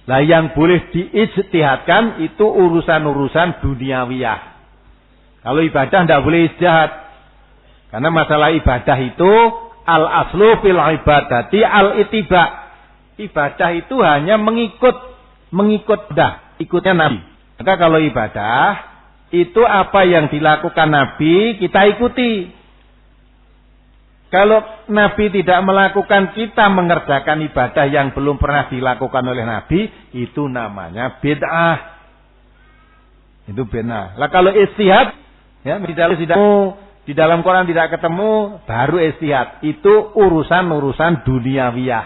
Nah, yang boleh diijtihadkan itu urusan-urusan duniawiyah. Kalau ibadah tidak boleh ijtihad. Karena masalah ibadah itu al-aslu fil ibadati al-ittiba. Ibadah itu hanya mengikut ikutnya Nabi. Maka kalau ibadah itu apa yang dilakukan Nabi kita ikuti. Kalau Nabi tidak melakukan, kita mengerjakan ibadah yang belum pernah dilakukan oleh Nabi, itu namanya bid'ah. Itu bid'ah. Lah kalau ijtihad, ya di dalam Quran tidak ketemu, baru ijtihad. Itu urusan duniawiyah.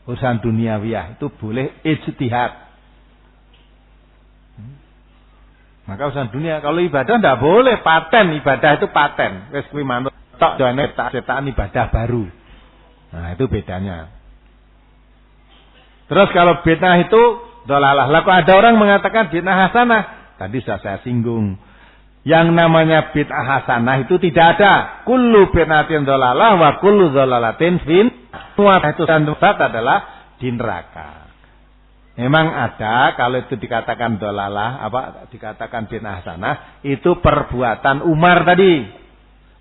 Urusan duniawiyah itu boleh ijtihad. Maka urusan dunia, kalau ibadah tidak boleh paten, ibadah itu paten. Wis kuwi manut tok jane cetakan ibadah baru. Nah, itu bedanya. Terus kalau bid'ah itu dolalah. Lah kok ada orang mengatakan bid'ah hasanah? Tadi sudah saya singgung. Yang namanya bid'ah hasanah itu tidak ada. Kullu bid'atin dolalah wa kullu dolalatin fin. Semua itu sesat adalah di neraka. Memang ada, kalau itu dikatakan dolalah, dikatakan bid'ah hasanah, itu perbuatan Umar tadi.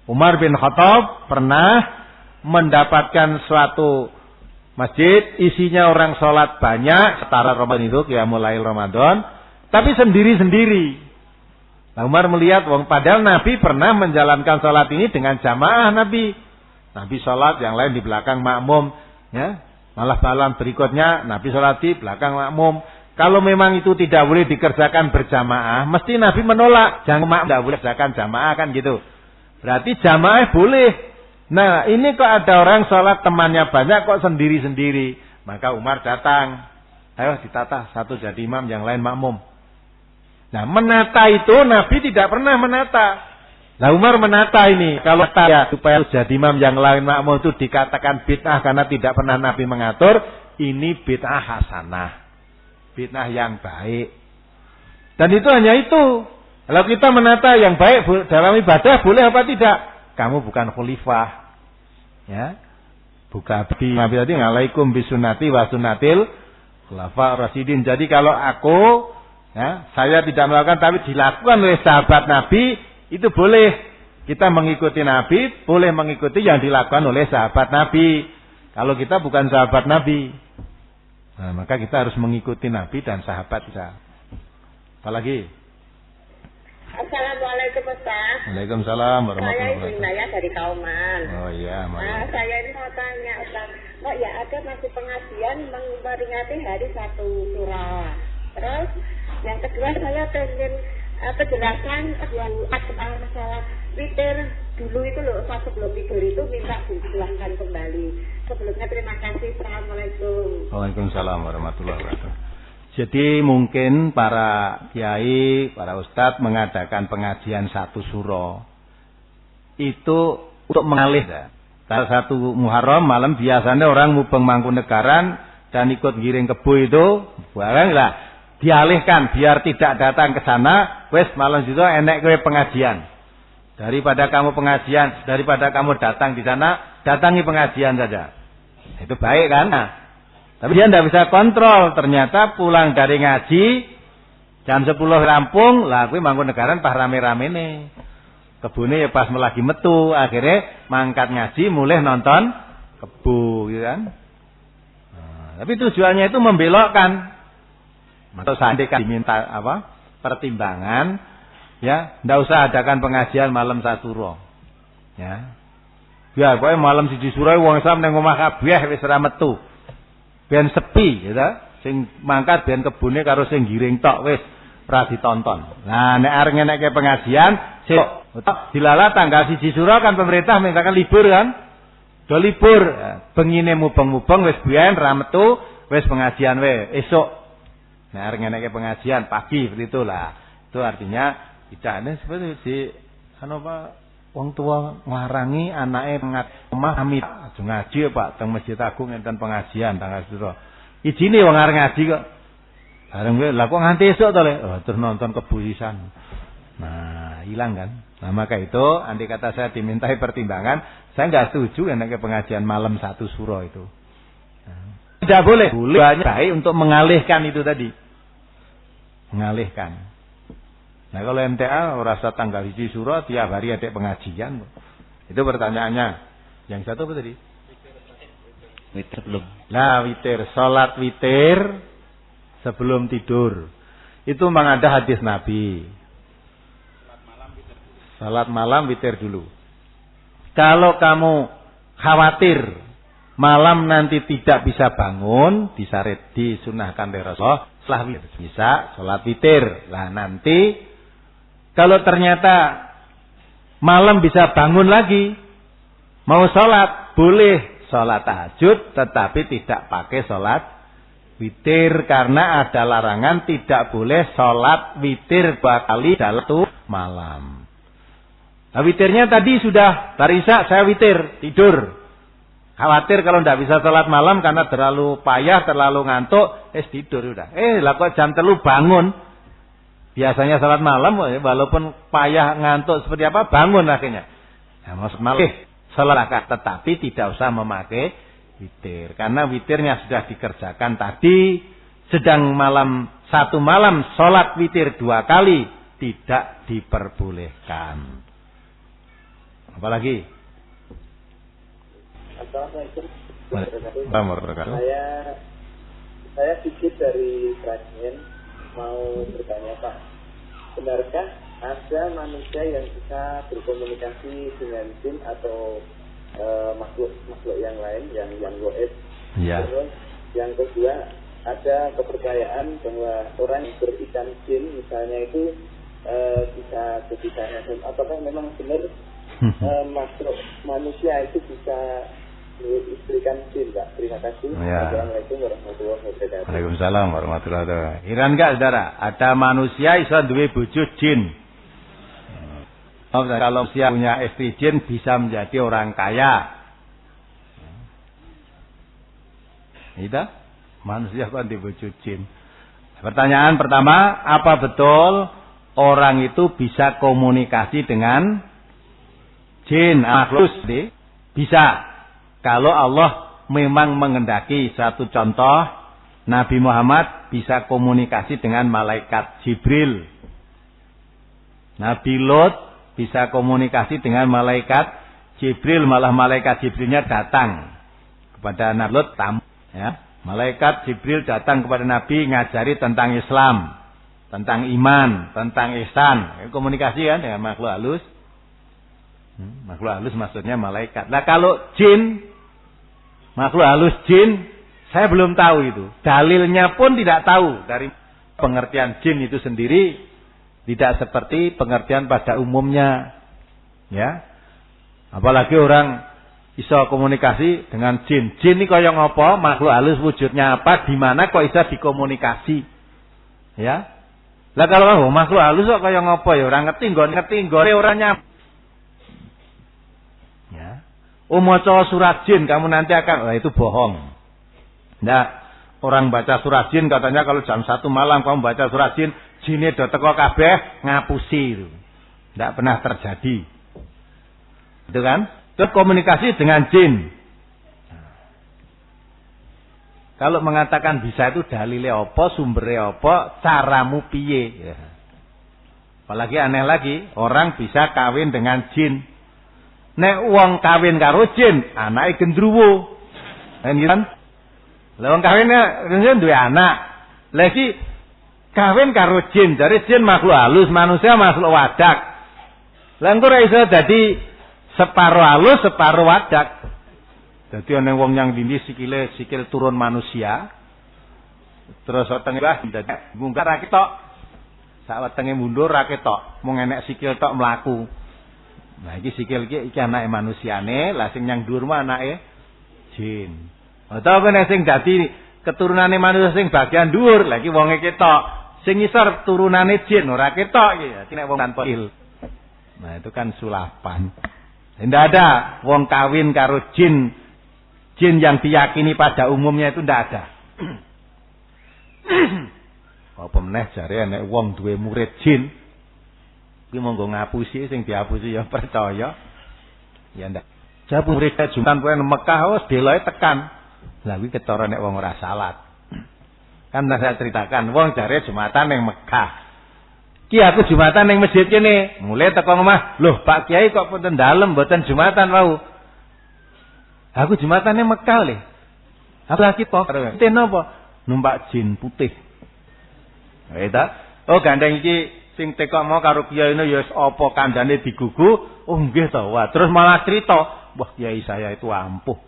Umar bin Khattab pernah mendapatkan suatu masjid, isinya orang sholat banyak, setara Ramadan itu, ya mulai Ramadan, tapi sendiri-sendiri. Nah, Umar melihat, padahal Nabi pernah menjalankan sholat ini dengan jamaah Nabi. Nabi sholat, yang lain di belakang makmum, ya. Malah malam berikutnya Nabi sholat di belakang makmum. Kalau memang itu tidak boleh dikerjakan berjamaah, mesti Nabi menolak. Jangan makmum tidak boleh kerjakan jamaah kan gitu. Berarti jamaah boleh. Nah, ini kok ada orang sholat temannya banyak kok sendiri-sendiri. Maka Umar datang. Ayo ditata, satu jadi imam, yang lain makmum. Nah, menata itu Nabi tidak pernah menata. Nah, Umar menata ini. Kalau ya, supaya jadi imam yang lain makmum itu dikatakan bid'ah karena tidak pernah Nabi mengatur, ini bid'ah hasanah. Bid'ah yang baik. Dan itu hanya itu. Kalau kita menata yang baik dalam ibadah boleh apa tidak? Kamu bukan khalifah. Ya. Bukan di Nabi tadi alaikum bisunati wa sunnatil khulafa rasyidin. Jadi kalau aku, ya, saya tidak melakukan tapi dilakukan oleh sahabat Nabi, itu boleh. Kita mengikuti Nabi, boleh mengikuti yang dilakukan oleh sahabat Nabi. Kalau kita bukan sahabat Nabi, nah, maka kita harus mengikuti Nabi dan sahabat kita. Apalagi? Assalamualaikum Ustaz. Waalaikumsalam warahmatullahi wabarakatuh. Saya Inaya dari Kauman. Oh iya, nah, saya ini mau tanya Ustaz, kok ya ada masih pengajian memperingati hari 1 Surah. Terus yang kedua saya pengen penjelasan yang masalah witir dulu itu loh, saat sebelum tidur itu minta dijelaskan kembali. Sebelumnya terima kasih. Assalamualaikum. Waalaikumsalam warahmatullahi wabarakatuh. Jadi mungkin para kiai, para ustadz mengadakan pengajian 1 surah itu untuk mengalih. Kalau 1 Muharram malam biasanya orang mubeng Mangkunegaran dan ikut giring kebo itu, barang lah dialihkan biar tidak datang ke sana. Wes malam itu enek kowe pengajian. Daripada kamu datang di sana, datangi pengajian saja. Itu baik kan? Nah, tapi dia tidak bisa kontrol. Ternyata pulang dari ngaji jam 10 rampung, lah kuwi Mangkunegaran pas rame-rame nih. Kebune ya pas lagi metu, akhirnya mangkat ngaji mulai nonton kebo gitu kan. Nah, tapi tujuannya itu membelokkan. Atau seandainya diminta pertimbangan, ya, ndak usah adakan pengajian malam 1 surah. Ya. Ya, pokoke malam 1 surah wong Islam ning omah kabeh wis ora metu. Ben sepi, gitu. Sing mangkat ben kebune karo sing giring tok wis. ora ditonton. Nah, nek arep ngeneke pengajian, dilala tanggal 1 Suro kan pemerintah mintakan libur kan? Do libur. Bengine mubeng-mubeng wis biyen ra metu, wis pengajian we esuk. Nek arep ngeneke pengajian pagi seperti itulah. Itu artinya tidak ada seperti si wong tua nglarangi anake omah amit aja ngaji Pak teng Masjid Agung enten pengajian tanggal 1. Ijine wong arep ngaji kok. Bareng kowe lah kok nganti esuk to Le? Oh, terus nonton kebulisan. Nah, hilang kan? Nah, maka itu andai kata saya dimintai pertimbangan, saya enggak setuju enaknya pengajian malam 1 Suro itu. Nah, tidak boleh. Banyak baik untuk mengalihkan itu tadi. Mengalihkan. Nah, kalau MTA rasa tanggal 1 Suro tiap hari ada pengajian. Itu pertanyaannya. Yang satu apa tadi? Witir belum. Nah, witir, salat witir sebelum tidur. Itu memang ada hadis Nabi. Salat malam witir dulu. Kalau kamu khawatir malam nanti tidak bisa bangun, disunahkan oleh Rasulullah, setelah bisa salat witir. Lah nanti kalau ternyata malam bisa bangun lagi, mau salat, boleh salat tahajud, tetapi tidak pakai salat witir karena ada larangan tidak boleh salat witir 2 kali dalam satu malam. Nah, witirnya tadi sudah Isya saya witir tidur. Khawatir kalau tidak bisa salat malam karena terlalu payah, terlalu ngantuk, tidur udah. Lah kok jam 3 bangun. Biasanya salat malam walaupun payah ngantuk seperti apa bangun akhirnya. Nah, maksud malam salat tetapi tidak usah memakai witir karena witirnya sudah dikerjakan tadi. Sedang satu malam salat witir 2 kali tidak diperbolehkan. Apalagi? Assalamualaikum. Saya sedikit dari Krajen mau bertanya Pak, benarkah ada manusia yang bisa berkomunikasi dengan jin atau makhluk yang lain yang goib? Ya. Terus yang kedua, ada kepercayaan bahwa orang yang berikan jin misalnya itu bisa jadi kaya. Apakah memang benar makhluk manusia itu bisa diberikan jin, Pak? Terima kasih. Ya. Assalamualaikum warahmatullahi wabarakatuh. Waalaikumsalam warahmatullahi wabarakatuh. Iran enggak saudara? Ada manusia iso duwe bojo jin. Kalau manusia punya istri jin bisa menjadi orang kaya. Itu manusia kok di bojo jin. Pertanyaan pertama, apa betul orang itu bisa komunikasi dengan jin makhluk? Bisa. Kalau Allah memang mengendaki. Satu contoh, Nabi Muhammad bisa komunikasi dengan malaikat Jibril. Nabi Lot bisa komunikasi dengan malaikat Jibril. Malah malaikat Jibrilnya datang kepada Nabi Lot. Ya. Malaikat Jibril datang kepada Nabi ngajari tentang Islam, tentang iman, tentang ihsan. Komunikasi kan dengan makhluk halus. Makhluk halus maksudnya malaikat. Nah kalau jin, makhluk halus jin, saya belum tahu itu. Dalilnya pun tidak tahu. Dari pengertian jin itu sendiri tidak seperti pengertian pada umumnya. Ya. Apalagi orang bisa komunikasi dengan jin. Jin ini kaya ngopo, makhluk halus wujudnya apa, di mana kok bisa dikomunikasi. Ya. Lah kalau makhluk halus kok kaya ngopo ya orang ngerti nggone orangnya. Ya. Maca surat jin kamu nanti akan itu bohong. Nah, orang baca surat jin katanya kalau jam 1 malam kamu baca surat jin, jinnya do teko kabeh ngapusi itu. Tidak pernah terjadi. Itu kan? Itu komunikasi dengan jin. Kalau mengatakan bisa itu dalilnya apa, sumbernya apa, caramu piye. Ya. Apalagi aneh lagi, orang bisa kawin dengan jin. Nek wong kawin karo jin, anake gendruwo. Kan? Lah wong kawinnya duwe anak. Lah iki kawin karo jin, jare jin makhluk halus, manusia makhluk wadak. Lah engko ora iso dadi separo halus, separo wadak. Dadi ana wong yang dindi sikil turun manusia. Terus tengah dadi mungkar ketok. Sak wetenge mundur ra ketok, mung enek sikil tok mlaku. Nah iki sikil iki anake manusiane, lah sing nyang dhuwur mah anake jin. Utawa kene sing dadi keturunane manusia sing bagian dhuwur, lah iki wonge ketok. Sing ngisor turunane jin ora ketok iki. Dadi nek wong tanpa il. Nah itu kan sulapan. Tidak ada wong kawin karo jin yang diyakini pada umumnya itu tidak ada. Apa meneh jare nek wong duwe murid jin kuwi monggo ngapusi sing diapusi ya percaya. Ya ndak. Jare murid Jumatan kuwi nang Mekah wis deloe tekan. Lah kuwi ketara nek wong ora salat. Kan saya ceritakan wong jare Jumatan ning Mekah. Ki aku Jumatan ning masjid kene, mulai teko omah, "Loh, Pak Kiai kok punten dalem mboten Jumatan wau?" Aku Jumatan ning Mekah le. Aku lagi kok enten napa? Numpak jin putih. Eta, oh gandeng iki sing teko mau karo kiyaine ya apa kandhane digugu? Oh nggih to. Wah, terus malah cerita, "Wah, kiai saya itu ampuh.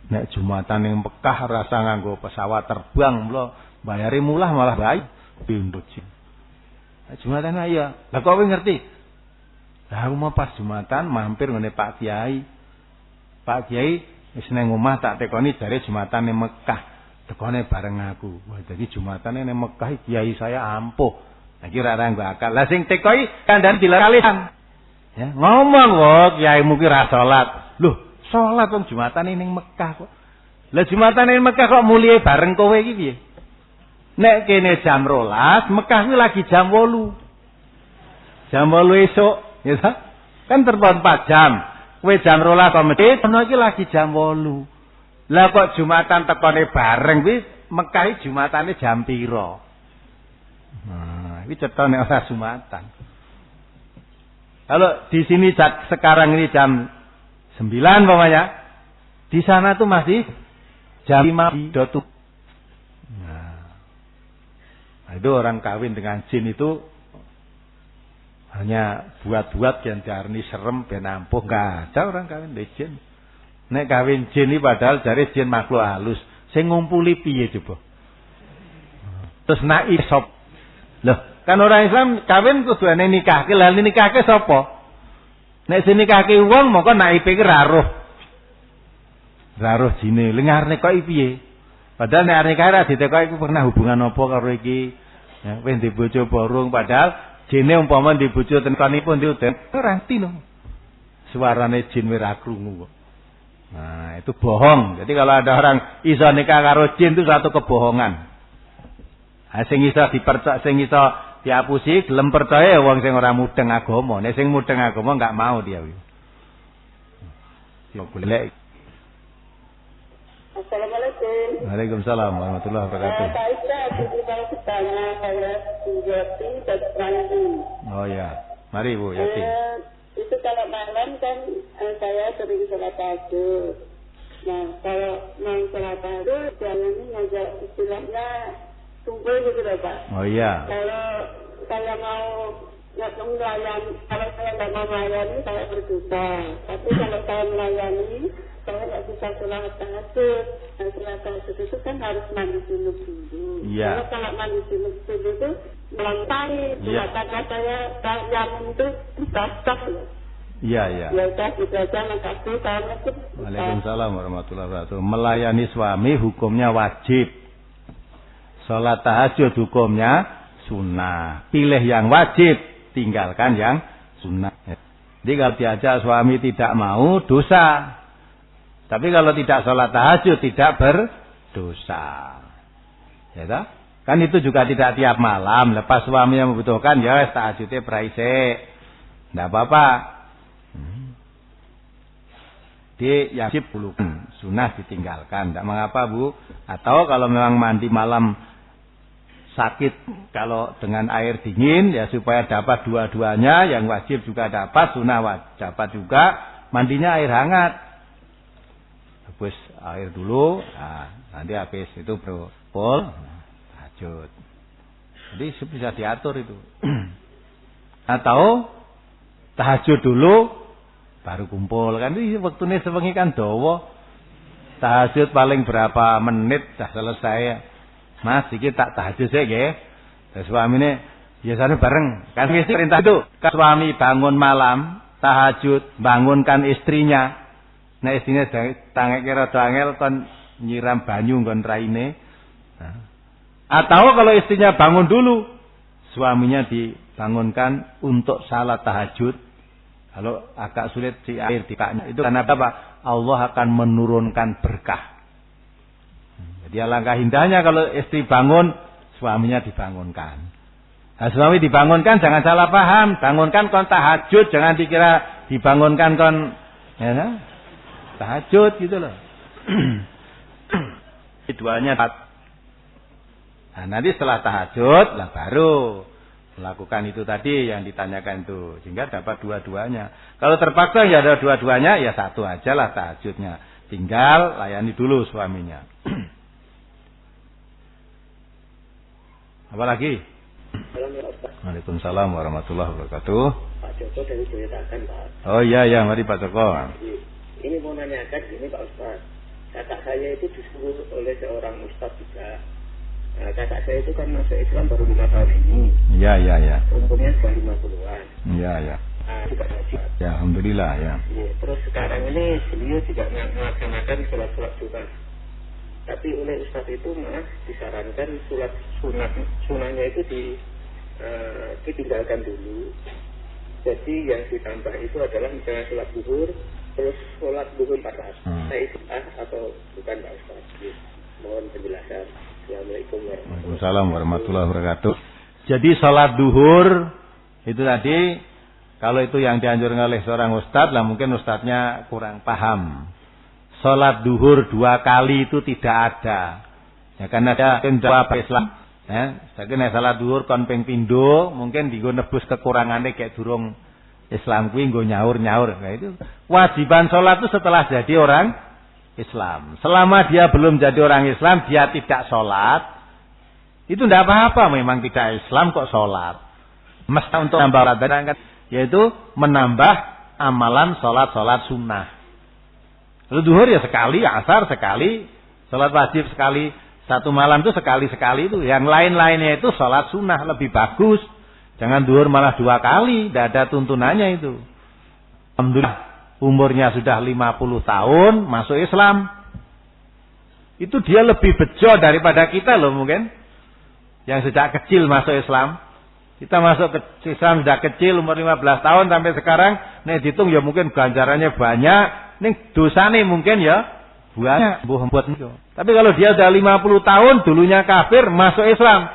Nek Jumatan ning Mekah rasa nganggo pesawat terbang, mula bayare mulah malah baik pindho jin." Jumatan iya. Lah kok kowe ngerti? Lah aku mau pas Jumatan mampir ngene Pak Kiai. Pak Kiai wis nang omah tak tekoni jare Jumatan ning Mekah. Tekone bareng aku. Wah, jadi Jumatan ning Mekah kiai saya ampuh. Lah iki ora nggo akal. Lah sing tekoi kandhan dilalihan. Ya, ngomong wae kiaimu ki ra salat. Loh, salat wong Jumatan ning Mekah kok. Lah Jumatan ning Mekah kok mulie bareng kowe iki piye? Nek kene jam 12, Mekah kuwi lagi jam 8. Jam 8 esuk, ya ta? Kan terbang 4 jam. Kowe jam 12 kok masjid, ono iki lagi jam 8. Lah kok Jumatan tekone bareng kuwi Mekah iki Jumatane jam pira? Nah, iki cetone ora Jumatan. Kalau di sini sekarang ini jam 9 umpamanya, di sana tuh masih jam 5 dotu. Nah, itu orang kawin dengan jin itu hanya buat-buat yang diarani serem ben ampuh. Enggak ada orang kawin dengan jin. Nek kawin jin iki padahal jare jin makhluk halus. Sing ngumpuli piye coba? Terus naik sop. Loh, kan orang Islam kawin kudu ana nikah. Lah nikahke sapa? Nek sing nikahke wong mongko naipe ki ra roh. Ra roh jine. Lengarne kok piye? Padahal nek arep nikah ditekoki iku pernah hubungan apa karo iki? Ya, wis di bojo borong padahal jine umpama di bojo tenkanipun diuden ora ngerti lho. Suarane jin ora krungu kok. Nah, itu bohong. Jadi kalau ada orang iso nikah karo jin itu satu kebohongan. Ha sing iso dipercaya, sing iso diapusi, gelem percaya wong sing ora mudeng agama. Nek sing mudeng agama enggak mau dia. Yo golek. Assalamualaikum. Waalaikumsalam warahmatullahi wabarakatuh. Saya bertanya saya Yati dan Randi. Oh ya, mari Bu Yati. Itu kalau malam kan saya sering sholat tahajud. Nah kalau mau sholat tahajud jangan ngajak istilahnya kumpul gitu loh Pak. Oh iya. Kalau saya mau melayani, kalau saya nggak mau melayani saya berdosa. Tapi kalau saya melayani saya nggak bisa sholat tahajud. Nah, sholat tahajud itu kan harus mandi junub dulu. Iya. Kalau mandi junub dulu itu melangkahi. Iya. Karena saya yang itu basah loh. Iya iya. Ya udah gitu aja, makasih. Assalamualaikum. Waalaikumsalam warahmatullahi wabarakatuh. Melayani suami hukumnya wajib. Sholat tahajud hukumnya sunnah. Pilih yang wajib, tinggalkan yang sunnah. Jadi kalau diajak suami tidak mau, dosa. Tapi kalau tidak sholat tahajud tidak berdosa. Ya toh? Kan itu juga tidak tiap malam. Lepas suami yang membutuhkan ya tahajudnya praise. Tidak apa-apa. Di yang wajib dulu, sunnah ditinggalkan. Tidak mengapa Bu. Atau kalau memang mandi malam sakit, kalau dengan air dingin ya supaya dapat dua-duanya, yang wajib juga dapat, sunnah dapat juga, mandinya air hangat. Habis air dulu, nah, nanti habis itu berpol, tahajud. Jadi bisa diatur itu. Atau tahajud dulu, baru kumpul. Kan ini waktunya sewengi kan dawa. Tahajud paling berapa menit dah selesai. Mas, iki tak tahajud sik nggih. Terus suamine Biasanya bareng. Kan istri perintah itu. Suami bangun malam, tahajud, bangunkan istrinya. Nah istrinya tangi kira angel kon nyiram banyu kon raine. Nah. Atau kalau istrinya bangun dulu, suaminya dibangunkan untuk salat tahajud. Kalau agak sulit si air dikaknya. Itu karena apa? Allah akan menurunkan berkah. Jadi alangkah indahnya kalau istri bangun, suaminya dibangunkan. Nah, suami dibangunkan jangan salah paham. Bangunkan kon tahajud, jangan dikira dibangunkan kon ya, tahajud gitu loh. Duanya. Nah, nanti setelah tahajud lah baru melakukan itu tadi yang ditanyakan itu, sehingga dapat dua-duanya. Kalau terpaksa ya ada dua-duanya, ya satu aja lah tahajudnya. Tinggal layani dulu suaminya. Apa lagi? Waalaikumsalam warahmatullahi wabarakatuh. Pak Joko dari Boyolali, Pak. Oh iya ya, mari Pak Joko. Ini mau nanyakan ini Pak Ustaz. Kakak saya itu disuruh oleh seorang ustaz juga. Nah, kakak saya itu kan masuk Islam baru 5 tahun ini. Iya, iya, iya. Umurnya sudah 50-an. Iya, iya. Juga haji. Ya, alhamdulillah ya. Terus sekarang ini beliau juga melaksanakan sholat sunnah. Tapi oleh ustaz itu malah disarankan sholat sunnahnya itu ditinggalkan dulu. Jadi yang ditambah itu adalah misalnya sholat zuhur, terus sholat zuhur 4 rakaat. Saya istirahat atau bukan Pak Ustaz? Mohon penjelasan. Waalaikumsalam warahmatullahi wabarakatuh. Jadi sholat duhur itu tadi, kalau itu yang dianjurkan oleh seorang ustadz lah, mungkin ustadznya kurang paham. Sholat duhur 2 kali itu tidak ada. Ya kan ada jawab Islam. Ya, saking sholat duhur kon ping pindho, mungkin dienggo nebus kekurangane kayak durung Islam kuwi nggo nyaur-nyaur. Nah itu wajiban sholat itu setelah jadi orang Islam. Selama dia belum jadi orang Islam, dia tidak sholat, itu tidak apa-apa. Memang tidak Islam kok sholat. Mesti untuk menambah rakaat, yaitu menambah amalan sholat sunnah. Lalu duhur ya sekali, asar sekali, sholat wajib sekali, satu malam itu sekali-sekali itu. Yang lain-lainnya itu sholat sunnah lebih bagus. Jangan duhur malah 2 kali, tidak ada tuntunannya itu. Alhamdulillah. Umurnya sudah 50 tahun, masuk Islam. Itu dia lebih bejo daripada kita loh mungkin. Yang sejak kecil masuk Islam. Kita masuk ke Islam sejak kecil, umur 15 tahun sampai sekarang. Nih dihitung ya mungkin ganjarannya banyak. Nih dosanya mungkin ya banyak. Tapi kalau dia udah 50 tahun, dulunya kafir, masuk Islam.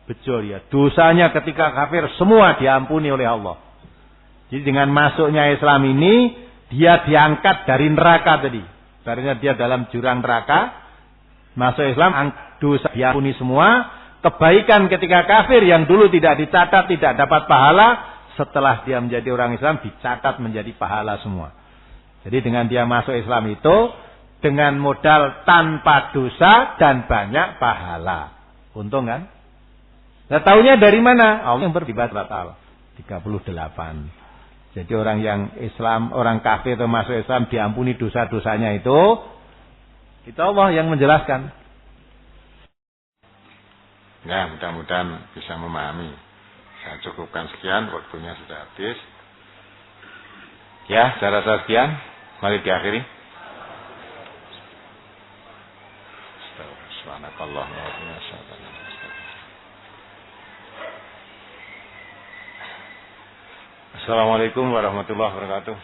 Bejo dia. Dosanya ketika kafir semua diampuni oleh Allah. Jadi dengan masuknya Islam ini, dia diangkat dari neraka tadi. Karena dia dalam jurang neraka. Masuk Islam, dosa diampuni semua. Kebaikan ketika kafir yang dulu tidak dicatat, tidak dapat pahala. Setelah dia menjadi orang Islam, dicatat menjadi pahala semua. Jadi dengan dia masuk Islam itu, dengan modal tanpa dosa dan banyak pahala. Untung kan? Nah taunya dari mana? Allah yang berdibat batal. 38. Jadi orang yang Islam, orang kafir atau masuk Islam diampuni dosa-dosanya itu Allah yang menjelaskan. Ya, mudah-mudahan bisa memahami. Saya cukupkan sekian, waktunya sudah habis. Ya, saya rasa sekian. Mari diakhiri. Subhanakallahumma wa bihamdika. Assalamualaikum warahmatullahi wabarakatuh.